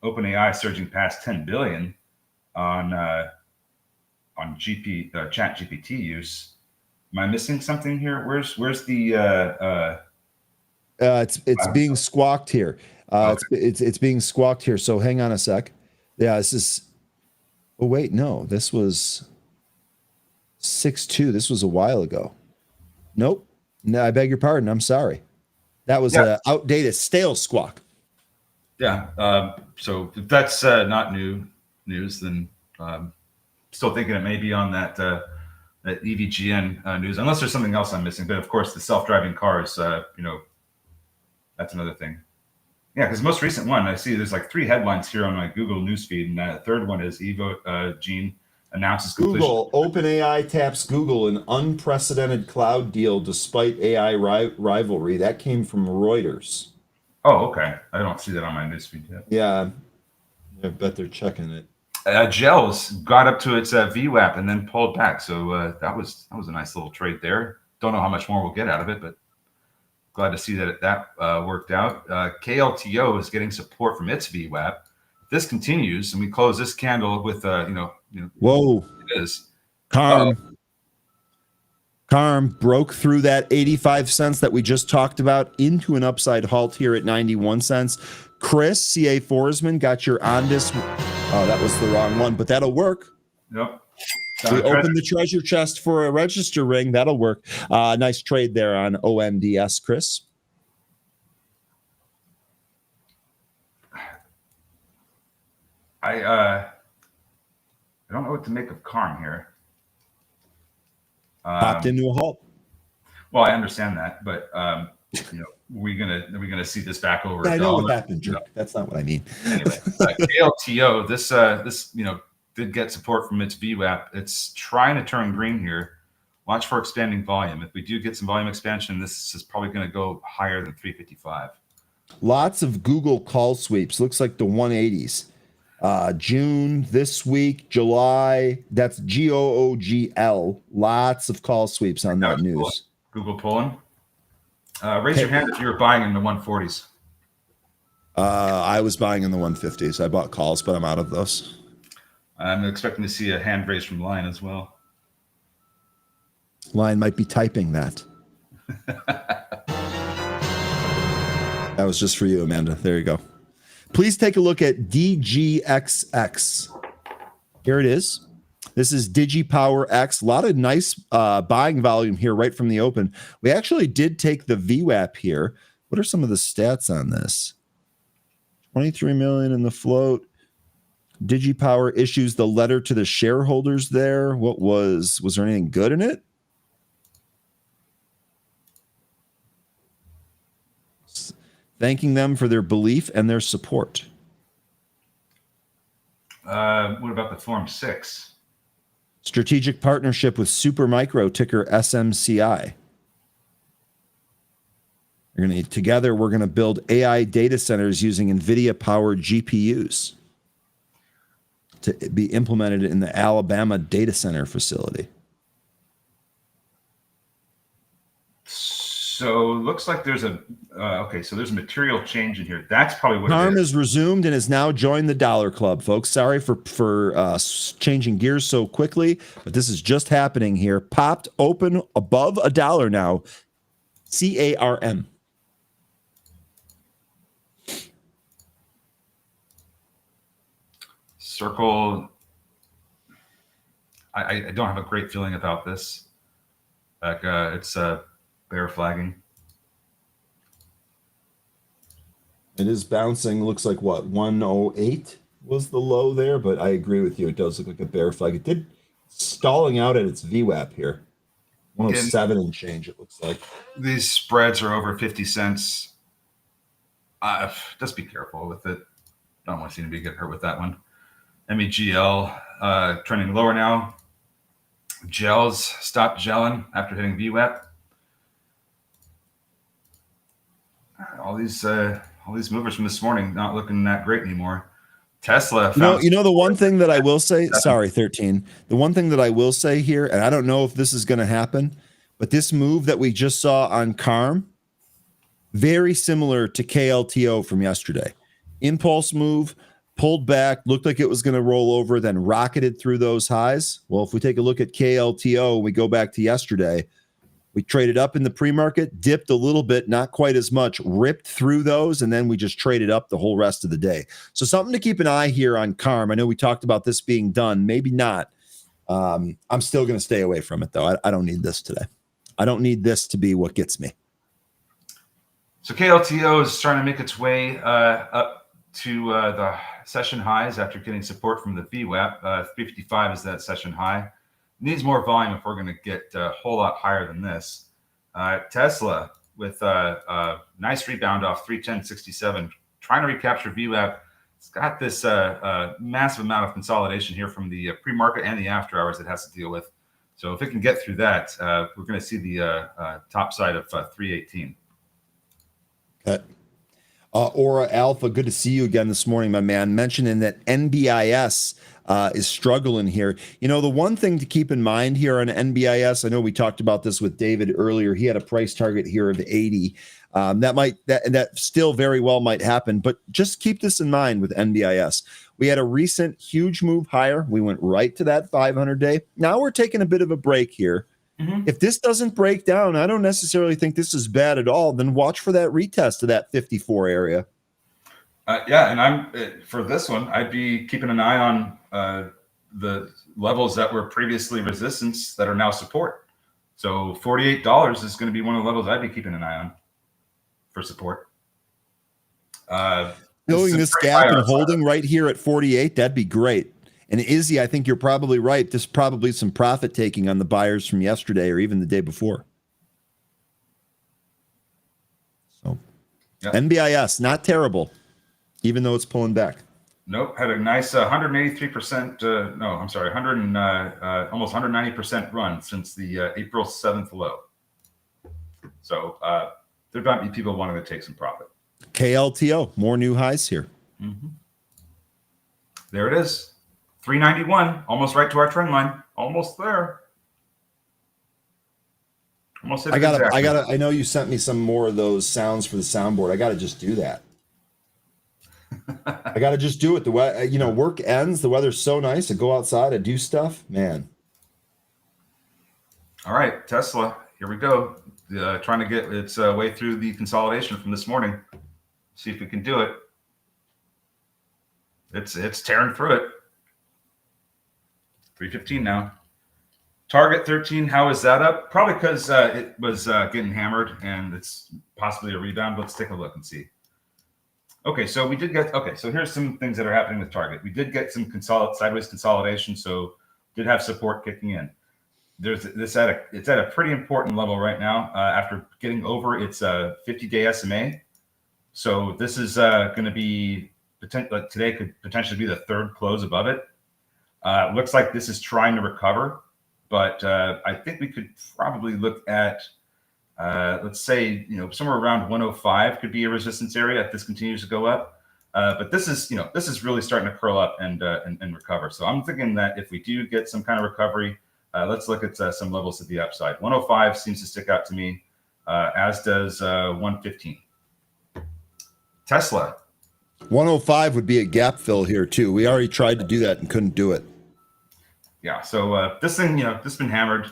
OpenAI surging past 10 billion on Chat GPT use. Am I missing something here? Where's the? It's being squawked here. It's being squawked here. So hang on a sec. Yeah, this is. Oh wait, no, this was 6.2. This was a while ago. Nope. No, I beg your pardon. I'm sorry. That was a outdated, stale squawk. Yeah. So if that's not new news, then still thinking it may be on that EVGN news, unless there's something else I'm missing. But of course, the self-driving cars, that's another thing. Yeah, because the most recent one, I see there's like 3 headlines here on my Google newsfeed, and the third one is Evo Gene announces Google, OpenAI taps Google in unprecedented cloud deal despite AI rivalry. That came from Reuters. Oh, okay. I don't see that on my newsfeed yet. Yeah, I bet they're checking it. Gels got up to its VWAP and then pulled back. So that was a nice little trade there. Don't know how much more we'll get out of it, but glad to see that worked out. KLTO is getting support from its VWAP. If this continues and we close this candle with whoa, it is. Carm broke through that 85 cents that we just talked about into an upside halt here at 91 cents. Chris, CA Forsman, got your on this. Oh, that was the wrong one, but that'll work. Yep. We opened the treasure chest for a register ring. That'll work. Nice trade there on OMDS, Chris. I don't know what to make of Carm here. Popped into a halt. Well, I understand that, but we're gonna see this back over. I know what happened, Jerk. That's not what I mean. Anyway, KLTO, this did get support from its VWAP. It's trying to turn green here. Watch for expanding volume. If we do get some volume expansion, this is probably going to go higher than 355. Lots of Google call sweeps. Looks like the 180s. June this week, July. That's GOOGL. Lots of call sweeps on that news. Google pulling. Raise your hand if you were buying in the 140s. I was buying in the 150s. I bought calls, but I'm out of those. I'm expecting to see a hand raise from Line as well. Line might be typing that. That was just for you, Amanda. There you go. Please take a look at DGXX. Here it is. This is DigiPower X. A lot of nice buying volume here right from the open. We actually did take the VWAP here. What are some of the stats on this? 23 million in the float. DigiPower issues the letter to the shareholders there. Was there anything good in it? Thanking them for their belief and their support. What about the Form 6? Strategic partnership with Supermicro, ticker SMCI. Together, we're going to build AI data centers using NVIDIA-powered GPUs to be implemented in the Alabama data center facility. So it looks like there's there's a material change in here. That's probably what Carm it is. has resumed and has now joined the Dollar Club, folks. Sorry for changing gears so quickly, but this is just happening here. Popped open above $1 now. CARM. Circle. I don't have a great feeling about this. Like it's bear flagging. It is bouncing. Looks like what 108 was the low there, but I agree with you. It does look like a bear flag. It did stalling out at its VWAP here. 107 and change. It looks like these spreads are over 50 cents. Just be careful with it. Don't want to seem to be getting hurt with that one. MEGL trending lower now. Gels stopped gelling after hitting VWAP. All these movers from this morning not looking that great anymore. Tesla. You know the one thing that I will say. Sorry, 13. The one thing that I will say here, and I don't know if this is going to happen, but this move that we just saw on Carm, very similar to KLTO from yesterday. Impulse move. Pulled back, looked like it was going to roll over, then rocketed through those highs. Well, if we take a look at KLTO, we go back to yesterday, We traded up in the pre-market, dipped a little bit, not quite as much, ripped through those, and then we just traded up the whole rest of the day. So something to keep an eye here on CARM. I know we talked about this being done, maybe not. I'm still going to stay away from it, though. I don't need this today. I don't need this to be what gets me. So KLTO is starting to make its way up to the session highs after getting support from the VWAP. 355 is that session high. Needs more volume if we're going to get a whole lot higher than this. Tesla with a nice rebound off 310.67, trying to recapture VWAP. It's got this massive amount of consolidation here from the pre-market and the after hours it has to deal with. So if it can get through that, we're going to see the top side of 318. Okay. Aura Alpha, good to see you again this morning, my man. Mentioning that NBIS is struggling here. You know, the one thing to keep in mind here on NBIS, I know we talked about this with David earlier. He had a price target here of 80. That still very well might happen, but just keep this in mind with NBIS. We had a recent huge move higher. We went right to that 500-day. Now we're taking a bit of a break here. Mm-hmm. If this doesn't break down, I don't necessarily think this is bad at all. Then watch for that retest of that 54 area. Yeah, and I'm for this one, I'd be keeping an eye on the levels that were previously resistance that are now support. So $48 is going to be one of the levels I'd be keeping an eye on for support. Filling this gap and holding right here at 48, that'd be great. And Izzy, I think you're probably right. There's probably some profit taking on the buyers from yesterday or even the day before. So yep. NBIS, not terrible, even though it's pulling back. Nope, had a nice 183%. Almost 190% run since the April 7th low. So there might be people wanting to take some profit. KLTO, more new highs here. Mm-hmm. There it is. 391, almost right to our trend line. Almost there. Almost hit it. I know you sent me some more of those sounds for the soundboard. I gotta just do that. I gotta just do it. The way, work ends. The weather's so nice. I go outside. I do stuff. Man. All right, Tesla. Here we go. Trying to get its way through the consolidation from this morning. See if we can do it. It's tearing through it. 315 now. Target 13. How is that up? Probably because it was getting hammered and it's possibly a rebound. Let's take a look and see. Okay, so we did get. Okay, so here's some things that are happening with Target. We did get some sideways consolidation, so did have support kicking in. It's at a pretty important level right now after getting over its 50-day SMA. So this is going to be today could potentially be the third close above it. Looks like this is trying to recover, but I think we could probably look at, let's say, somewhere around 105 could be a resistance area if this continues to go up. But this is really starting to curl up and recover. So I'm thinking that if we do get some kind of recovery, let's look at some levels to the upside. 105 seems to stick out to me, as does 115. Tesla. 105 would be a gap fill here too. We already tried to do that and couldn't do it. Yeah, so this thing, this has been hammered,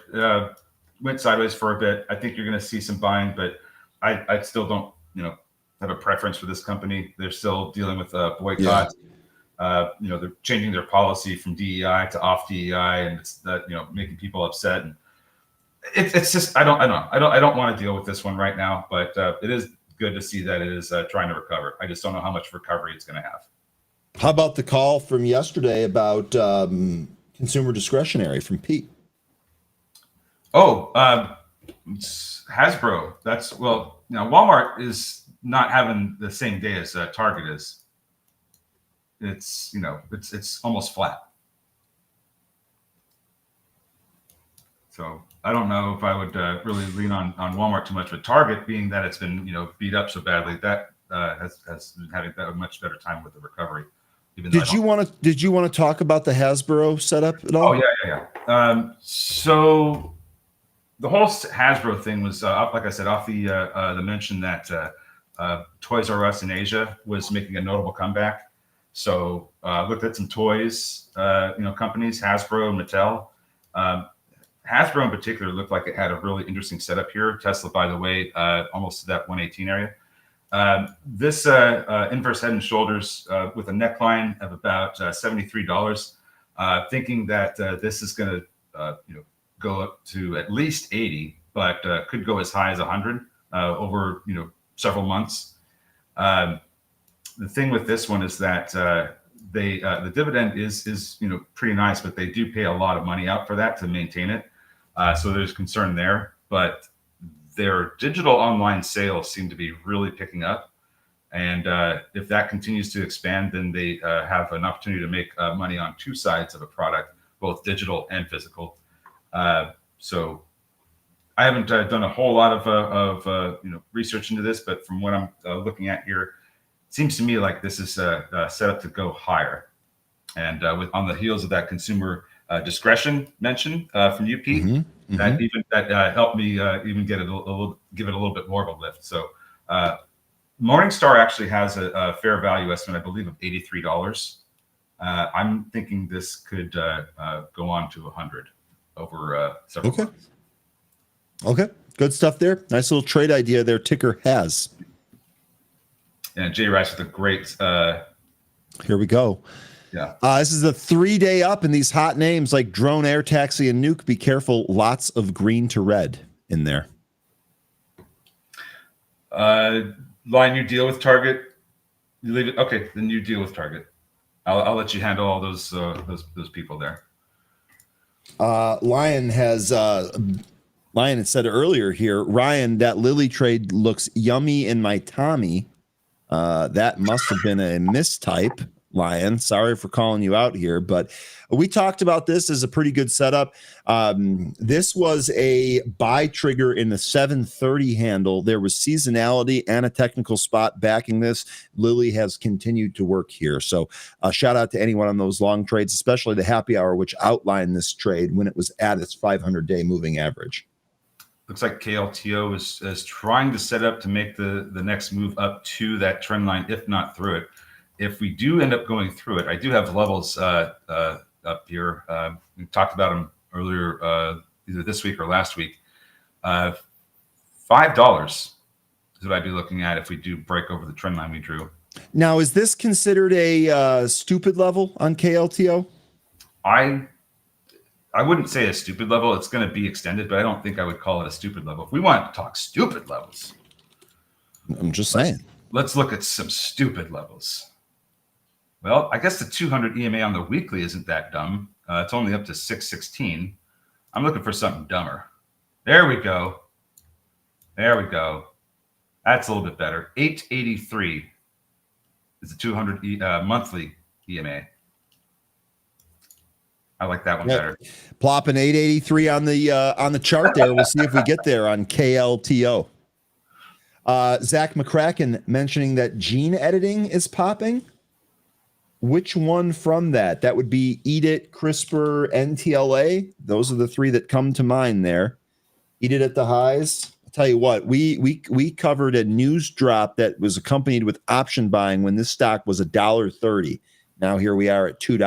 went sideways for a bit. I think you're going to see some buying, but I still don't, have a preference for this company. They're still dealing with a boycott. Yeah. They're changing their policy from DEI to off DEI, and it's that making people upset. And it's just I don't want to deal with this one right now. But it is good to see that it is trying to recover. I just don't know how much recovery it's going to have. How about the call from yesterday about consumer discretionary from Pete? Oh, Hasbro. Walmart is not having the same day as Target is. It's it's almost flat. So I don't know if I would really lean on Walmart too much, but Target, being that it's been beat up so badly, that has been having a much better time with the recovery. Did you want to talk about the Hasbro setup at all? Oh yeah. So the whole Hasbro thing was like I said, off the mention that Toys R Us in Asia was making a notable comeback. So looked at some toys, companies, Hasbro, Mattel. Hasbro in particular looked like it had a really interesting setup here. Tesla, by the way, almost to that 118 area. This inverse head and shoulders with a neckline of about $73. Thinking that this is going to go up to at least 80, but could go as high as 100 over several months. The thing with this one is that the dividend is pretty nice, but they do pay a lot of money out for that to maintain it. So there's concern there, but their digital online sales seem to be really picking up. And if that continues to expand, then they have an opportunity to make money on two sides of a product, both digital and physical. So I haven't done a whole lot of research into this, but from what I'm looking at here, it seems to me like this is set up to go higher. And on the heels of that consumer discretion mention from you, Pete, that helped me even get give it a little bit more of a lift. So Morningstar actually has a fair value estimate, I believe, of $83. I'm thinking this could go on to 100 over several months. Okay, good stuff there. Nice little trade idea there. Ticker has. And Jay Rice with a great. Here we go. Yeah. This is a 3-day up in these hot names like Drone, Air Taxi, and Nuke. Be careful. Lots of green to red in there. Line, you deal with Target. You leave it. Okay, then you deal with Target. I'll let you handle all those people there. Lion had said earlier here, Ryan, that Lilly trade looks yummy in my Tommy. That must have been a mistype, Lion. Sorry for calling you out here, but we talked about this as a pretty good setup. This was a buy trigger in the 730 handle. There was seasonality and a technical spot backing this. Lilly has continued to work here. So shout out to anyone on those long trades, especially the happy hour, which outlined this trade when it was at its 500-day moving average. Looks like KLTO is trying to set up to make the next move up to that trend line, if not through it. If we do end up going through it, I do have levels up here. We talked about them earlier, either this week or last week. $5 is what I'd be looking at if we do break over the trend line we drew. Now, is this considered a stupid level on KLTO? I wouldn't say a stupid level. It's going to be extended, but I don't think I would call it a stupid level. If we want to talk stupid levels, I'm just saying. Let's look at some stupid levels. Well, I guess the 200 EMA on the weekly isn't that dumb. It's only up to 616. I'm looking for something dumber. There we go. There we go. That's a little bit better. 883 is the 200 monthly EMA. I like that one better. Plopping 883 on the chart there. We'll see if we get there on KLTO. Zach McCracken mentioning that gene editing is popping. Which one from that? That would be Eat It, CRISPR, NTLA. Those are the three that come to mind there. Eat It at the highs. I'll tell you what, we covered a news drop that was accompanied with option buying when this stock was $1.30. Now here we are at $2.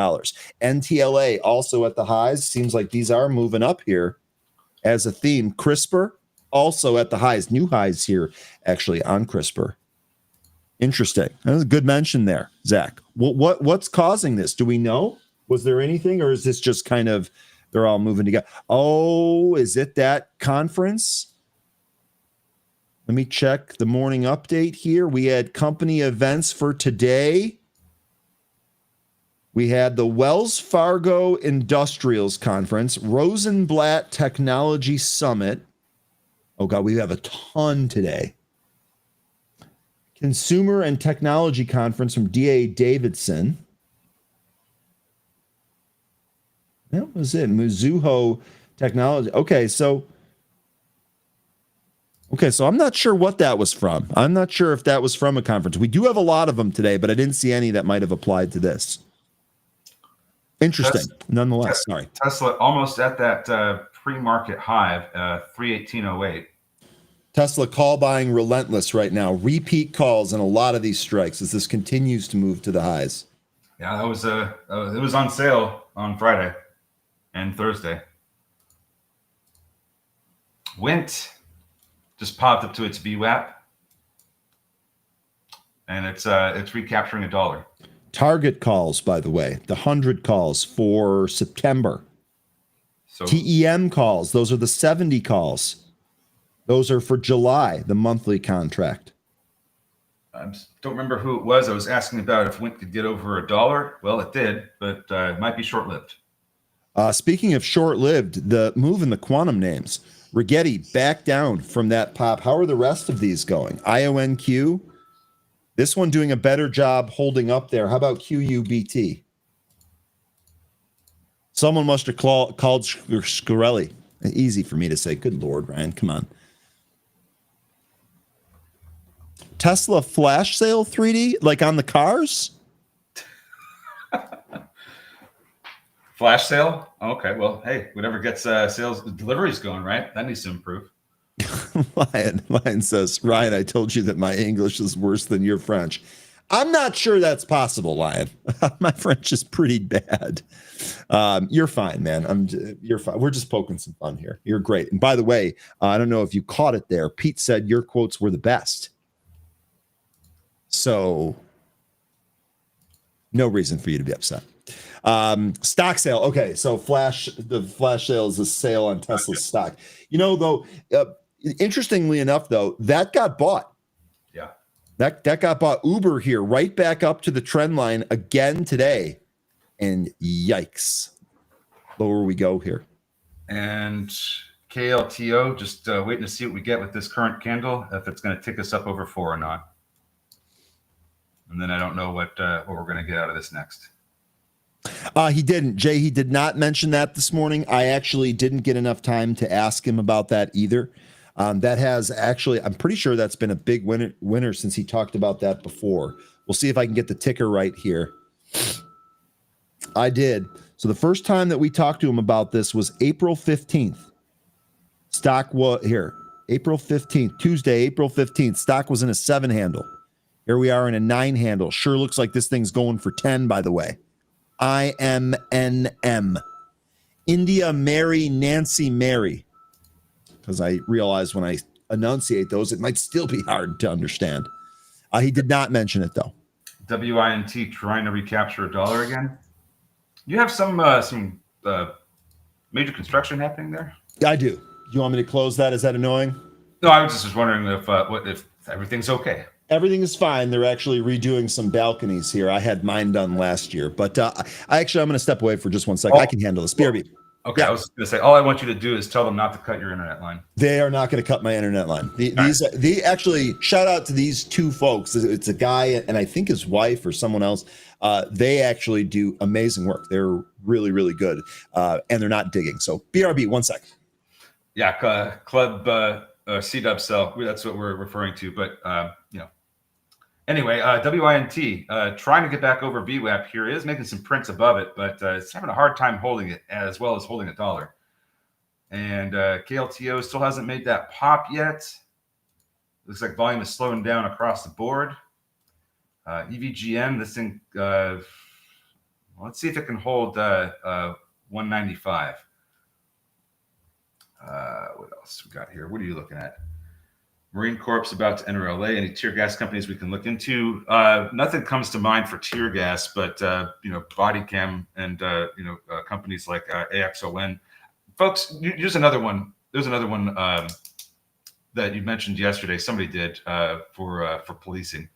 NTLA also at the highs. Seems like these are moving up here as a theme. CRISPR also at the highs. New highs here actually on CRISPR. Interesting. That was a good mention there, Zach. What's causing this? Do we know? Was there anything, or is this just kind of they're all moving together? Oh, is it that conference? Let me check the morning update here. We had company events for today. We had the Wells Fargo Industrials Conference, Rosenblatt Technology Summit. Oh, God, we have a ton today. Consumer and Technology Conference from D.A. Davidson. That was it. Mizuho Technology. Okay, so I'm not sure what that was from. I'm not sure if that was from a conference. We do have a lot of them today, but I didn't see any that might have applied to this. Interesting, nonetheless. Sorry. Tesla almost at that pre-market high, 318.08. Tesla call buying relentless right now. Repeat calls and a lot of these strikes as this continues to move to the highs. Yeah, that was it was on sale on Friday and Thursday. Wint just popped up to its VWAP, and it's recapturing $1. Target calls, by the way, the 100 calls for September. So TEM calls, those are the 70 calls. Those are for July, the monthly contract. I don't remember who it was. I was asking about if Wint could get over $1. Well, it did, but it might be short-lived. Speaking of short-lived, the move in the quantum names. Rigetti back down from that pop. How are the rest of these going? IONQ. This one doing a better job holding up there. How about QUBT? Someone must have called Scarelli. Easy for me to say. Good Lord, Ryan. Come on. Tesla flash sale 3D? Like on the cars? Flash sale? Okay, well, hey, whatever gets sales deliveries going, right? That needs to improve. Lion says, Ryan, I told you that my English is worse than your French. I'm not sure that's possible, Lion. My French is pretty bad. You're fine, man. You're fine. We're just poking some fun here. You're great. And by the way, I don't know if you caught it there. Pete said your quotes were the best. So no reason for you to be upset. Stock sale. Okay, so the flash sale is a sale on Tesla's stock. You know, though, interestingly enough, though, that got bought. Yeah. That got bought. Uber here, right back up to the trend line again today. And yikes. Lower we go here. And KLTO, just waiting to see what we get with this current candle, if it's going to tick us up over 4 or not. And then I don't know what we're going to get out of this next. He didn't. Jay, he did not mention that this morning. I actually didn't get enough time to ask him about that either. That has actually, I'm pretty sure that's been a big winner since he talked about that before. We'll see if I can get the ticker right here. I did. So the first time that we talked to him about this was April 15th. Stock was here. April 15th, Tuesday, April 15th. Stock was in a 7 handle. Here we are in a 9 handle. Sure looks like this thing's going for 10, by the way. IMNM. India Mary Nancy Mary. Because I realize when I enunciate those, it might still be hard to understand. He did not mention it, though. WINT trying to recapture $1 again. You have some major construction happening there? I do. You want me to close that? Is that annoying? No, I was just wondering if everything's okay. Everything is fine. They're actually redoing some balconies here. I had mine done last year, but I'm going to step away for just 1 second. I can handle this. BRB. Okay, yeah. I was going to say, all I want you to do is tell them not to cut your internet line. They are not going to cut my internet line. They actually, shout out to these two folks. It's a guy and I think his wife or someone else. They actually do amazing work. They're really, really good, and they're not digging. So BRB, 1 second. Yeah, Club C-Dub Cell. That's what we're referring to. But anyway, WINT trying to get back over VWAP here. It is making some prints above it, but it's having a hard time holding it as well as holding $1. And KLTO still hasn't made that pop yet. Looks like volume is slowing down across the board. EVGM, this thing, let's see if it can hold 195. What else we got here? What are you looking at? Marine Corp's about to enter LA. Any tear gas companies we can look into? Nothing comes to mind for tear gas, but body cam and companies like AXON. Folks, here's another one. There's another one that you mentioned yesterday. Somebody did for policing.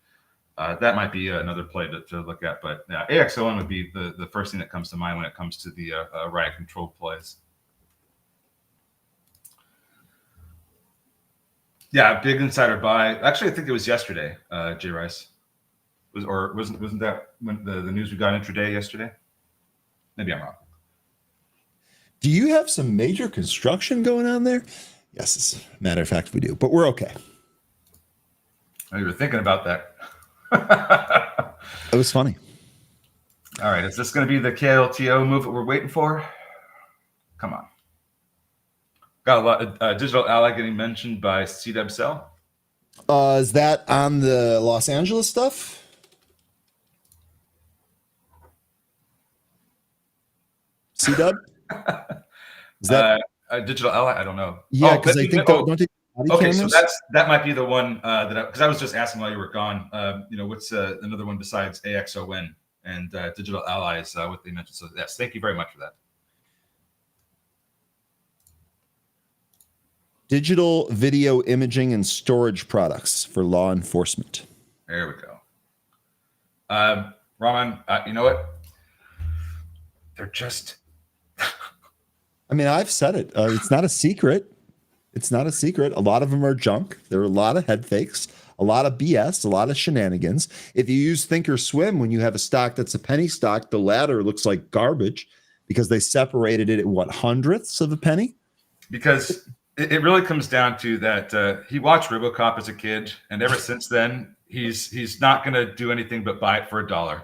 That might be another play to look at. But AXON would be the first thing that comes to mind when it comes to the riot control plays. Yeah, big insider buy. Actually, I think it was yesterday, Jay Rice. Wasn't that when the news we got intraday yesterday? Maybe I'm wrong. Do you have some major construction going on there? Yes, as a matter of fact, we do, but we're okay. Oh, you were thinking about that. It was funny. All right, is this going to be the KLTO move that we're waiting for? Come on. Got a lot of Digital Ally getting mentioned by C-Dub Cell. Is that on the Los Angeles stuff? C-Dub? Is that Digital Ally. I don't know. Yeah, because I think don't they body okay, cameras? so that might be the one because I was just asking while you were gone. What's another one besides AXON and Digital Allies? What they mentioned. So yes, thank you very much for that. Digital video imaging and storage products for law enforcement. There we go. Raman, you know what? They're just. I mean, I've said it. It's not a secret. It's not a secret. A lot of them are junk. There are a lot of head fakes, a lot of BS, a lot of shenanigans. If you use Thinkorswim when you have a stock that's a penny stock, the ladder looks like garbage because they separated it at what, hundredths of a penny? Because it really comes down to that he watched RoboCop as a kid, and ever since then, he's not going to do anything but buy it for $1.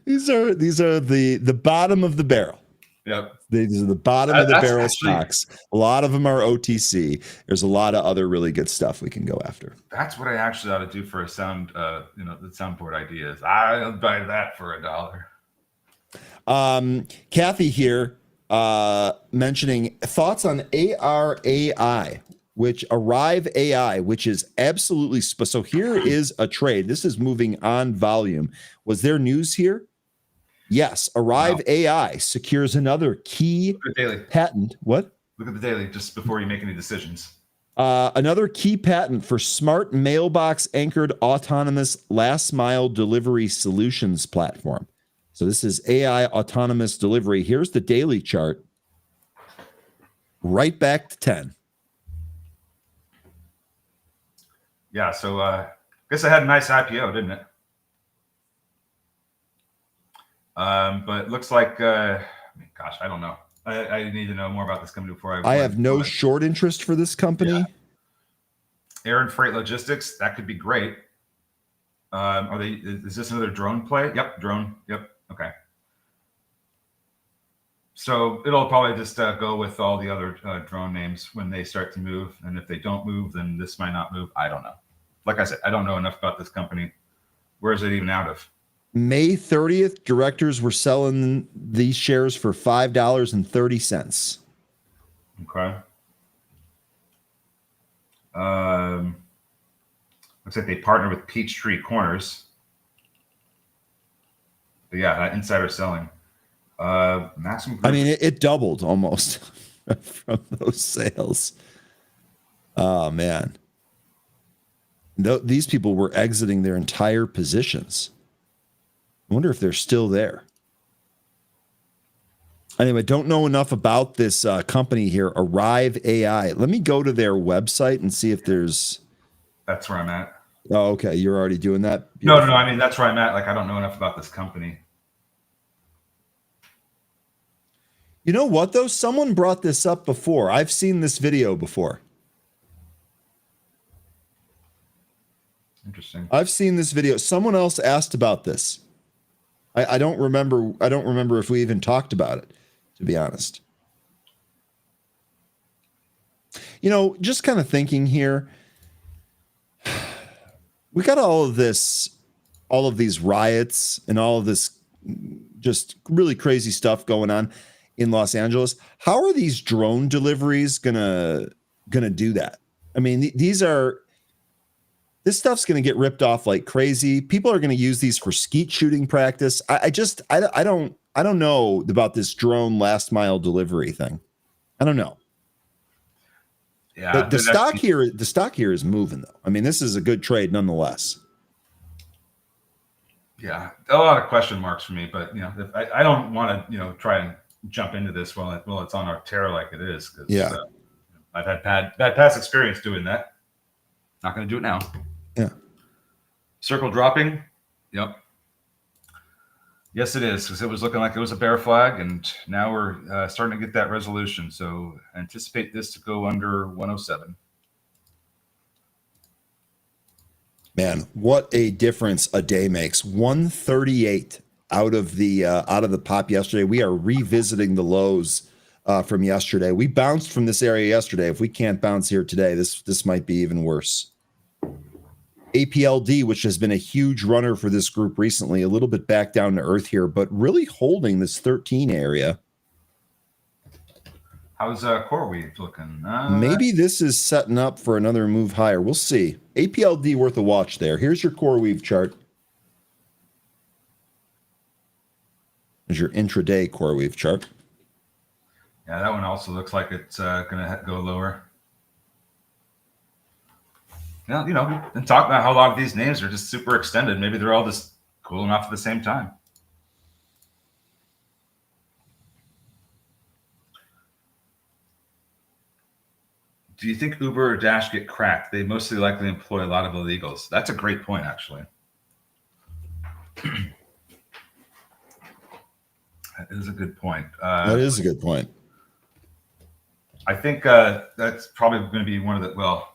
These are the bottom of the barrel. Yep. These are the bottom of the barrel actually, stocks. A lot of them are OTC. There's a lot of other really good stuff we can go after. That's what I actually ought to do for a sound, the soundboard ideas. I'll buy that for $1. Kathy here mentioning thoughts on ARAI, which Arrive AI, which is absolutely so. Here is a trade. This is moving on volume. Was there news here? Yes, Arrive AI secures another key patent. What? Look at the daily just before you make any decisions. Another key patent for smart mailbox anchored autonomous last mile delivery solutions platform. So this is AI autonomous delivery. Here's the daily chart. Right back to 10. Yeah, so I guess I had a nice IPO, didn't it? But it looks like, gosh, I don't know. I need to know more about this company before I have no short interest for this company. Yeah. Air and freight logistics, that could be great. Is this another drone play? Yep, drone. Yep. Okay. So it'll probably just go with all the other drone names when they start to move. And if they don't move, then this might not move. I don't know. Like I said, I don't know enough about this company. Where is it even out of? May 30th, directors were selling these shares for $5.30. Okay. Looks like they partner with Peachtree Corners. But yeah, insider selling. Maximum. I mean, it doubled almost from those sales. Oh, man. These people were exiting their entire positions. I wonder if they're still there. Anyway, don't know enough about this company here, Arrive AI. Let me go to their website and see if there's... That's where I'm at. Oh, okay. You're already doing that? No. I mean, that's where I'm at. Like, I don't know enough about this company. You know what, though? Someone brought this up before. I've seen this video before. Interesting. I've seen this video. Someone else asked about this. I don't remember. I don't remember if we even talked about it, to be honest. You know, just kind of thinking here. We got all of these riots and all of this just really crazy stuff going on in Los Angeles. How are these drone deliveries gonna do that? I mean, this stuff's going to get ripped off like crazy. People are going to use these for skeet shooting practice. I don't know about this drone last mile delivery thing. I don't know. Yeah, but the stock here is moving though. I mean, this is a good trade nonetheless. Yeah, a lot of question marks for me, but I don't want to try and jump into this while it's on our tear like it is. Yeah, I've had bad past experience doing that. Not going to do it now. Yeah. Circle dropping. Yep. Yes, it is, because it was looking like it was a bear flag, and now we're starting to get that resolution. So anticipate this to go under 107. Man, what a difference a day makes. 138 out of the pop yesterday. We are revisiting the lows from yesterday. We bounced from this area yesterday. If we can't bounce here today, this might be even worse. APLD, which has been a huge runner for this group recently, a little bit back down to earth here, but really holding this 13 area. How's CoreWeave looking? Maybe this is setting up for another move higher. We'll see. APLD worth a watch there. Here's your CoreWeave chart. There's your intraday CoreWeave chart. Yeah, that one also looks like it's going to go lower. Now, we've been talking about how a lot of these names are just super extended. Maybe they're all just cooling off at the same time. Do you think Uber or Dash get cracked? They mostly likely employ a lot of illegals. That's a great point, actually. That is a good point. That is a good point. I think that's probably going to be one of the, well,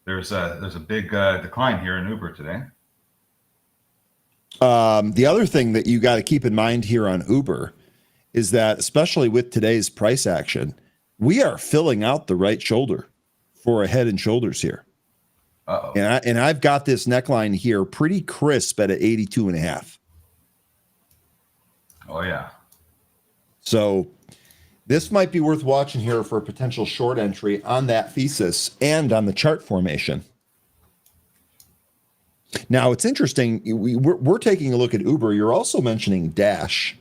there's a big decline here in Uber today. The other thing that you got to keep in mind here on Uber is that, especially with today's price action, we are filling out the right shoulder for a Head and Shoulders here. Uh-oh. And I've got this neckline here pretty crisp at an 82.5. Oh, yeah. So this might be worth watching here for a potential short entry on that thesis and on the chart formation. Now, it's interesting. We're taking a look at Uber. You're also mentioning Dash.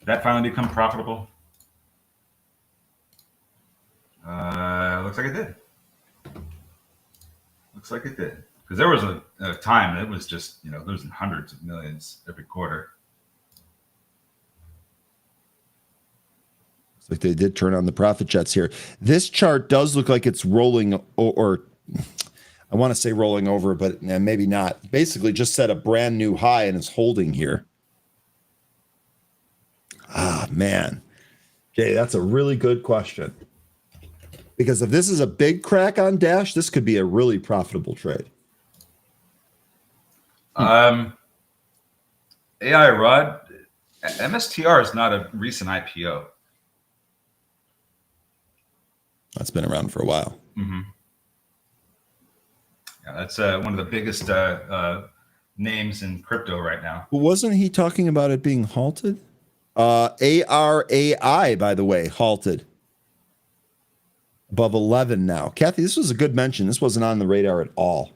Did that finally become profitable? Looks like it did. Looks like it did. Because there was a time that it was just, losing hundreds of millions every quarter. Looks like they did turn on the profit jets here. This chart does look like it's rolling, or I want to say rolling over, but maybe not. Basically just set a brand new high and is holding here. Ah, man. Jay, that's a really good question. Because if this is a big crack on Dash, this could be a really profitable trade. AI Rod, MSTR is not a recent IPO. That's been around for a while. Mm-hmm. Yeah, that's one of the biggest names in crypto right now. But wasn't he talking about it being halted? ARAI, by the way, halted. Above 11 now. Kathy, this was a good mention. This wasn't on the radar at all.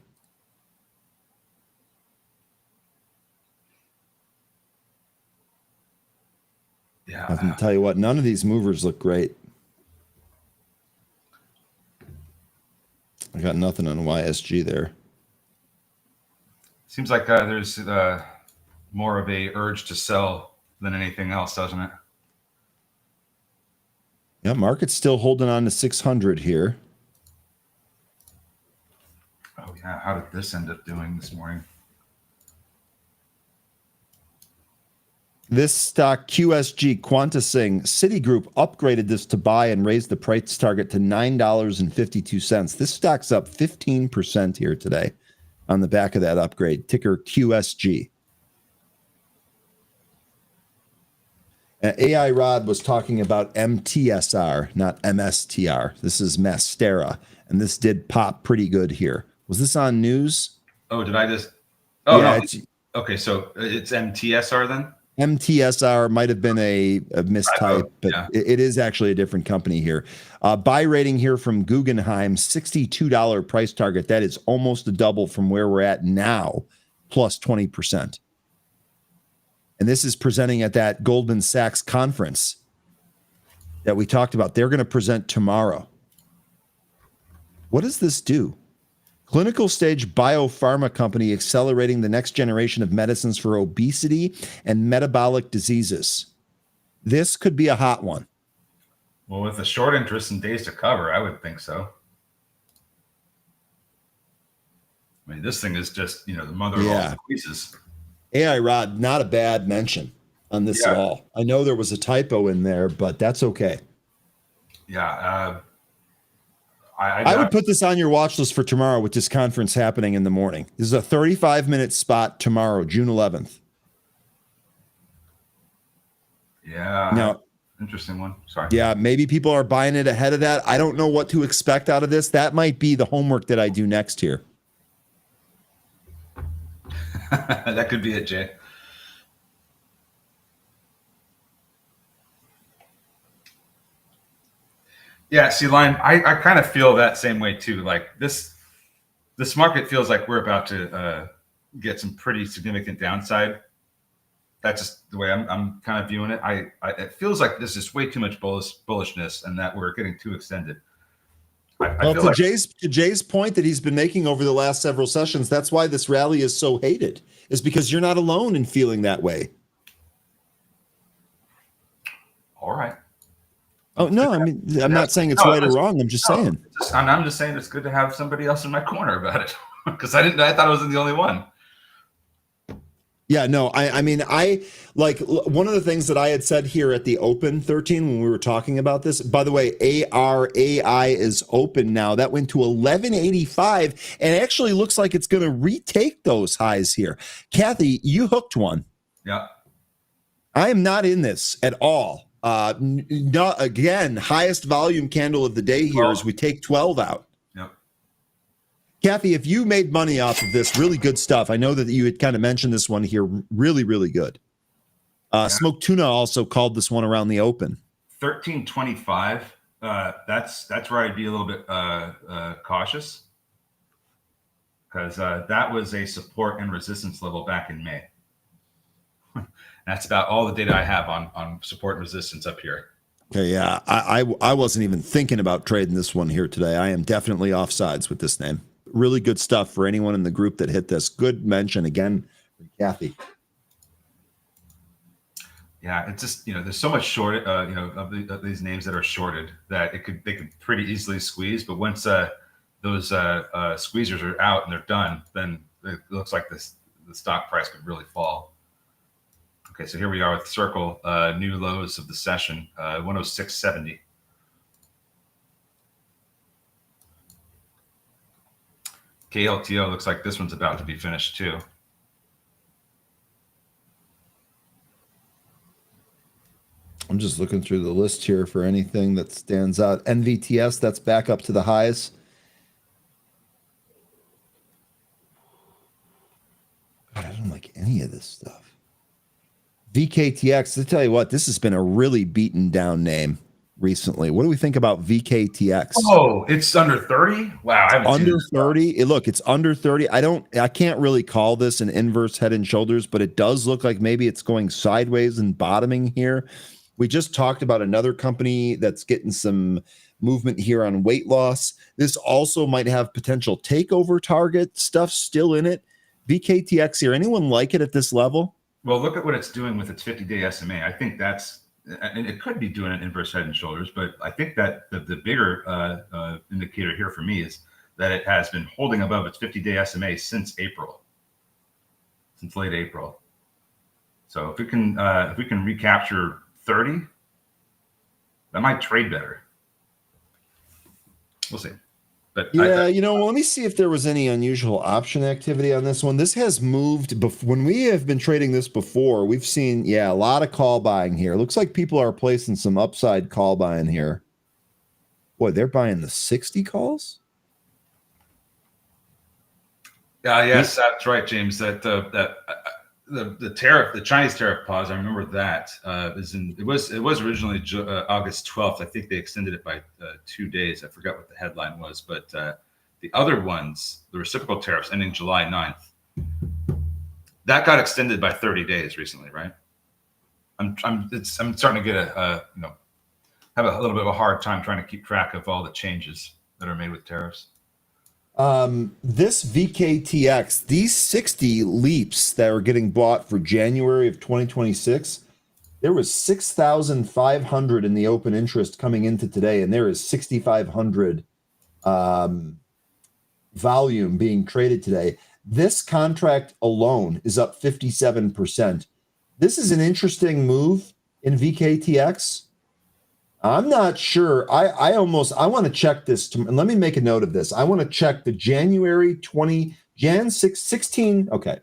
Yeah. I can tell you what, none of these movers look great. I got nothing on YSG there. Seems like there's more of a urge to sell than anything else, doesn't it? Yeah, market's still holding on to 600 here. Oh, yeah. How did this end up doing this morning? This stock, QSG, Quantasing, Citigroup upgraded this to buy and raised the price target to $9.52. This stock's up 15% here today on the back of that upgrade. Ticker QSG. AI Rod was talking about MTSR, not MSTR. This is Mastera, and this did pop pretty good here. Was this on news? Oh, did I just? Oh, yeah, no. Okay, so it's MTSR then? MTSR might have been a mistype, but yeah. it is actually a different company here. Buy rating here from Guggenheim, $62 price target. That is almost a double from where we're at now, plus 20%. And this is presenting at that Goldman Sachs conference that we talked about. They're going to present tomorrow. What does this do? Clinical stage biopharma company accelerating the next generation of medicines for obesity and metabolic diseases. This could be a hot one. Well, with the short interest and days to cover, I would think so. I mean, this thing is just, the mother of all squeezes. AI Rod, not a bad mention on this at all. I know there was a typo in there, but that's okay. Yeah. I would put this on your watch list for tomorrow with this conference happening in the morning. This is a 35-minute spot tomorrow, June 11th. Yeah. Now, interesting one. Sorry. Yeah, maybe people are buying it ahead of that. I don't know what to expect out of this. That might be the homework that I do next here. That could be it, Jay. Yeah, see, Lion, I kind of feel that same way too. Like this market feels like we're about to get some pretty significant downside. That's just the way I'm kind of viewing it. It feels like this is way too much bullishness, and that we're getting too extended. Well, to Jay's point that he's been making over the last several sessions, that's why this rally is so hated, is because you're not alone in feeling that way. All right. Oh no, I mean, I'm not saying it's right or wrong. I'm just saying. I'm just saying it's good to have somebody else in my corner about it because I thought I wasn't the only one. Yeah, no, I mean, I like one of the things that I had said here at the open 13 when we were talking about this. By the way, ARAI is open now. That went to 1185 and it actually looks like it's going to retake those highs here. Kathy, you hooked one. Yeah. I am not in this at all. Not again, highest volume candle of the day here as we take 12 out. Kathy, if you made money off of this, really good stuff. I know that you had kind of mentioned this one here. Really, really good. Smoked Tuna also called this one around the open. 1325. That's where I'd be a little bit cautious because that was a support and resistance level back in May. That's about all the data I have on support and resistance up here. Okay, yeah, I wasn't even thinking about trading this one here today. I am definitely offsides with this name. Really good stuff for anyone in the group that hit this. Good mention again from Kathy. Yeah, it's just, there's so much short, of these names that are shorted that they could pretty easily squeeze. But once those squeezers are out and they're done, then it looks like the stock price could really fall. Okay, so here we are with Circle, new lows of the session, 106.70. KLTO looks like this one's about to be finished too. I'm just looking through the list here for anything that stands out. NVTS, that's back up to the highs. God, I don't like any of this stuff. VKTX, to tell you what, this has been a really beaten down name recently. What do we think about VKTX? Oh, it's under 30? Wow. I haven't under 30. Look, it's under 30. I can't really call this an inverse head and shoulders, but it does look like maybe it's going sideways and bottoming here. We just talked about another company that's getting some movement here on weight loss. This also might have potential takeover target stuff still in it. VKTX here. Anyone like it at this level? Well, look at what it's doing with its 50-day SMA. I think and it could be doing an inverse head and shoulders, but I think that the bigger indicator here for me is that it has been holding above its 50-day SMA since late April. So if we can recapture 30, that might trade better. We'll see. But yeah, let me see if there was any unusual option activity on this one. This has moved when we have been trading this before. We've seen, a lot of call buying here. Looks like people are placing some upside call buying here. Boy, they're buying the 60 calls. Yes, that's right, James. That the tariff, the Chinese tariff pause. I remember that it was originally August 12th. I think they extended it by 2 days. I forgot what the headline was, but the other ones, the reciprocal tariffs ending July 9th, that got extended by 30 days recently, right? I'm starting to get have a little bit of a hard time trying to keep track of all the changes that are made with tariffs. This VKTX, these 60 leaps that are getting bought for January of 2026, there was 6,500 in the open interest coming into today, and there is 6,500 volume being traded today. This contract alone is up 57%. This is an interesting move in VKTX. I'm not sure. I want to check this. Let me make a note of this. I want to check the January 16. Okay.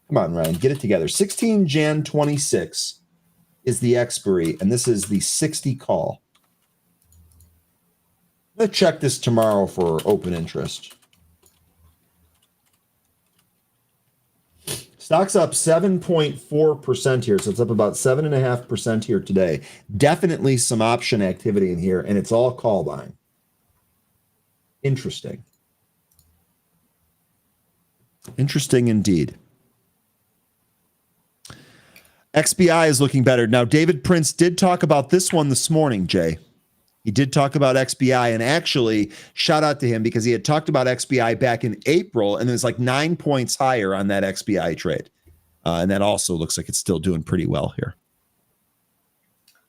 Come on, Ryan, get it together. 16 Jan 26 is the expiry, and this is the 60 call. I'm going to check this tomorrow for open interest. Stock's up 7.4% here, so it's up about 7.5% here today. Definitely some option activity in here, and it's all call buying. Interesting. Interesting indeed. XBI is looking better. Now, David Prince did talk about this one this morning, Jay. He did talk about XBI, and actually, shout out to him because he had talked about XBI back in April, and there's like 9 points higher on that XBI trade. And that also looks like it's still doing pretty well here.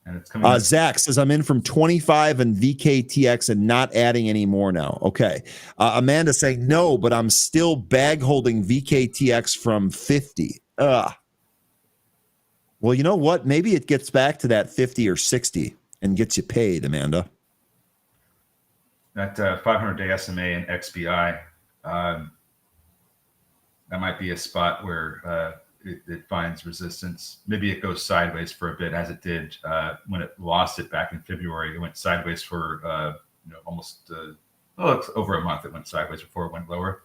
And it's coming Zach says, I'm in from 25 and VKTX and not adding any more now. Okay. Amanda saying, no, but I'm still bag holding VKTX from 50. Well, you know what? Maybe it gets back to that 50 or 60 and gets you paid, Amanda. That 500-day SMA and XBI, that might be a spot where it finds resistance. Maybe it goes sideways for a bit, as it did when it lost it back in February. It went sideways for almost it's over a month. It went sideways before it went lower.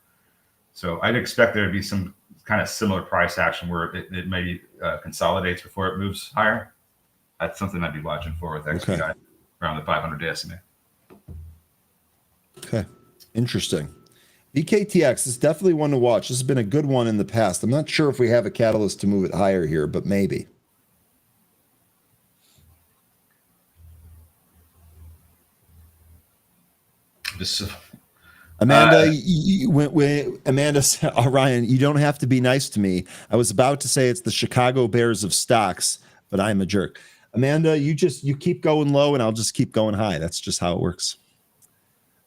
So I'd expect there to be some kind of similar price action where it maybe consolidates before it moves higher. That's something I'd be watching for with XPI around the 500-day SMA. Okay, interesting. VKTX is definitely one to watch. This has been a good one in the past. I'm not sure if we have a catalyst to move it higher here, but maybe. Amanda, Amanda, Ryan, you don't have to be nice to me. I was about to say it's the Chicago Bears of stocks, but I'm a jerk. Amanda, you keep going low and I'll just keep going high. That's just how it works.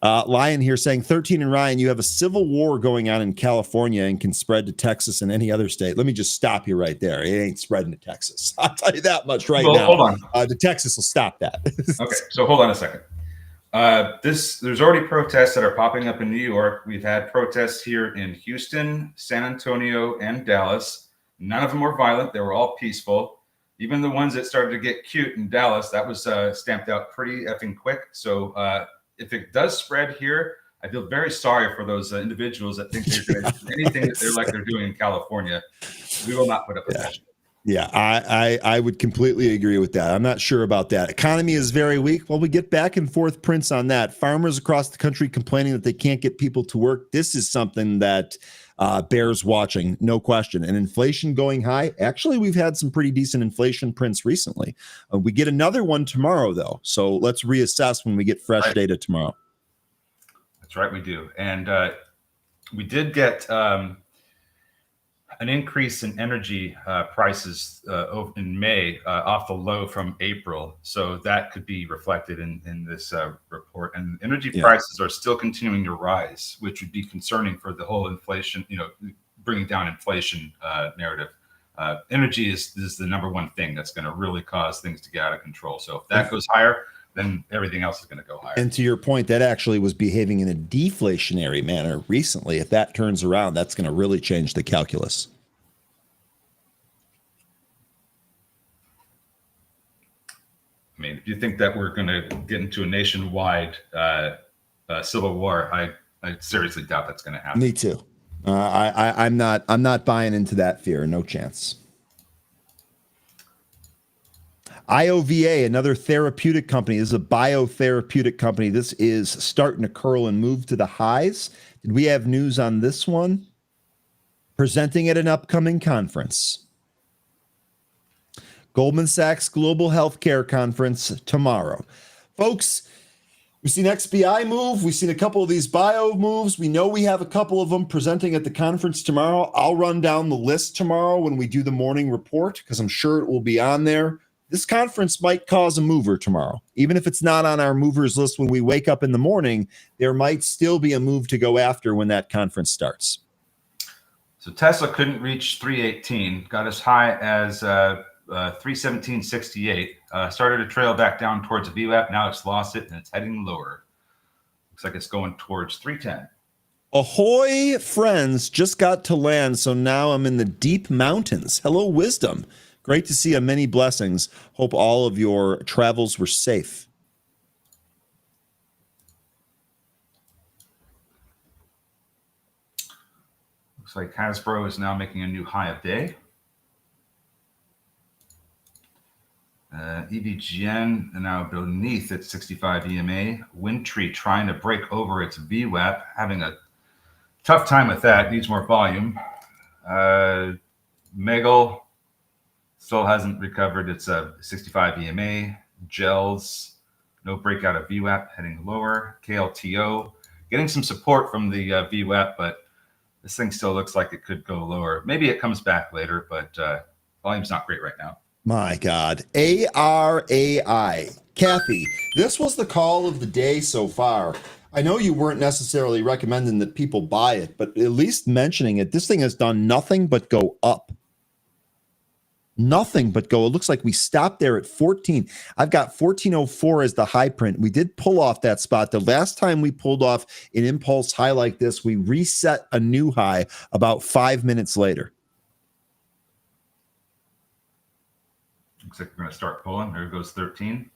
Lion here saying 13 and Ryan, you have a civil war going on in California and can spread to Texas and any other state. Let me just stop you right there. It ain't spreading to Texas. I'll tell you that much now. Hold on. The Texas will stop that. Okay, so hold on a second. There's already protests that are popping up in New York. We've had protests here in Houston, San Antonio, and Dallas. None of them were violent. They were all peaceful. Even the ones that started to get cute in Dallas, that was stamped out pretty effing quick. So if it does spread here, I feel very sorry for those individuals that think they're going to do anything that they're doing in California. We will not put up with that. Yeah, I would completely agree with that. I'm not sure about that. Economy is very weak. Well, we get back and forth prints on that. Farmers across the country complaining that they can't get people to work. This is something that bears watching, no question. And inflation going high. Actually, we've had some pretty decent inflation prints recently. We get another one tomorrow, though. So let's reassess when we get fresh data tomorrow. That's right, we do. And we did get an increase in energy prices in May off the low from April. So that could be reflected in this report. And energy prices are still continuing to rise, which would be concerning for the whole inflation, bringing down inflation narrative. Energy is the number one thing that's going to really cause things to get out of control. So if that goes higher, then everything else is going to go higher. And to your point, that actually was behaving in a deflationary manner recently. If that turns around, that's going to really change the calculus. I mean, if you think that we're going to get into a nationwide civil war, I seriously doubt that's going to happen. Me too. I'm not buying into that fear. No chance. IOVA, another therapeutic company. This is a biotherapeutic company. This is starting to curl and move to the highs. Did we have news on this one? Presenting at an upcoming conference. Goldman Sachs Global Healthcare Conference tomorrow. Folks, we've seen XBI move. We've seen a couple of these bio moves. We know we have a couple of them presenting at the conference tomorrow. I'll run down the list tomorrow when we do the morning report because I'm sure it will be on there. This conference might cause a mover tomorrow. Even if it's not on our movers list when we wake up in the morning, there might still be a move to go after when that conference starts. So Tesla couldn't reach 318, got as high as 317.68, started to trail back down towards a VWAP. Now it's lost it and it's heading lower. Looks like it's going towards 310. Ahoy, friends, just got to land. So now I'm in the deep mountains. Hello, wisdom. Great to see you. Many blessings. Hope all of your travels were safe. Looks like Hasbro is now making a new high of day. EVGN and now beneath its 65 EMA. Windtree trying to break over its VWAP, having a tough time with that. Needs more volume. Megal still hasn't recovered its 65 EMA. Gels, no breakout of VWAP, heading lower. KLTO getting some support from the VWAP, but this thing still looks like it could go lower. Maybe it comes back later, but volume's not great right now. My God. ARAI. Kathy, this was the call of the day so far. I know you weren't necessarily recommending that people buy it, but at least mentioning it, this thing has done nothing but go up. Nothing but go. It looks like we stopped there at 14. I've got 1404 as the high print. We did pull off that spot. The last time we pulled off an impulse high like this, we reset a new high about 5 minutes later. Looks like we're going to start pulling. There goes 13.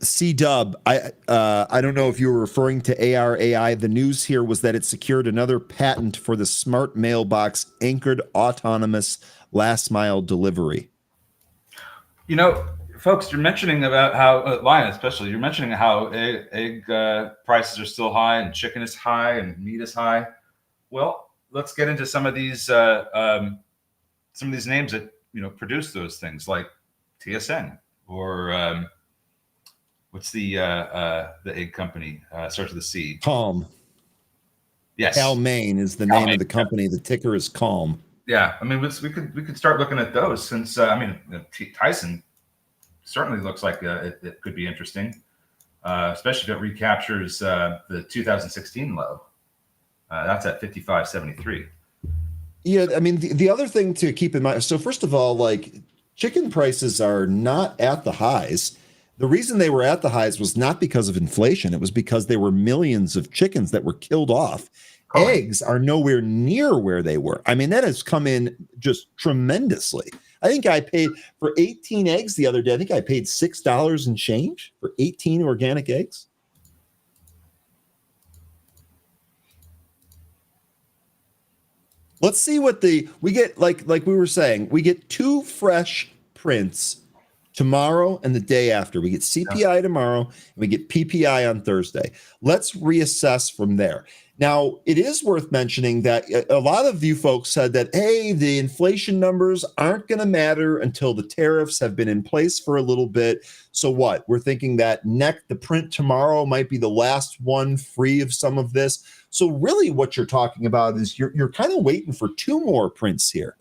C-Dub, I don't know if you were referring to ARAI. The news here was that it secured another patent for the smart mailbox anchored autonomous last mile delivery. You know, folks, you're mentioning about how, Lion especially, you're mentioning how egg prices are still high and chicken is high and meat is high. Well, let's get into some of these names that, you know, produce those things, like TSN or what's the egg company? Starts with a C. Calm. Yes. Cal-Maine is the name of the company. The ticker is Calm. Yeah, I mean, we could start looking at those since Tyson certainly looks like it could be interesting, especially if it recaptures the 2016 low. That's at 55.73. Yeah, I mean, the other thing to keep in mind. So first of all, like chicken prices are not at the highs. The reason they were at the highs was not because of inflation. It was because there were millions of chickens that were killed off. Oh. Eggs are nowhere near where they were. I mean, that has come in just tremendously. I think I paid for 18 eggs the other day. I think I paid $6 and change for 18 organic eggs. Let's see what we get. Like we were saying, we get two fresh prints tomorrow and the day after. We get CPI tomorrow and we get PPI on Thursday. Let's reassess from there. Now, it is worth mentioning that a lot of you folks said that, hey, the inflation numbers aren't going to matter until the tariffs have been in place for a little bit. So what? We're thinking that the print tomorrow might be the last one free of some of this. So really what you're talking about is you're kind of waiting for two more prints here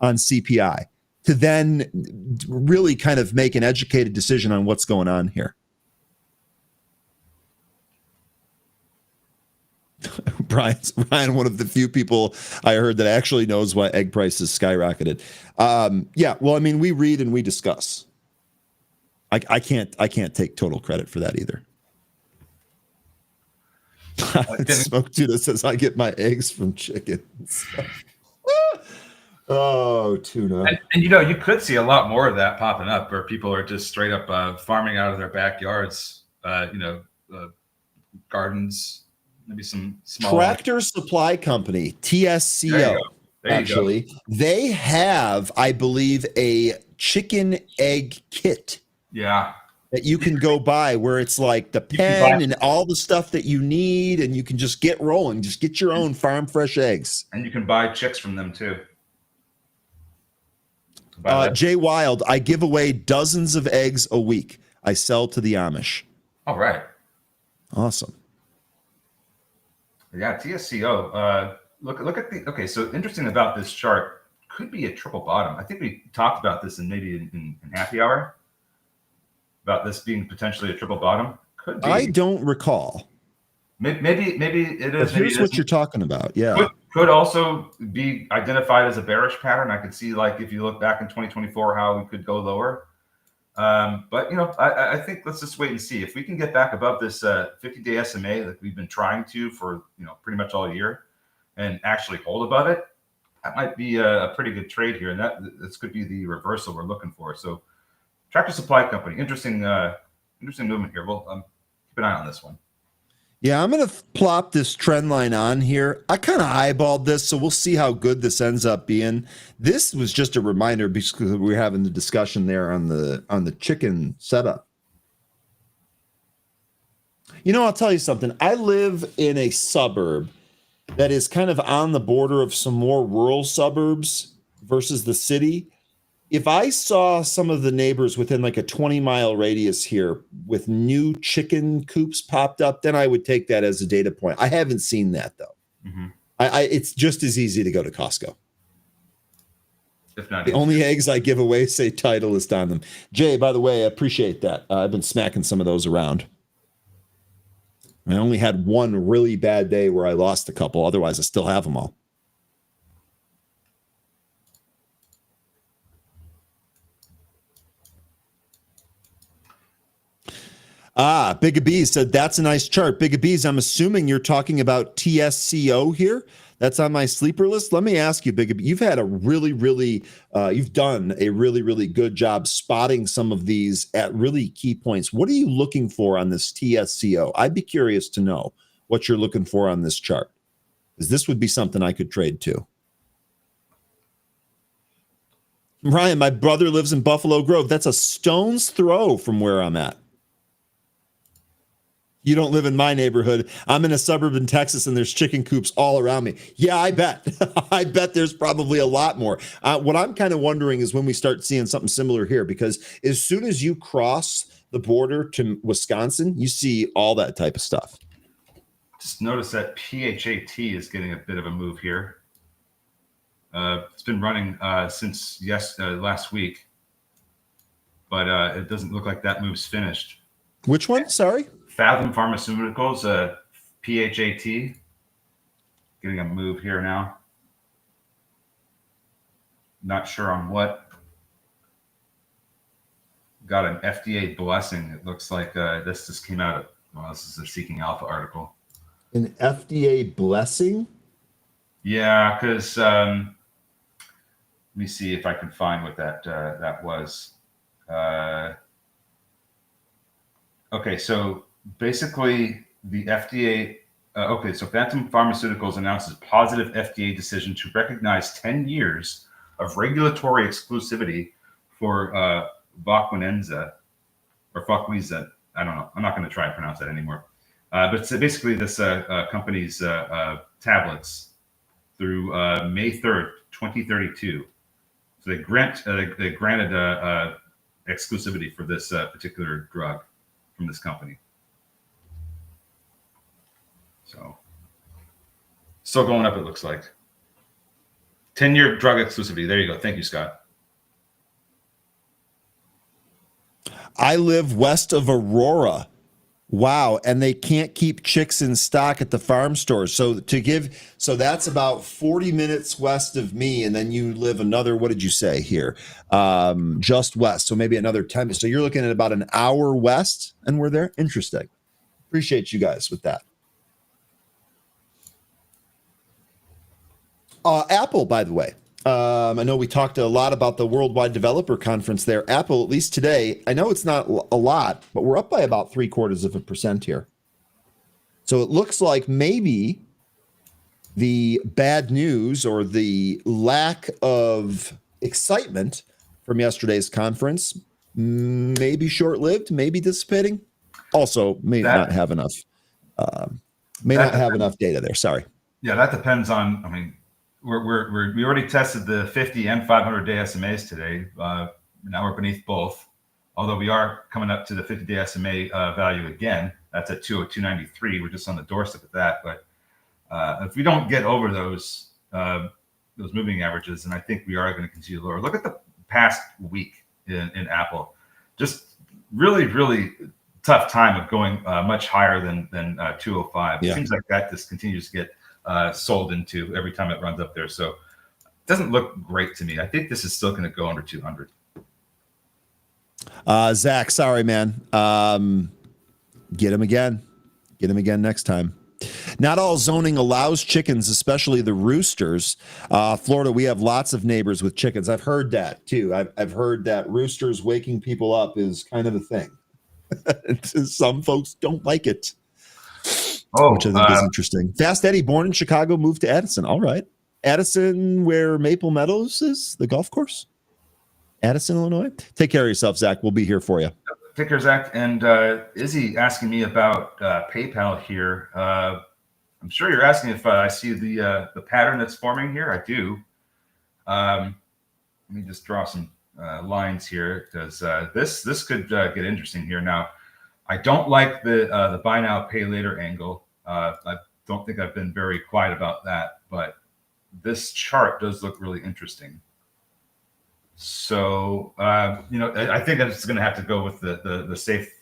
on CPI to then really kind of make an educated decision on what's going on here. Brian, one of the few people I heard that actually knows why egg prices skyrocketed. Yeah, well, I mean, we read and we discuss. I can't take total credit for that either. Smoke Tuna says I get my eggs from chickens. Oh, tuna. And you know, you could see a lot more of that popping up where people are just straight up farming out of their backyards, gardens, maybe some small Tractor Supply Company, TSCO. Actually, they have, I believe, a chicken egg kit. Yeah. That you can go buy where it's like the pen and all the stuff that you need, and you can just get rolling. Just get your own farm fresh eggs. And you can buy chicks from them too. Jay Wild, I give away dozens of eggs a week. I sell to the Amish. All right. Awesome. Yeah, TSCO. Look at the. Okay, so interesting about this chart could be a triple bottom. I think we talked about this in happy hour. About this being potentially a triple bottom. Could be. I don't recall. Maybe it is. But here's what you're talking about. Yeah. Could also be identified as a bearish pattern. I could see, like, if you look back in 2024, how we could go lower. But you know, I think let's just wait and see if we can get back above this 50-day SMA that we've been trying to for pretty much all year, and actually hold above it. That might be a pretty good trade here, and this could be the reversal we're looking for. So. Tractor Supply Company, interesting movement here. We'll keep an eye on this one. Yeah, I'm going to plop this trend line on here. I kind of eyeballed this, so we'll see how good this ends up being. This was just a reminder because we were having the discussion there on the chicken setup. You know, I'll tell you something. I live in a suburb that is kind of on the border of some more rural suburbs versus the city. If I saw some of the neighbors within like a 20-mile radius here with new chicken coops popped up, then I would take that as a data point. I haven't seen that though. Mm-hmm. It's just as easy to go to Costco. If not, the only eggs I give away say Titleist on them. Jay, by the way, I appreciate that. I've been smacking some of those around. I only had one really bad day where I lost a couple. Otherwise, I still have them all. Big Bees said, that's a nice chart. Big Bees, I'm assuming you're talking about TSCO here. That's on my sleeper list. Let me ask you, Big, you've had a you've done a really good job spotting some of these at really key points. What are you looking for on this TSCO? I'd be curious to know what you're looking for on this chart, because this would be something I could trade to. Ryan, my brother lives in Buffalo Grove. That's a stone's throw from where I'm at. You don't live in my neighborhood. I'm in a suburb in Texas, and there's chicken coops all around me. Yeah, I bet. I bet there's probably a lot more. What I'm kind of wondering is when we start seeing something similar here, because as soon as you cross the border to Wisconsin, you see all that type of stuff. Just notice that PHAT is getting a bit of a move here. It's been running since last week, but it doesn't look like that move's finished. Which one? Sorry? Fathom Pharmaceuticals, PHAT, getting a move here now. Not sure on what. Got an FDA blessing. It looks like this just came out of, well, this is a Seeking Alpha article. An FDA blessing? Yeah, because let me see if I can find what that was. Okay, so basically the FDA, so Phantom Pharmaceuticals announces positive FDA decision to recognize 10 years of regulatory exclusivity for Vaquinenza, or Vaquinza. I don't know. I'm not going to try and pronounce that anymore. But it's basically this company's tablets through May 3rd, 2032. So they granted exclusivity for this particular drug from this company. So still going up, it looks like. 10-year drug exclusivity. There you go. Thank you, Scott. I live west of Aurora. Wow. And they can't keep chicks in stock at the farm stores. So that's about 40 minutes west of me. And then you live another, what did you say here? Just west. So maybe another 10. So you're looking at about an hour west and we're there. Interesting. Appreciate you guys with that. Apple, by the way. I know we talked a lot about the Worldwide Developer Conference there. Apple, at least today, I know it's not a lot, but we're up by about 0.75% here. So it looks like maybe the bad news or the lack of excitement from yesterday's conference may be short-lived, maybe dissipating. Also, may not have enough enough data there. Sorry. Yeah, that depends on. I mean, we already tested the 50 and 500-day SMAs today. Now we're beneath both, although we are coming up to the 50-day SMA value again. That's at 202.93. We're just on the doorstep of that. But if we don't get over those moving averages, and I think we are going to continue lower. Look at the past week in Apple. Just really tough time of going much higher than 205. Yeah. It seems like that just continues to get sold into every time it runs up there. So it doesn't look great to me. I think this is still going to go under 200. Zach, sorry, man. Get him again. Get him again next time. Not all zoning allows chickens, especially the roosters. Florida, we have lots of neighbors with chickens. I've heard that too. I've heard that roosters waking people up is kind of a thing. Some folks don't like it. Oh, which I think is interesting. Fast Eddie, born in Chicago, moved to Addison. All right. Addison, where Maple Meadows is, the golf course? Addison, Illinois. Take care of yourself, Zach. We'll be here for you. take care, Zach. And Izzy asking me about PayPal here. I'm sure you're asking if I see the pattern that's forming here. I do. Let me just draw some lines here, because this could get interesting here. Now, I don't like the buy now, pay later angle. I don't think I've been very quiet about that, but this chart does look really interesting. So, I think I'm just going to have to go with the safe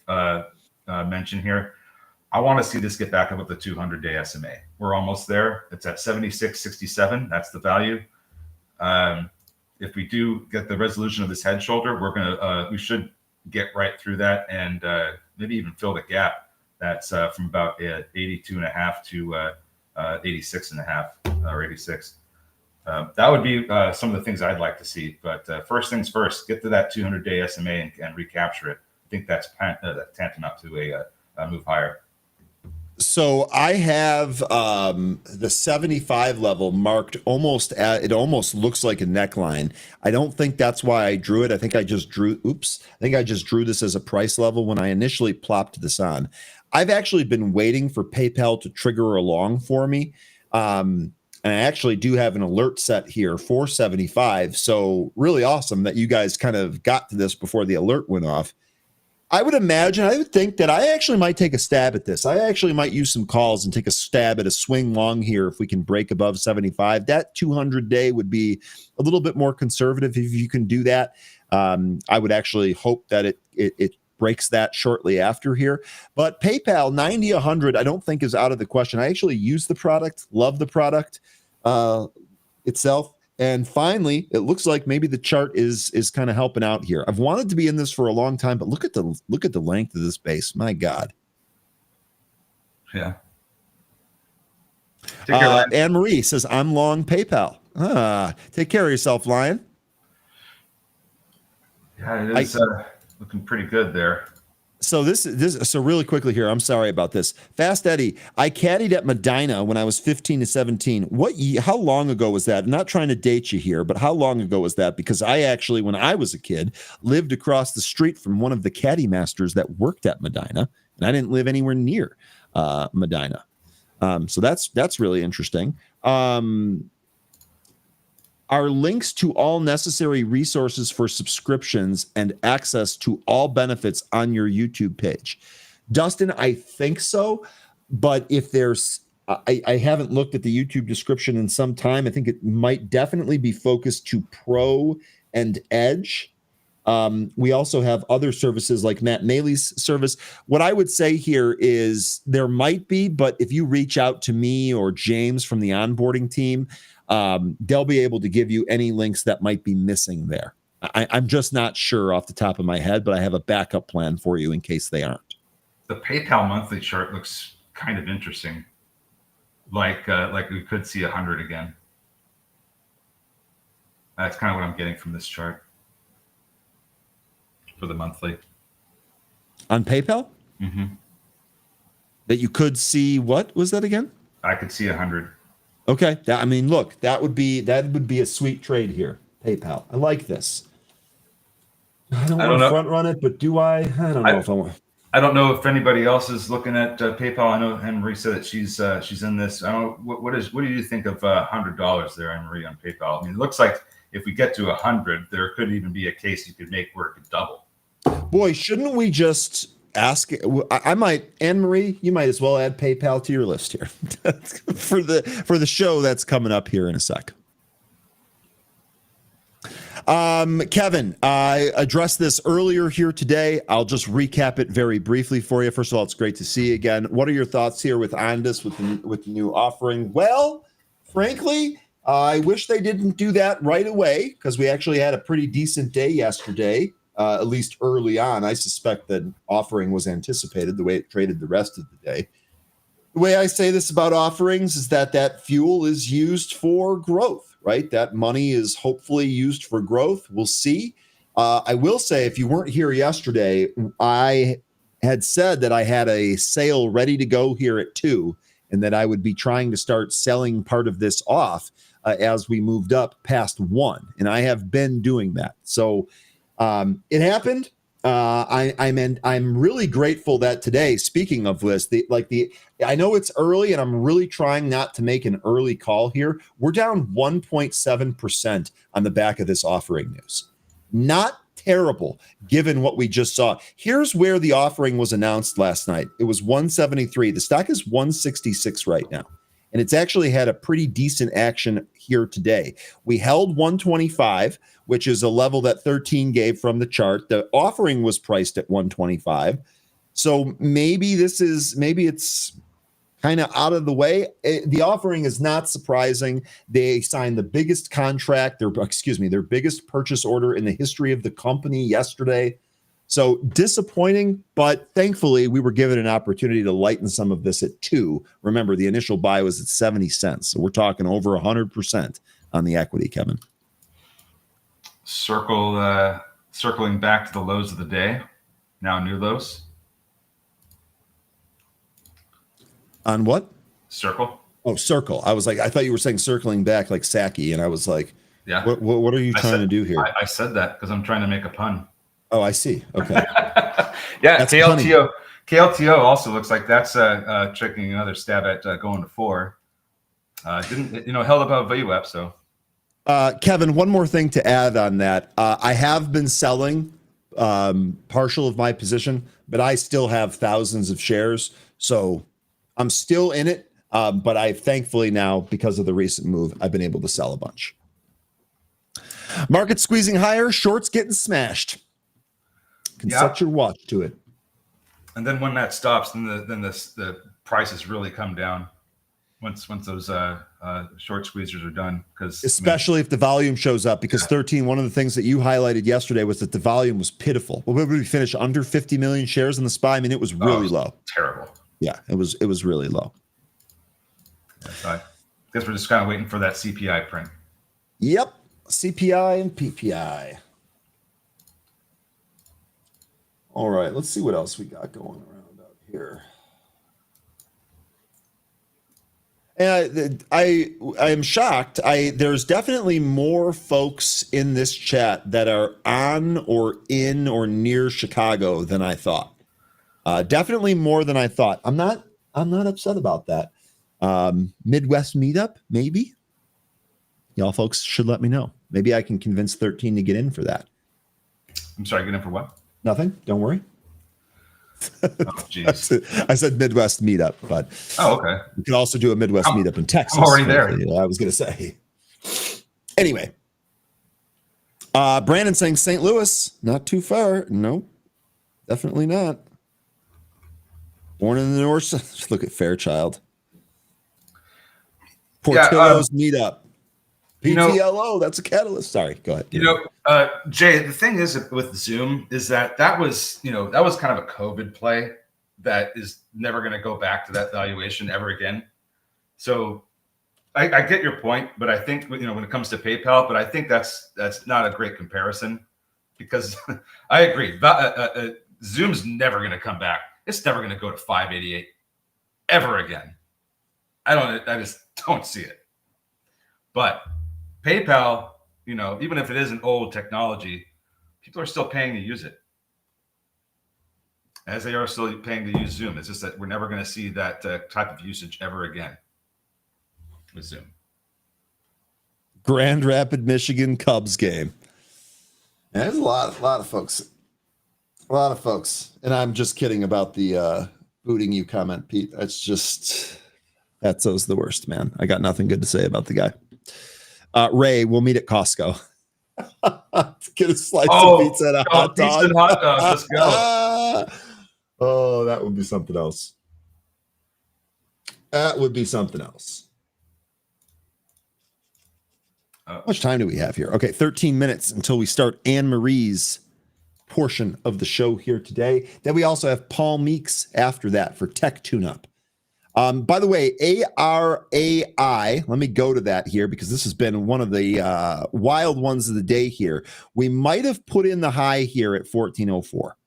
mention here. I want to see this get back up with the 200-day SMA. We're almost there. It's at 76.67. That's the value. If we do get the resolution of this head shoulder, we should get right through that and maybe even fill the gap. That's from about 82.5 to 86.5 or 86. That would be some of the things I'd like to see. But first things first, get to that 200-day SMA and recapture it. I think that's tantamount to a move higher. So I have the 75 level marked almost it almost looks like a neckline. I don't think that's why I drew it. I think I just drew this as a price level when I initially plopped this on. I've actually been waiting for PayPal to trigger along for me. And I actually do have an alert set here for 75. So really awesome that you guys kind of got to this before the alert went off. I would think that I actually might take a stab at this. I actually might use some calls and take a stab at a swing long here if we can break above 75. That 200-day would be a little bit more conservative if you can do that. I would actually hope that it breaks that shortly after here. But PayPal 90, 100, I don't think is out of the question. I actually use the product, love the product itself. And finally, it looks like maybe the chart is kind of helping out here. I've wanted to be in this for a long time, but look at the length of this base. My God. Yeah. Anne Marie says, I'm long PayPal. Take care of yourself, Lion. Yeah, it is looking pretty good there. So so really quickly here, I'm sorry about this. Fast Eddie, I caddied at Medina when I was 15 to 17. How long ago was that? I'm not trying to date you here, but how long ago was that? Because I actually, when I was a kid, lived across the street from one of the caddy masters that worked at Medina, and I didn't live anywhere near Medina. So that's really interesting. Are links to all necessary resources for subscriptions and access to all benefits on your YouTube page? Dustin, I think so. But if there's, I haven't looked at the YouTube description in some time. I think it might definitely be focused to Pro and Edge. We also have other services like Matt Maley's service. What I would say here is there might be, but if you reach out to me or James from the onboarding team, they'll be able to give you any links that might be missing there. I'm just not sure off the top of my head, but I have a backup plan for you in case they aren't. The PayPal monthly chart looks kind of interesting. Like we could see 100 again. That's kind of what I'm getting from this chart for the monthly. On PayPal? Mm-hmm. That you could see, what was that again? I could see 100. Okay. Look, that would be a sweet trade here. PayPal. I like this. I don't want to front run it, but do I? I don't know if I want. I don't know if anybody else is looking at PayPal. I know Anne-Marie said that she's in this. I don't know what do you think of $100 there, Anne-Marie, on PayPal? I mean, it looks like if we get to 100, there could even be a case you could make where it could double. Boy, shouldn't we just ask? I might, Anne-Marie, you might as well add PayPal to your list here for the show that's coming up here in a sec. Kevin, I addressed this earlier here today. I'll just recap it very briefly for you. First of all, it's great to see you again. What are your thoughts here with Ondas with the new offering? Well, frankly, I wish they didn't do that right away because we actually had a pretty decent day yesterday, at least early on. I suspect that offering was anticipated the way it traded the rest of the day. The way I say this about offerings is that fuel is used for growth, right? That money is hopefully used for growth. We'll see. I will say, if you weren't here yesterday, I had said that I had a sale ready to go here at 2, and that I would be trying to start selling part of this off as we moved up past 1. And I have been doing that. So it happened. I'm really grateful that today, speaking of this, I know it's early and I'm really trying not to make an early call here. We're down 1.7% on the back of this offering news. Not terrible given what we just saw. Here's where the offering was announced last night. It was 173. The stock is 166 right now. And it's actually had a pretty decent action here today. We held 125, which is a level that 13 gave from the chart. The offering was priced at 125. So maybe it's kind of out of the way. The offering is not surprising. They signed the biggest contract, their biggest purchase order in the history of the company yesterday. So disappointing, but thankfully we were given an opportunity to lighten some of this at 2. Remember, the initial buy was at 70 cents. So we're talking over 100% on the equity, Kevin. Circling back to the lows of the day, now new lows. On what? Circle. Oh, circle. I was like, I thought you were saying circling back like Saki, and I was like, yeah. What are you trying to do here? I said that because I'm trying to make a pun. Oh, I see. Okay. Yeah, that's KLTO also looks like that's taking another stab at going to 4. Held above VWAP. So, Kevin, one more thing to add on that. I have been selling partial of my position, but I still have thousands of shares, so I'm still in it. But I thankfully now, because of the recent move, I've been able to sell a bunch. Market squeezing higher, shorts getting smashed. Can set your watch to it. And then when that stops, then the prices really come down once those short squeezers are done. Especially if the volume shows up, because 13, one of the things that you highlighted yesterday was that the volume was pitiful. What did we finish? Under 50 million shares in the SPY? I mean, it was really low. Terrible. Yeah, it was really low. So I guess we're just kind of waiting for that CPI print. Yep, CPI and PPI. All right, let's see what else we got going around out here. And I am shocked. There's definitely more folks in this chat that are on or in or near Chicago than I thought. Definitely more than I thought. I'm not upset about that. Midwest meetup, maybe. Y'all folks should let me know. Maybe I can convince 13 to get in for that. I'm sorry, get in for what? Nothing. Don't worry. Oh, jeez. I said Midwest meetup, but okay. We could also do a Midwest meetup in Texas. I'm already there. I was going to say. Anyway, Brandon saying St. Louis, not too far. Nope, definitely not. Born in the north. Look at Fairchild. Portillo's meetup. PTLO, that's a catalyst. Sorry, go ahead. Jay, the thing is with Zoom is that was kind of a COVID play that is never going to go back to that valuation ever again. So I get your point, but I think, when it comes to PayPal, but I think that's not a great comparison because I agree. Zoom's never going to come back. It's never going to go to 588 ever again. I just don't see it. But PayPal, even if it is an old technology, people are still paying to use it, as they are still paying to use Zoom. It's just that we're never going to see that type of usage ever again with Zoom. Grand Rapids, Michigan Cubs game. There's a lot of folks. A lot of folks. And I'm just kidding about the booting you comment, Pete. That's the worst, man. I got nothing good to say about the guy. Ray, we'll meet at Costco. Get a slice of pizza and a hot dog. Pizza and hot dog. Let's go. Oh, that would be something else. That would be something else. How much time do we have here? Okay, 13 minutes until we start Anne Marie's portion of the show here today. Then we also have Paul Meeks after that for Tech Tune-Up. By the way, ARAI, let me go to that here because this has been one of the wild ones of the day here. We might have put in the high here at 1404.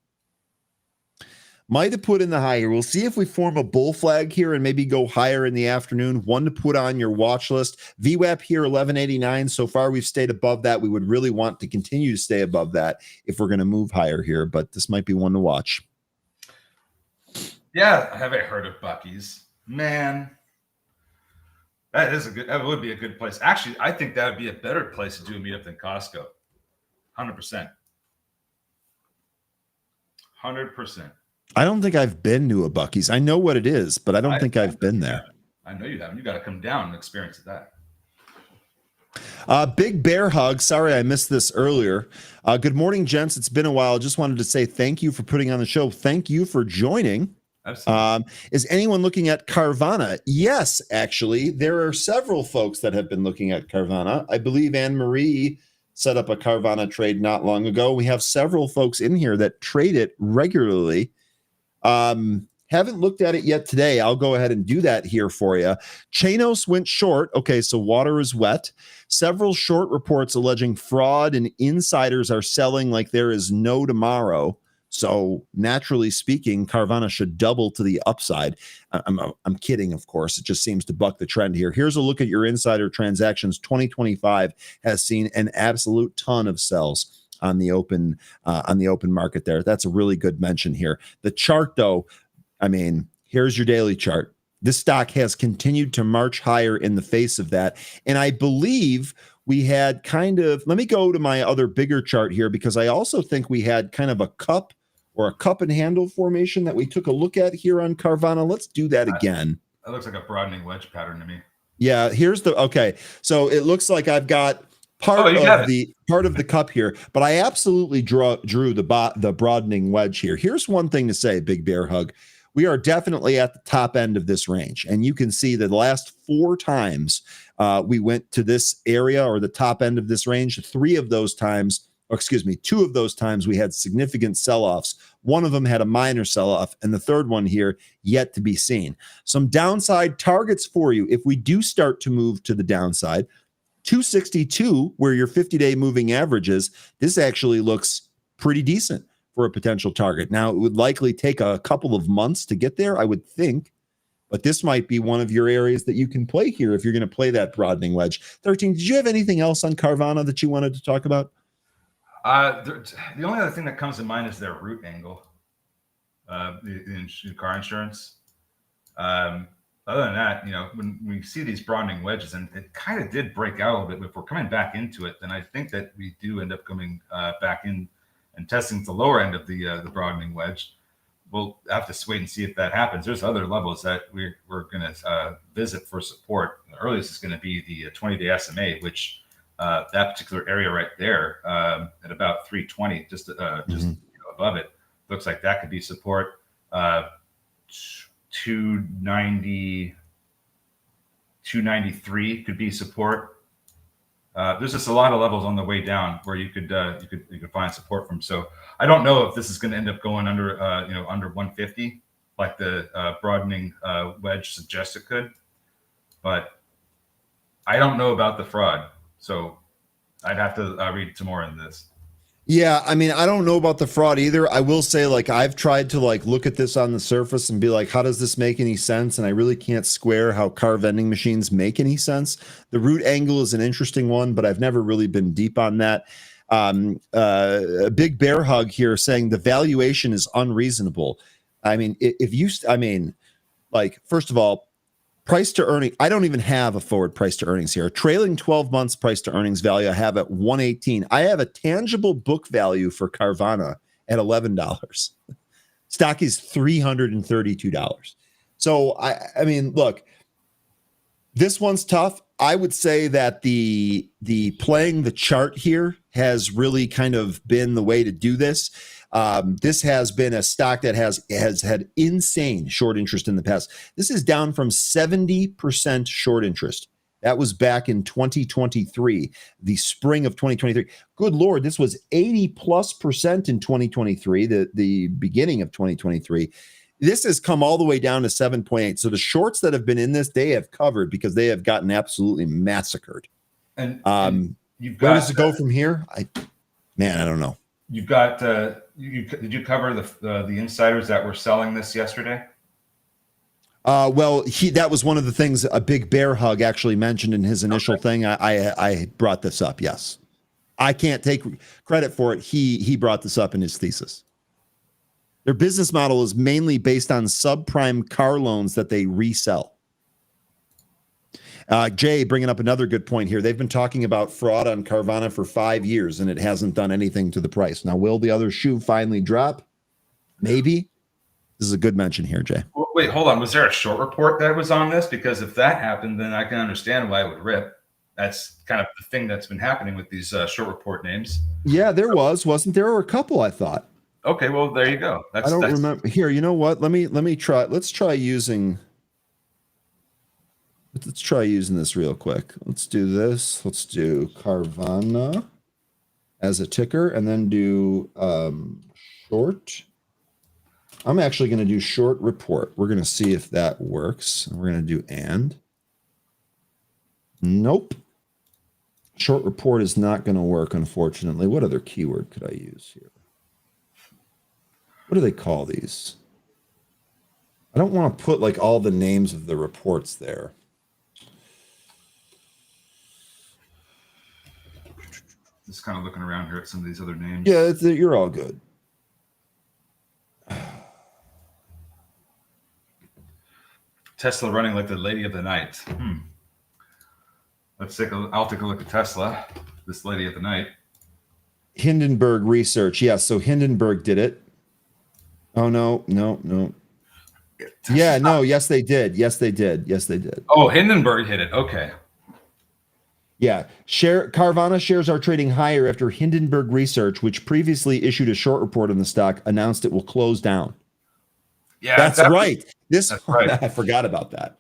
Might have put in the high here. We'll see if we form a bull flag here and maybe go higher in the afternoon. One to put on your watch list. VWAP here, 1189. So far, we've stayed above that. We would really want to continue to stay above that if we're going to move higher here, but this might be one to watch. Yeah, I haven't heard of Buc-ee's. Man, that would be a good place. Actually, I think that would be a better place to do a meetup than Costco. 100%. 100%. I don't think I've been to a Buc-ee's. I know what it is, but I don't think I've been there. I know you haven't. You got to come down and experience that. Big bear hug. Sorry, I missed this earlier. Good morning, gents. It's been a while. Just wanted to say thank you for putting on the show. Thank you for joining. Absolutely. Is anyone looking at Carvana? Yes, actually, there are several folks that have been looking at Carvana. I believe Anne-Marie set up a Carvana trade not long ago. We have several folks in here that trade it regularly. Haven't looked at it yet today. I'll go ahead and do that here for you. Chanos went short. Okay, so water is wet. Several short reports alleging fraud and insiders are selling like there is no tomorrow. So naturally speaking, Carvana should double to the upside. I'm kidding, of course. It just seems to buck the trend here. Here's a look at your insider transactions. 2025 has seen an absolute ton of sells on the open market there. That's a really good mention here. The chart, though, I mean, here's your daily chart. This stock has continued to march higher in the face of that. And I believe we had let me go to my other bigger chart here, because I also think we had kind of a cup or a cup and handle formation that we took a look at here on Carvana. Let's do that again. That looks like a broadening wedge pattern to me. Yeah, okay. So it looks like I've got part of the cup here, but I absolutely drew the broadening wedge here. Here's one thing to say, Big Bear Hug. We are definitely at the top end of this range. And you can see that the last 4 times we went to this area or the top end of this range, 2 of those times we had significant sell-offs. One of them had a minor sell-off, and the third one here yet to be seen. Some downside targets for you if we do start to move to the downside. 262, where your 50-day moving average is, this actually looks pretty decent for a potential target. Now, it would likely take a couple of months to get there, I would think, but this might be one of your areas that you can play here if you're going to play that broadening wedge. 13, did you have anything else on Carvana that you wanted to talk about? The only other thing that comes to mind is their root angle, the car insurance. Other than that, when we see these broadening wedges, and it kind of did break out a little bit, if we're coming back into it, then I think that we do end up coming back in and testing the lower end of the broadening wedge. We'll have to wait and see if that happens. There's other levels that we're going to visit for support. The earliest is going to be the 20-day SMA, which that particular area right there at about 320, just above it, looks like that could be support. 290, 293 could be support. There's just a lot of levels on the way down where you could find support from. So I don't know if this is going to end up going under under 150 like the broadening wedge suggests it could, but I don't know about the fraud. So I'd have to read some more into this. Yeah, I mean, I don't know about the fraud either. I will say, I've tried to look at this on the surface and be like, how does this make any sense? And I really can't square how car vending machines make any sense. The root angle is an interesting one, but I've never really been deep on that. A Big Bear Hug here saying the valuation is unreasonable. I mean, first of all, price to earning, I don't even have a forward price to earnings here. Trailing 12 months price to earnings value I have at 118. I have a tangible book value for Carvana at $11. Stock is $332. So I mean, look, this one's tough. I would say that the playing the chart here has really kind of been the way to do this. This has been a stock that has had insane short interest in the past. This is down from 70% short interest. That was back in 2023, the spring of 2023. Good Lord, this was 80+% in 2023, the beginning of 2023. This has come all the way down to 7.8. So the shorts that have been in this, they have covered because they have gotten absolutely massacred. And you've got, where does it go from here? I don't know. You've got Did you cover the insiders that were selling this yesterday? Well, that was one of the things a big bear hug actually mentioned in his initial thing. I brought this up. Yes, I can't take credit for it. He brought this up in his thesis. Their business model is mainly based on subprime car loans that they resell. Jay bringing up another good point here. They've been talking about fraud on Carvana for 5 years, and it hasn't done anything to the price. Now, will the other shoe finally drop? Maybe. This is a good mention here, Jay. Well, wait, hold on. Was there a short report that was on this? Because if that happened, then I can understand why it would rip. That's kind of the thing that's been happening with these short report names. Yeah, there wasn't there? Or a couple, I thought. Okay, well, there you go. I don't remember. Here, you know what? Let me try. Let's try using this real quick. Let's do this. Let's do Carvana as a ticker, and then do short. I'm actually going to do short report. We're going to see if that works. We're going to do and. Nope. Short report is not going to work, unfortunately. What other keyword could I use here? What do they call these? I don't want to put like all the names of the reports there. Just kind of looking around here at some of these other names. Yeah, you're all good. Tesla running like the lady of the night. I'll take a look at Tesla, this lady of the night. Hindenburg Research. Yeah, so Hindenburg did it. Oh, no. Yeah, no, yes, they did. Oh, Hindenburg hit it. Okay. Yeah. Carvana shares are trading higher after Hindenburg Research, which previously issued a short report on the stock, announced it will close down. Yeah, that's right. That's right. I forgot about that.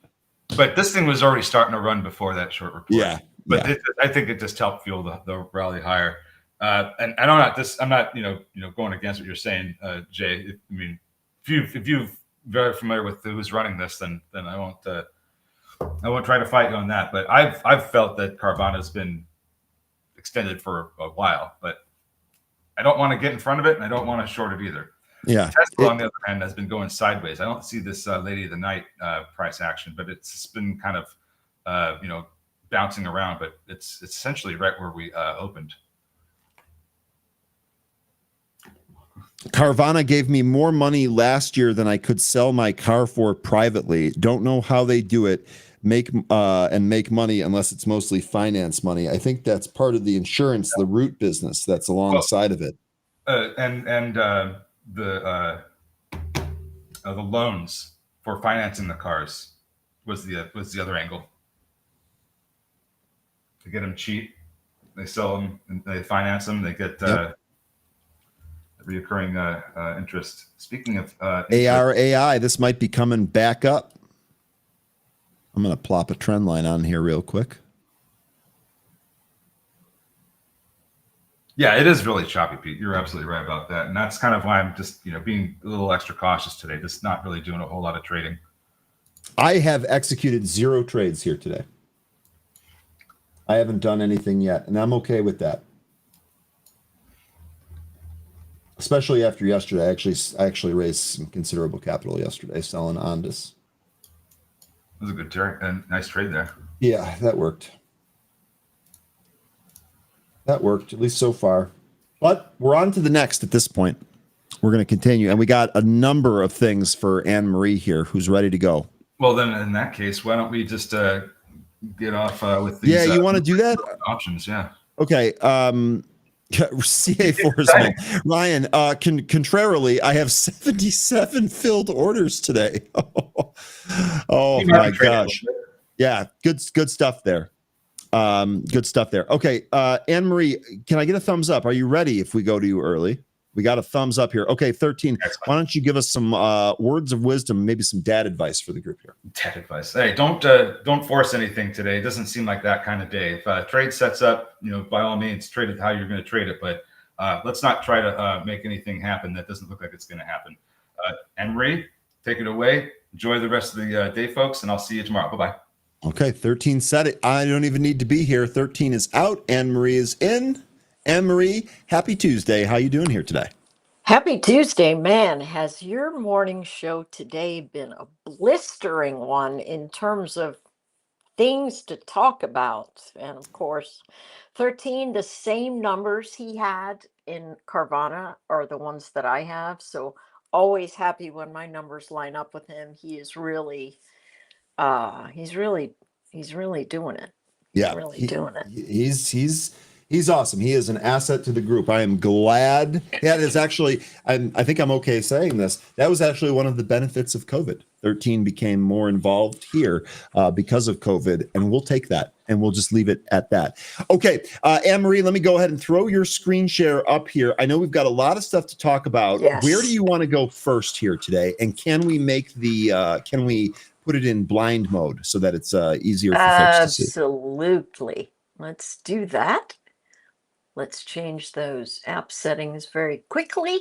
But this thing was already starting to run before that short report. Yeah. But I think it just helped fuel the rally higher. And I'm not going against what you're saying, Jay. I mean, if you're very familiar with who's running this, then I won't try to fight you on that. But I've felt that Carvana has been extended for a while, but I don't want to get in front of it, and I don't want to short it either. Yeah. Tesla, on the other hand, has been going sideways. I don't see this lady of the night price action, but it's been kind of bouncing around. But it's essentially right where we opened. Carvana gave me more money last year than I could sell my car for privately. Don't know how they do it. Make money unless it's mostly finance money. I think that's part of the insurance, the root business that's alongside of it. The loans for financing the cars was the other angle. They get them cheap, they sell them, and they finance them. They get reoccurring interest. Speaking of AI, this might be coming back up. I'm going to plop a trend line on here real quick. Yeah, it is really choppy, Pete. You're absolutely right about that. And that's kind of why I'm just, being a little extra cautious today, just not really doing a whole lot of trading. I have executed 0 trades here today. I haven't done anything yet, and I'm okay with that. Especially after yesterday. I actually raised some considerable capital yesterday selling Ondas. It was a good trade and nice trade there. Yeah, that worked. That worked, at least so far. But we're on to the next at this point. We're going to continue. And we got a number of things for Anne-Marie here, who's ready to go. Well, then in that case, why don't we just get off with these? Yeah, you want to do that? Options, yeah. Okay. CA Forsman. Ryan, contrarily, I have 77 filled orders today. Oh my gosh. Yeah, good stuff there. Good stuff there. Okay, Anne-Marie, can I get a thumbs up? Are you ready if we go to you early? We got a thumbs up here. Okay, 13. Excellent. Why don't you give us some words of wisdom, maybe some dad advice for the group here? Dad advice. Hey, don't force anything today. It doesn't seem like that kind of day. If a trade sets up, by all means, trade it how you're going to trade it. But let's not try to make anything happen that doesn't look like it's going to happen. Anne-Marie, take it away. Enjoy the rest of the day, folks, and I'll see you tomorrow. Bye-bye. Okay, 13 said it. I don't even need to be here. 13 is out. Anne-Marie is in. Anne-Marie, happy Tuesday. How you doing here today? Happy Tuesday, man. Has your morning show today been a blistering one in terms of things to talk about? And of course, 13, the same numbers he had in Carvana are the ones that I have. So always happy when my numbers line up with him. He is really, he's really, he's really doing it. He's Yeah, really doing it. he's awesome. He is an asset to the group. I am glad. Yeah, it is actually. I think I'm okay saying this. That was actually one of the benefits of COVID. 13 became more involved here because of COVID, and we'll take that and we'll just leave it at that. Okay, Anne-Marie, let me go ahead and throw your screen share up here. I know we've got a lot of stuff to talk about. Yes. Where do you want to go first here today? And can we make the? Can we put it in blind mode so that it's easier for folks to see? Absolutely. Let's do that. Let's change those app settings very quickly.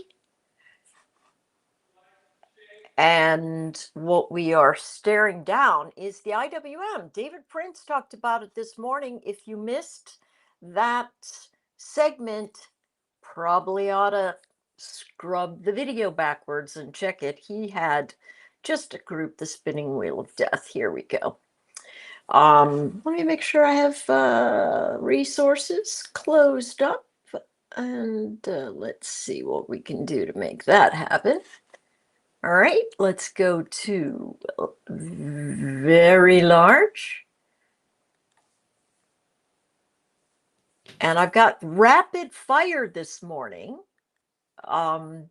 And what we are staring down is the IWM. David Prince talked about it this morning. If you missed that segment, probably ought to scrub the video backwards and check it. He had just a group, the spinning wheel of death. Here we go. Let me make sure I have resources closed up, and let's see what we can do to make that happen. All right, let's go to very large. And I've got rapid fire this morning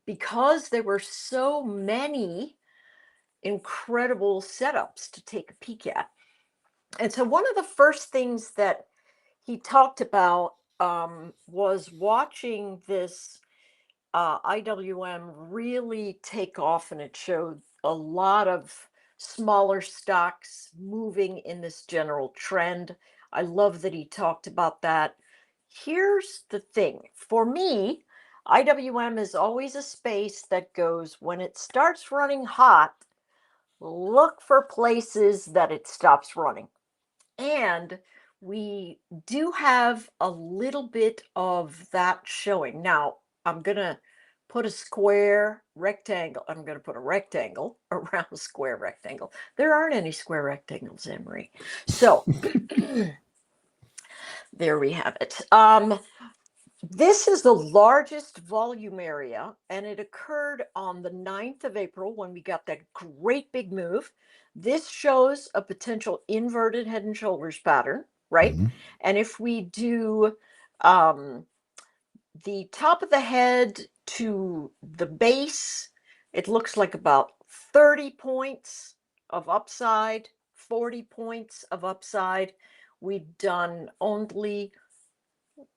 because there were so many incredible setups to take a peek at. And so one of the first things that he talked about was watching this IWM really take off, and it showed a lot of smaller stocks moving in this general trend. I love that he talked about that. Here's the thing. For me, IWM is always a space that goes, when it starts running hot, look for places that it stops running. And we do have a little bit of that showing. Now, I'm going to put a square rectangle. I'm going to put a rectangle around a square rectangle. There aren't any square rectangles, Emery. So there we have it. This is the largest volume area, and it occurred on the 9th of April when we got that great big move. This shows a potential inverted head and shoulders pattern, right? Mhm. And if we do the top of the head to the base, it looks like about 30 points of upside, 40 points of upside. We've done only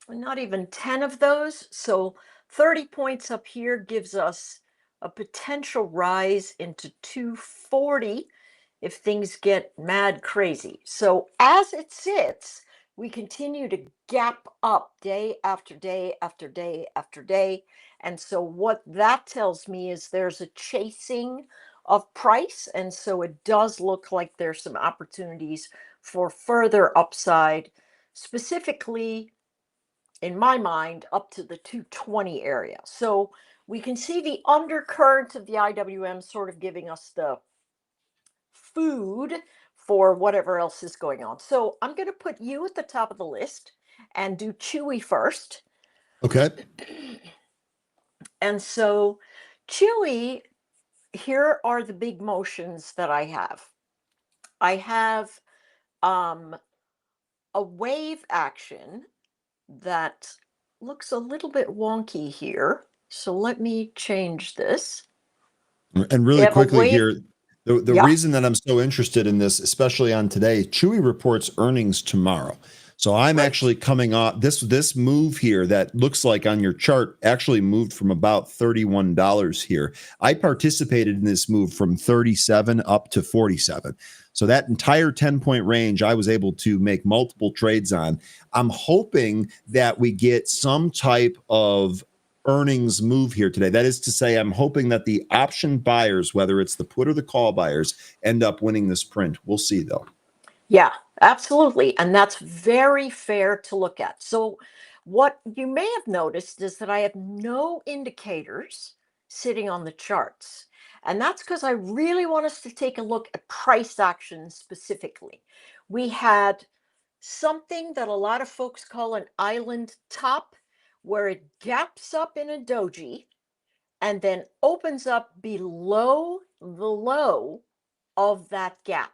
not even 10 of those. So 30 points up here gives us a potential rise into 240 if things get mad crazy. So as it sits, we continue to gap up day after day after day after day. And so what that tells me is there's a chasing of price. And so it does look like there's some opportunities for further upside, specifically in my mind, up to the 220 area. So we can see the undercurrent of the IWM sort of giving us the food for whatever else is going on. So I'm going to put you at the top of the list and do Chewy first. Okay. And so Chewy, here are the big motions that I have. I have a wave action that looks a little bit wonky here. So let me change this. And really quickly here, the Yeah. reason that I'm so interested in this, especially on today, Chewy reports earnings tomorrow. So I'm Right. actually coming off this move here that looks like on your chart actually moved from about $31 here. I participated in this move from 37 up to 47. So that entire 10-point range, I was able to make multiple trades on. I'm hoping that we get some type of earnings move here today. That is to say, I'm hoping that the option buyers, whether it's the put or the call buyers, end up winning this print. We'll see, though. Yeah, absolutely. And that's very fair to look at. So what you may have noticed is that I have no indicators sitting on the charts. And that's because I really want us to take a look at price action specifically. We had something that a lot of folks call an island top, where it gaps up in a doji and then opens up below the low of that gap.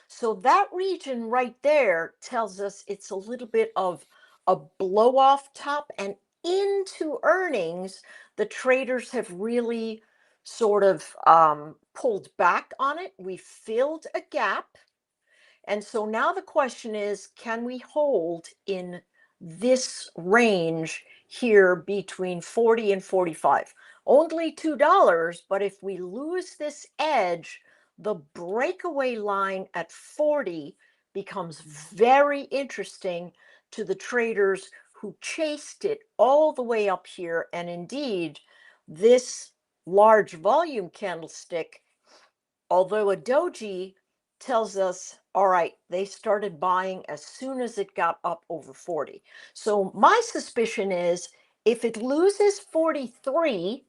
So that region right there tells us it's a little bit of a blow off top, and into earnings, the traders have really sort of pulled back on it. We filled a gap. And so now the question is, can we hold in this range here between 40 and 45? Only $2, but if we lose this edge, the breakaway line at 40 becomes very interesting to the traders who chased it all the way up here. And indeed, this large volume candlestick, although a doji, tells us, all right, they started buying as soon as it got up over 40. So my suspicion is if it loses 43,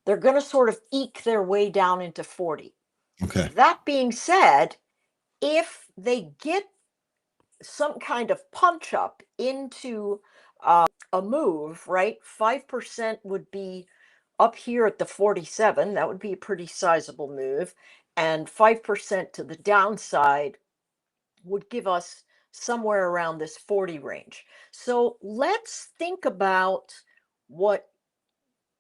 they're going to sort of eke their way down into 40. Okay. That being said, if they get some kind of punch up into a move, right? 5% would be up here at the 47. That would be a pretty sizable move. And 5% to the downside would give us somewhere around this 40 range. So let's think about what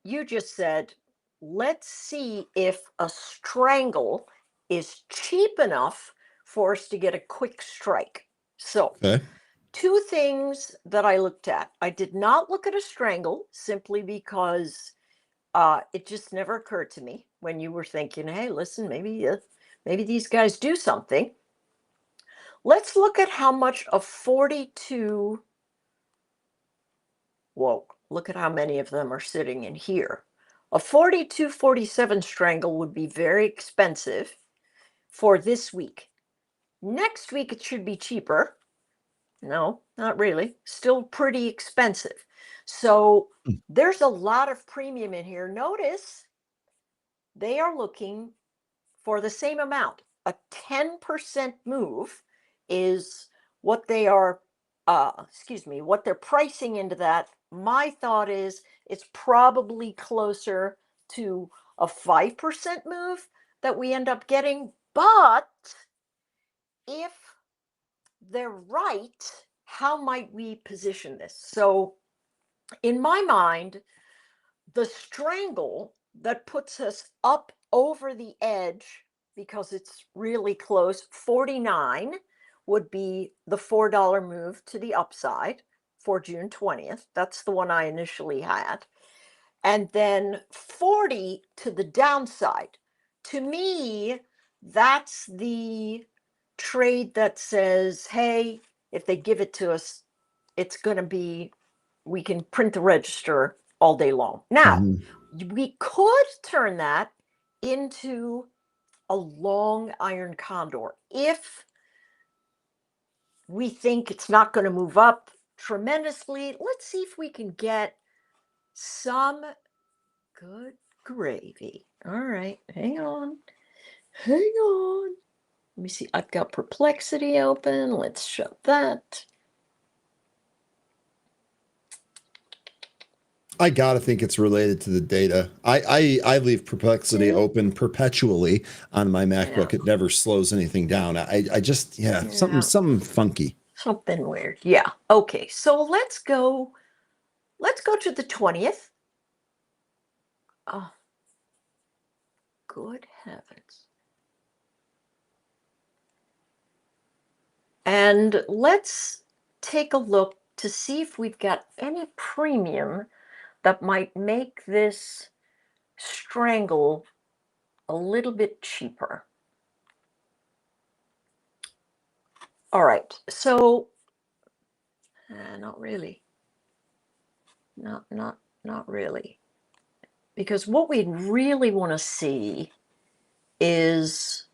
you just said. Let's see if a strangle is cheap enough for us to get a quick strike. So, Okay. two things that I looked at. I did not look at a strangle simply because it just never occurred to me when you were thinking, hey, listen, maybe these guys do something. Let's look at how much of 42. Whoa, look at how many of them are sitting in here. A 42, 47 strangle would be very expensive for this week. Next week, it should be cheaper. No, not really. Still pretty expensive. So there's a lot of premium in here. Notice they are looking for the same amount. A 10% move is what they are, what they're pricing into that. My thought is it's probably closer to a 5% move that we end up getting. But if they're right, how might we position this? So, in my mind, the strangle that puts us up over the edge, because it's really close, 49 would be the $4 move to the upside for June 20th. That's the one I initially had. And then 40 to the downside. To me, that's the trade that says, hey, if they give it to us, it's going to be, we can print the register all day long. Now, we could turn that into a long iron condor if we think it's not going to move up tremendously. Let's see if we can get some good gravy. All right, hang on. Let me see. I've got perplexity open. Let's shut that. I gotta think it's related to the data. I leave perplexity open perpetually on my MacBook. It never slows anything down. I just something funky. Something weird. Yeah. Okay. So let's go to the 20th. Oh, good heavens. And let's take a look to see if we've got any premium that might make this strangle a little bit cheaper. All right, so not really. Not really. Because what we really want to see is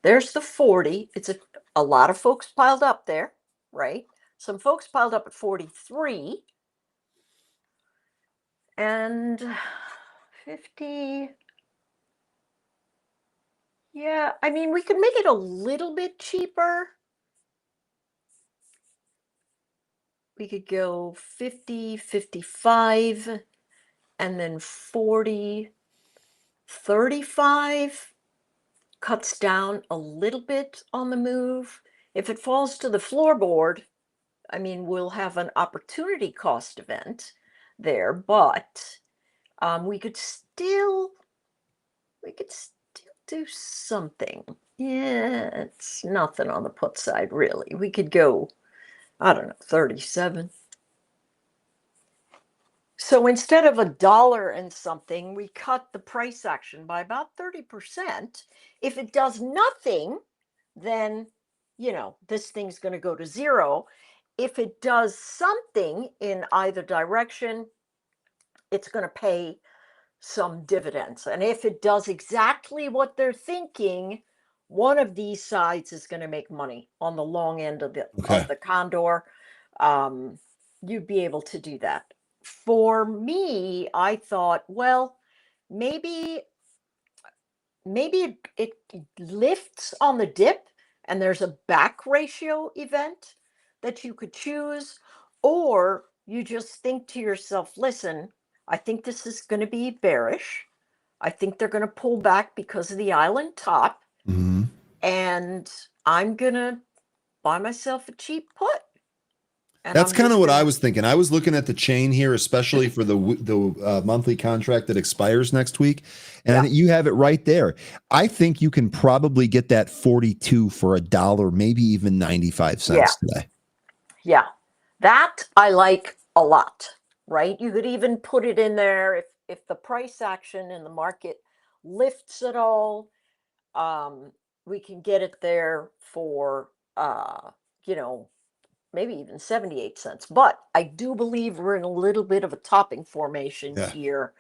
there's the 40. It's a lot of folks piled up there, right? Some folks piled up at 43. And 50. Yeah, I mean, we could make it a little bit cheaper. We could go 50, 55, and then 40, 35. Cuts down a little bit on the move. If it falls to the floorboard, I mean, we'll have an opportunity cost event there, but we could still do something. Yeah, it's nothing on the put side, really. We could go, I don't know, 37. So instead of $1 and something, we cut the price action by about 30%. If it does nothing, then, this thing's going to go to zero. If it does something in either direction, it's going to pay some dividends. And if it does exactly what they're thinking, one of these sides is going to make money on the long end of Okay. the condor. You'd be able to do that. For me, I thought, well, maybe it lifts on the dip and there's a back ratio event that you could choose, or you just think to yourself, listen, I think this is going to be bearish. I think they're going to pull back because of the island top, Mhm. and I'm going to buy myself a cheap put. And That's I'm kind of just what I gonna, was thinking. I was looking at the chain here, especially for the monthly contract that expires next week, and yeah, you have it right there. I think you can probably get that 42 for $1, maybe even 95 yeah, cents today. yeah. That I like a lot, right? You could even put it in there if the price action in the market lifts at all. We can get it there for you know, maybe even 78 cents. But I do believe we're in a little bit of a topping formation Yeah. here,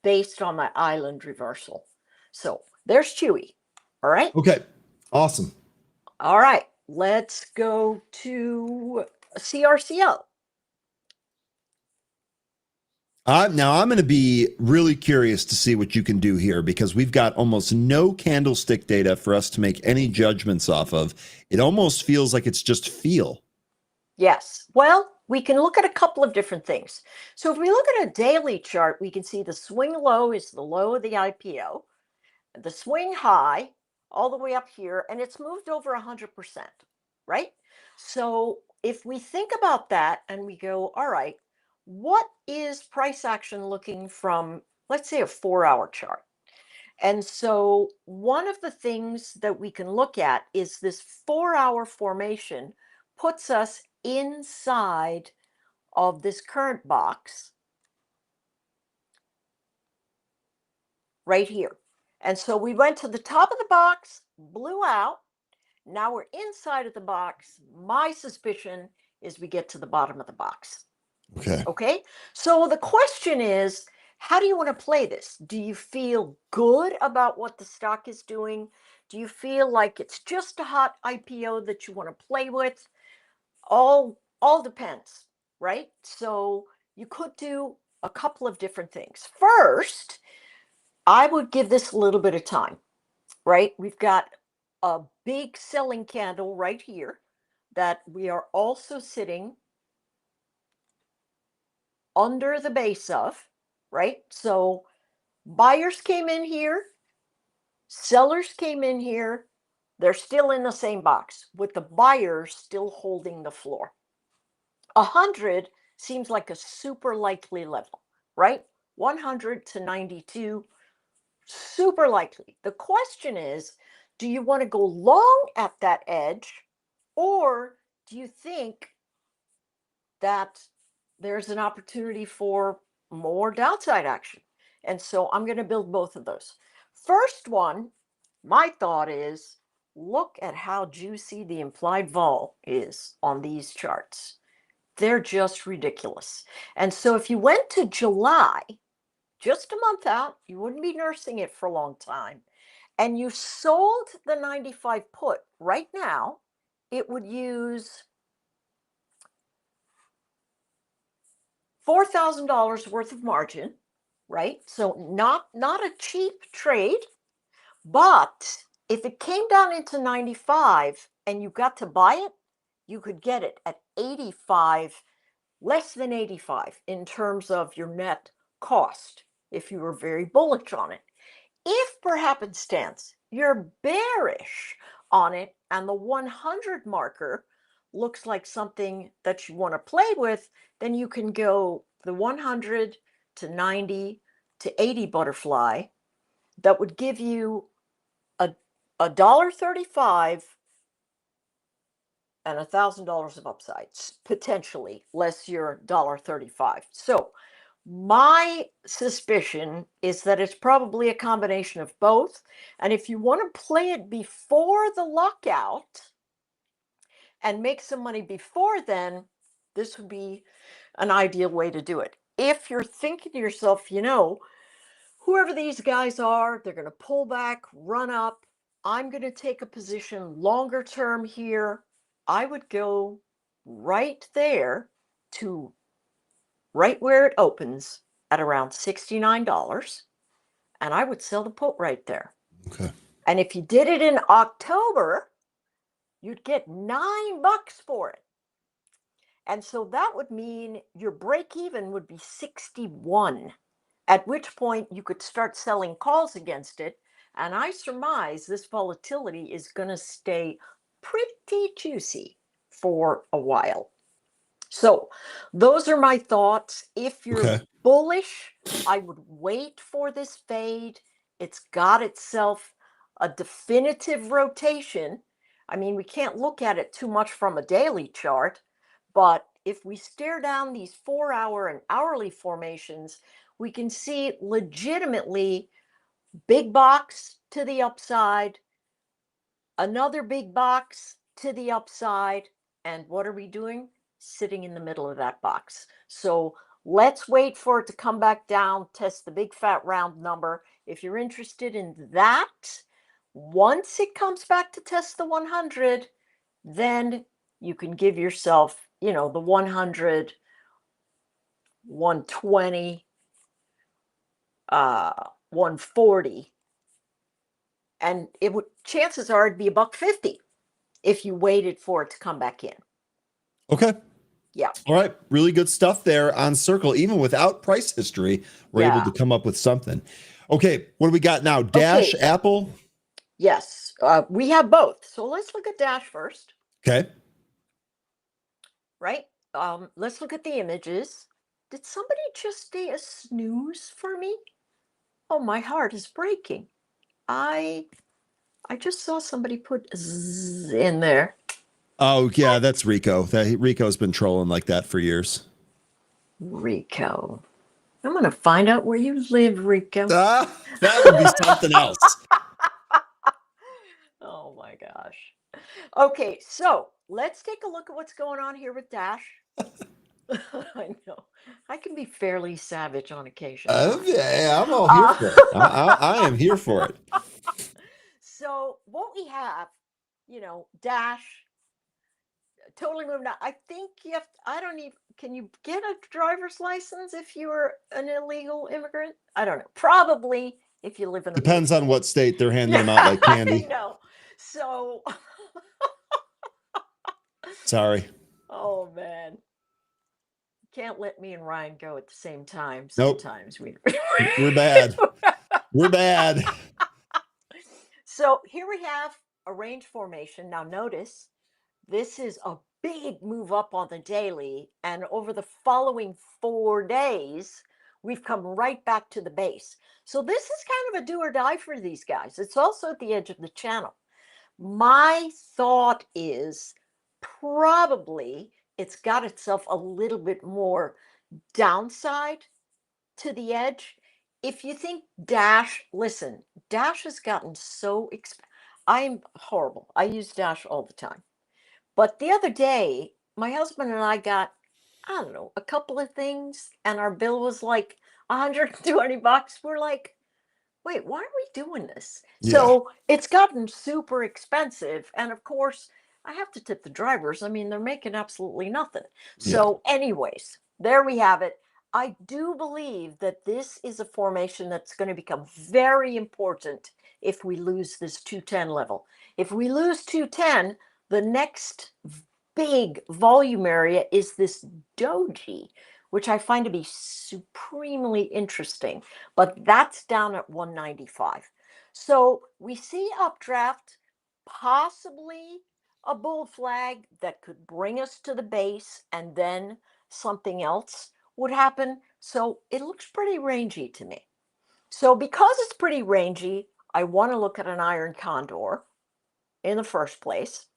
based on the island reversal. So there's Chewy. All right. Okay. Awesome. All right. Let's go to CRCL. Now I'm going to be really curious to see what you can do here, because we've got almost no candlestick data for us to make any judgments off of. It almost feels like it's just feel. Yes. Well, we can look at a couple of different things. So if we look at a daily chart, we can see the swing low is the low of the IPO, the swing high all the way up here, and it's moved over 100%, right? So if we think about that and we go, all right, what is price action looking from, let's say, a 4-hour chart? And so one of the things that we can look at is this 4-hour formation puts us inside of this current box right here. And so we went to the top of the box, blew out. Now we're inside of the box. My suspicion is we get to the bottom of the box. Okay. Okay. So the question is, how do you want to play this? Do you feel good about what the stock is doing? Do you feel like it's just a hot IPO that you want to play with? All depends, right? So you could do a couple of different things. First, I would give this a little bit of time, right? We've got a big selling candle right here that we are also sitting under the base of, right? So buyers came in here, sellers came in here. They're still in the same box with the buyers still holding the floor. 100 seems like a super likely level, right? 100 to 92, super likely. The question is, do you want to go long at that edge, or do you think that there's an opportunity for more downside action? And so I'm going to build both of those. First one, my thought is, look at how juicy the implied vol is on these charts. They're just ridiculous. And so if you went to July, just a month out, you wouldn't be nursing it for a long time, and you sold the 95 put right now, it would use $4,000 worth of margin, right? So not a cheap trade, but if it came down into 95 and you got to buy it, you could get it at 85, less than 85 in terms of your net cost if you were very bullish on it. If per happenstance you're bearish on it and the 100 marker looks like something that you want to play with, then you can go the 100 to 90 to 80 butterfly. That would give you a $1.35 and $1,000 of upsides, potentially, less your $1.35. So my suspicion is that it's probably a combination of both. And if you want to play it before the lockout and make some money before then, this would be an ideal way to do it. If you're thinking to yourself, whoever these guys are, they're going to pull back, run up. I'm going to take a position longer term here. I would go right there to right where it opens at around $69, and I would sell the put right there. Okay. And if you did it in October, you'd get $9 for it. And so that would mean your break even would be 61, at which point you could start selling calls against it. And I surmise this volatility is going to stay pretty juicy for a while. So those are my thoughts. If you're Okay. bullish, I would wait for this fade. It's got itself a definitive rotation. I mean, we can't look at it too much from a daily chart, but if we stare down these 4-hour and hourly formations, we can see legitimately big box to the upside, another big box to the upside, and what are we doing? Sitting in the middle of that box. So let's wait for it to come back down, test the big fat round number. If you're interested in that, once it comes back to test the 100, then you can give yourself, the 100, 120, 140, and it would, chances are it'd be $1.50 if you waited for it to come back in. Okay. Yeah. All right. Really good stuff there on Circle. Even without price history, we're able to come up with something. Okay. What do we got now? Dash, Okay. Apple. Yes. We have both. So let's look at Dash first. Okay. Right. Let's look at the images. Did somebody just say a snooze for me? Oh, my heart is breaking. I just saw somebody put zzz in there. Oh, yeah, that's Rico. Rico's been trolling like that for years. Rico. I'm going to find out where you live, Rico. That would be something else. Oh, my gosh. Okay, so let's take a look at what's going on here with Dash. I know. I can be fairly savage on occasion. Yeah, I'm all here for it. I am here for it. So what we have, Dash, totally moving out. I think can you get a driver's license if you are an illegal immigrant? I don't know. Probably if you live in a Depends on what state they're handing them out like candy. I know. So Sorry. oh man. Can't let me and Ryan go at the same time. Nope. Sometimes we're bad. We're bad. So here we have a range formation. Now notice this is a big move up on the daily, and over the following 4 days, we've come right back to the base. So this is kind of a do or die for these guys. It's also at the edge of the channel. My thought is probably it's got itself a little bit more downside to the edge. If you think Dash, listen, Dash has gotten so expensive. I'm horrible. I use Dash all the time. But the other day, my husband and I got, I don't know, a couple of things, and our bill was like $120. We're like, wait, why are we doing this? Yeah. So it's gotten super expensive. And of course, I have to tip the drivers. I mean, they're making absolutely nothing. So, anyways, there we have it. I do believe that this is a formation that's going to become very important if we lose this 210 level. If we lose 210, the next big volume area is this doji, which I find to be supremely interesting, but that's down at 195. So we see updraft, possibly a bull flag that could bring us to the base, and then something else would happen. So it looks pretty rangy to me. So because it's pretty rangy, I want to look at an iron condor in the first place.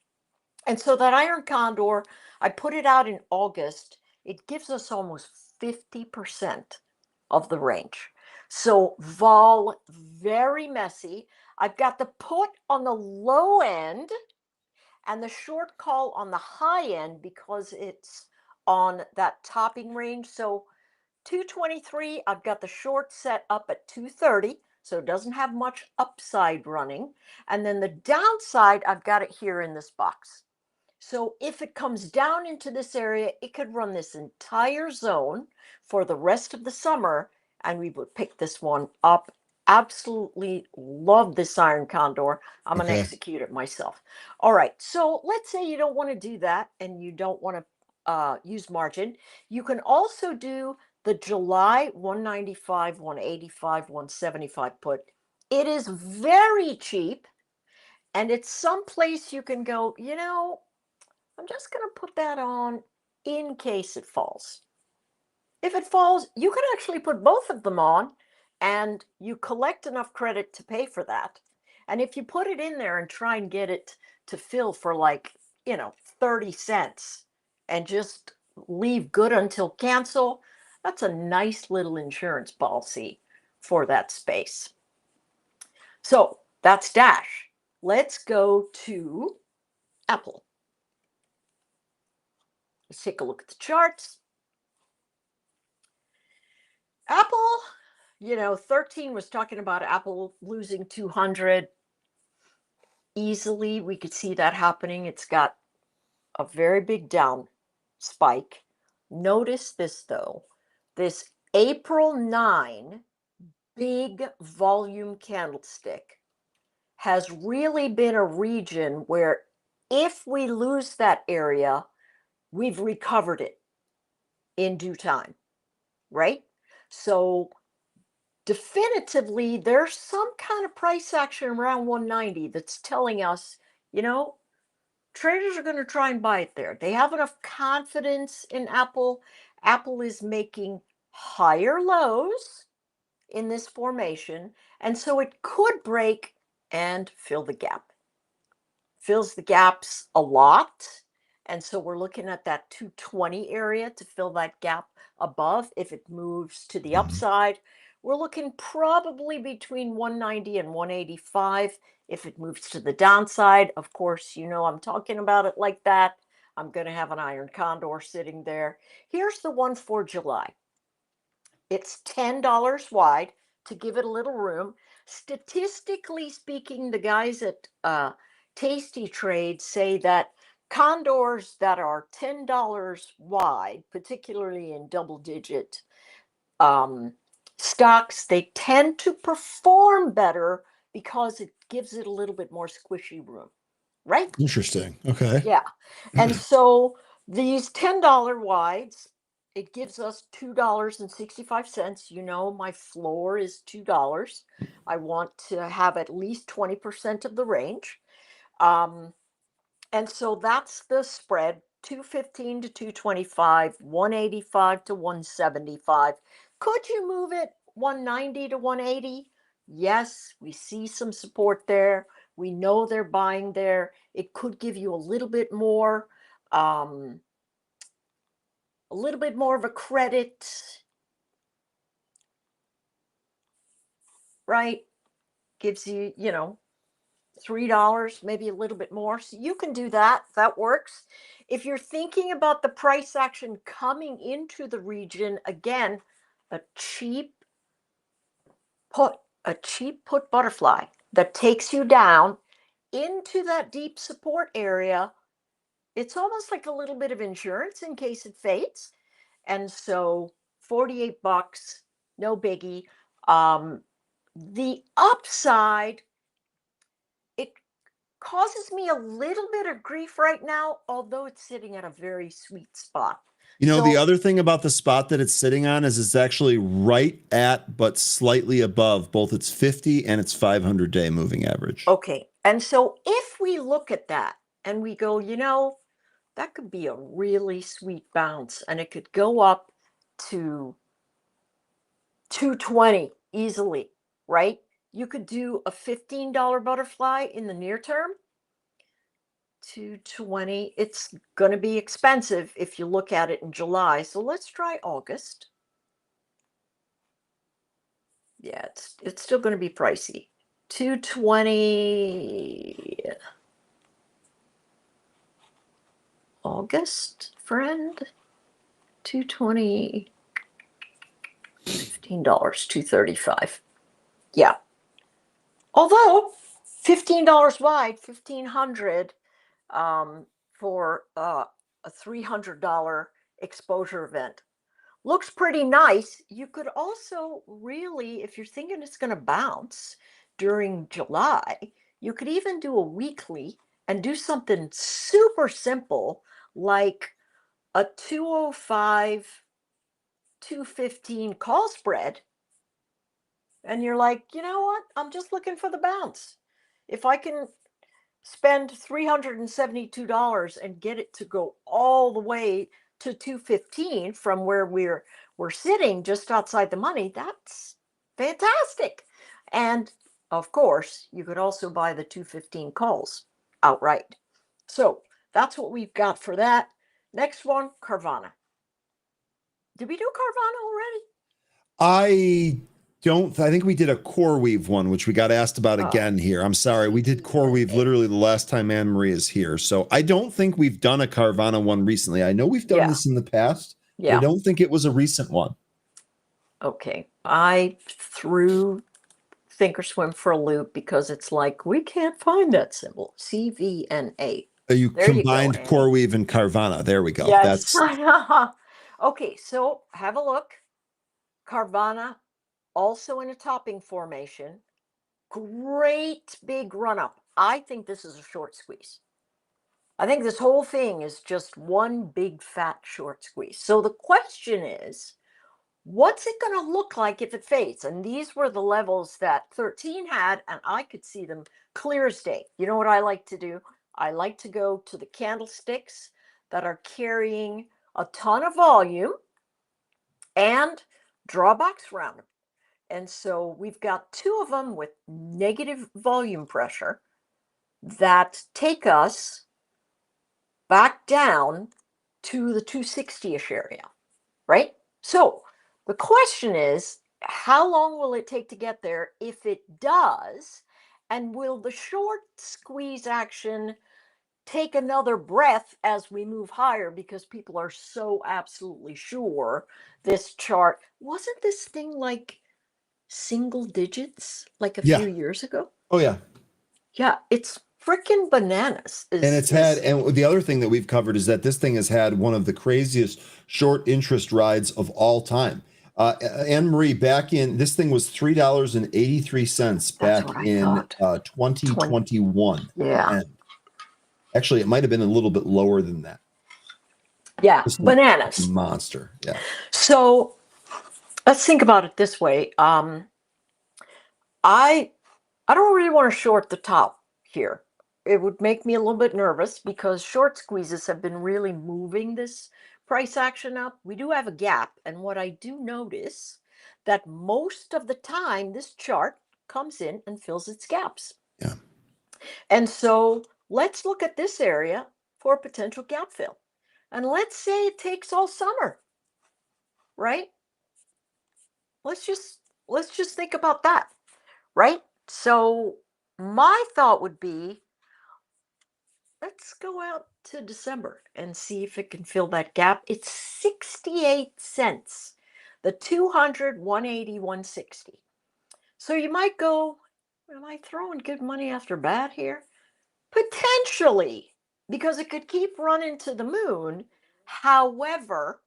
And so that iron condor, I put it out in August. It gives us almost 50% of the range. So vol, very messy. I've got the put on the low end and the short call on the high end because it's on that topping range. So 223, I've got the short set up at 230, so it doesn't have much upside running. And then the downside, I've got it here in this box. So if it comes down into this area, it could run this entire zone for the rest of the summer, and we would pick this one up. Absolutely love this iron condor. I'm going to execute it myself. All right, so let's say you don't want to do that and you don't want to use margin. You can also do the July 195, 185, 175 put. It is very cheap, and it's someplace you can go, I'm just going to put that on in case it falls. If it falls, you can actually put both of them on and you collect enough credit to pay for that. And if you put it in there and try and get it to fill for 30 cents and just leave good until cancel, that's a nice little insurance policy for that space. So that's Dash. Let's go to Apple. Let's take a look at the charts. Apple, 13 was talking about Apple losing 200 easily. We could see that happening. It's got a very big down spike. Notice this, though. This April 9 big volume candlestick has really been a region where if we lose that area, we've recovered it in due time, right? So definitively, there's some kind of price action around 190 that's telling us, traders are going to try and buy it there. They have enough confidence in Apple. Apple is making higher lows in this formation, and so it could break and fill the gap. Fills the gaps a lot. And so we're looking at that 220 area to fill that gap above. If it moves to the upside, we're looking probably between 190 and 185. If it moves to the downside, of course, I'm talking about it like that. I'm going to have an iron condor sitting there. Here's the one for July. It's $10 wide to give it a little room. Statistically speaking, the guys at Tasty Trade say that condors that are $10 wide, particularly in double-digit stocks, they tend to perform better because it gives it a little bit more squishy room, right? Interesting. Okay. Yeah. And so these $10 wides, it gives us $2.65. My floor is $2. I want to have at least 20% of the range. And so that's the spread, 215 to 225, 185 to 175. Could you move it 190 to 180? Yes, we see some support there. We know they're buying there. It could give you a little bit more of a credit, right? Gives you, $3, maybe a little bit more. So you can do that. That works. If you're thinking about the price action coming into the region, again, a cheap put butterfly that takes you down into that deep support area. It's almost like a little bit of insurance in case it fades. And so $48, no biggie. The upside, it causes me a little bit of grief right now, although it's sitting at a very sweet spot. You know, the So- other thing about the spot that it's sitting on is it's actually right at, but slightly above both its 50 and its 500-day moving average. Okay. And so if we look at that and we go, that could be a really sweet bounce and it could go up to 220 easily, right? You could do a $15 butterfly in the near term. 220. It's going to be expensive if you look at it in July. So let's try August. Yeah, it's still going to be pricey. 220 August, friend. 220 $15, 235. Yeah. Although $15 wide, 1,500 for a $300 exposure event. Looks pretty nice. You could also really, if you're thinking it's going to bounce during July, you could even do a weekly and do something super simple like a 205, 215 call spread. And you're like, you know what? I'm just looking for the bounce. If I can spend $372 and get it to go all the way to 215 from where we're sitting just outside the money, that's fantastic. And of course, you could also buy the 215 calls outright. So that's what we've got for that. Next one, Carvana. Did we do Carvana already? I think we did a core weave one, which we got asked about again here. I'm sorry. We did core weave literally the last time Anne Marie is here. So I don't think we've done a Carvana one recently. I know we've done this in the past, but I don't think it was a recent one. Okay. I threw Thinkorswim for a loop because it's like, we can't find that symbol. CVNA. You combined CoreWeave and Carvana. There we go. Yes. Okay, so have a look. Carvana, also in a topping formation. Great big run up. I think this is a short squeeze. I think this whole thing is just one big fat short squeeze. So the question is, what's it going to look like if it fades? And these were the levels that 13 had, and I could see them clear as day. You know what I like to do? I like to go to the candlesticks that are carrying a ton of volume and draw a box around them. And so we've got two of them with negative volume pressure that take us back down to the 260-ish area, right? So the question is, how long will it take to get there if it does? And will the short squeeze action take another breath as we move higher because people are so absolutely sure this chart, wasn't this thing like single digits like a few years ago? Oh, yeah. Yeah, it's freaking bananas. And the other thing that we've covered is that this thing has had one of the craziest short interest rides of all time. Anne Marie, this thing was $3.83 back in 2021. Yeah. And actually, it might have been a little bit lower than that. Yeah, bananas. Monster. Yeah. So let's think about it this way. I don't really want to short the top here. It would make me a little bit nervous because short squeezes have been really moving this price action up. We do have a gap. And what I do notice that most of the time this chart comes in and fills its gaps. Yeah. And so let's look at this area for a potential gap fill. And let's say it takes all summer, right? Let's just think about that, right? So my thought would be, let's go out to December and see if it can fill that gap. It's 68 cents, the 200, 180, 160. So you might go, am I throwing good money after bad here? Potentially, because it could keep running to the moon. However,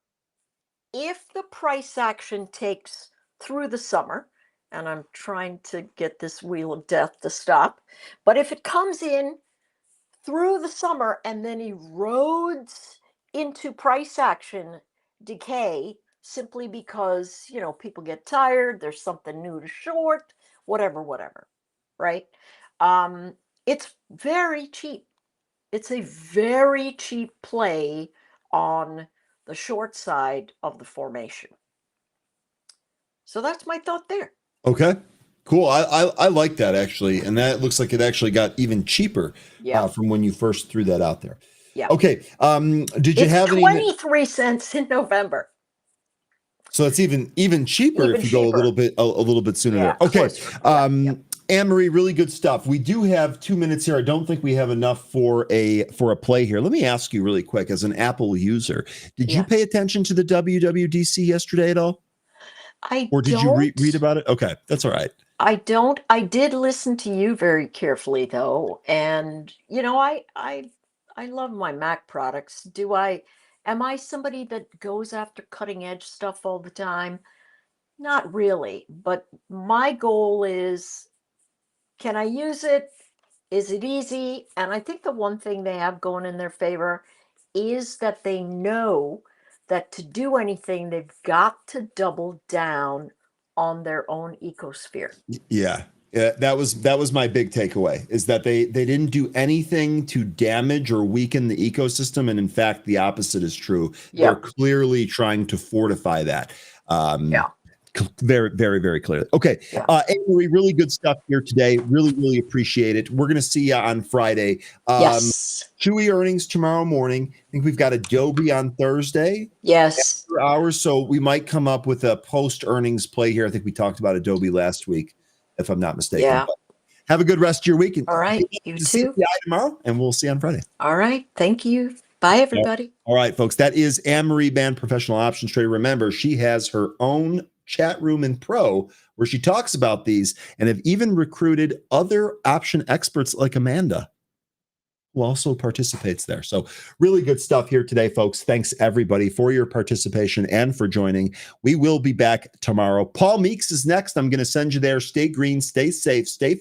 if the price action takes through the summer, and I'm trying to get this wheel of death to stop, but if it comes in through the summer and then erodes into price action decay simply because, people get tired, there's something new to short, whatever, right? It's very cheap. It's a very cheap play on the short side of the formation. So that's my thought there. Okay. Cool. I like that actually. And that looks like it actually got even cheaper Yeah. from when you first threw that out there. Yeah. Okay. Did you It's have any? 23 cents in November. So it's even cheaper Even if you go cheaper. a little bit sooner Yeah, there. Okay. closer. Yeah. Anne-Marie, really good stuff. We do have 2 minutes here. I don't think we have enough for a play here. Let me ask you really quick, as an Apple user, did you Yes. pay attention to the WWDC yesterday at all? Or did you read about it? Okay, that's all right. I don't. I did listen to you very carefully though, and I love my Mac products. Am I somebody that goes after cutting edge stuff all the time? Not really, but my goal is, can I use it? Is it easy? And I think the one thing they have going in their favor is that they know that to do anything, they've got to double down on their own ecosphere. Yeah. Yeah, that was my big takeaway, is that they didn't do anything to damage or weaken the ecosystem, and in fact the opposite is true. Yeah. They're clearly trying to fortify that. Yeah. Very, very, very clearly. Okay. Yeah. Anne-Marie, really good stuff here today. Really, really appreciate it. We're going to see you on Friday. Yes. Chewy earnings tomorrow morning. I think we've got Adobe on Thursday. Yes. Hours, so we might come up with a post earnings play here. I think we talked about Adobe last week, if I'm not mistaken. Yeah. But have a good rest of your week. All right. You See too. you tomorrow, and we'll see you on Friday. All right. Thank you. Bye, everybody. All right, folks. That is Anne-Marie Band, professional options trader. Remember, she has her own chat room in Pro where she talks about these, and have even recruited other option experts like Amanda, who also participates there. So really good stuff here today, folks. Thanks everybody for your participation and for joining. We will be back tomorrow. Paul Meeks is next. I'm going to send you there. Stay green, stay safe, stay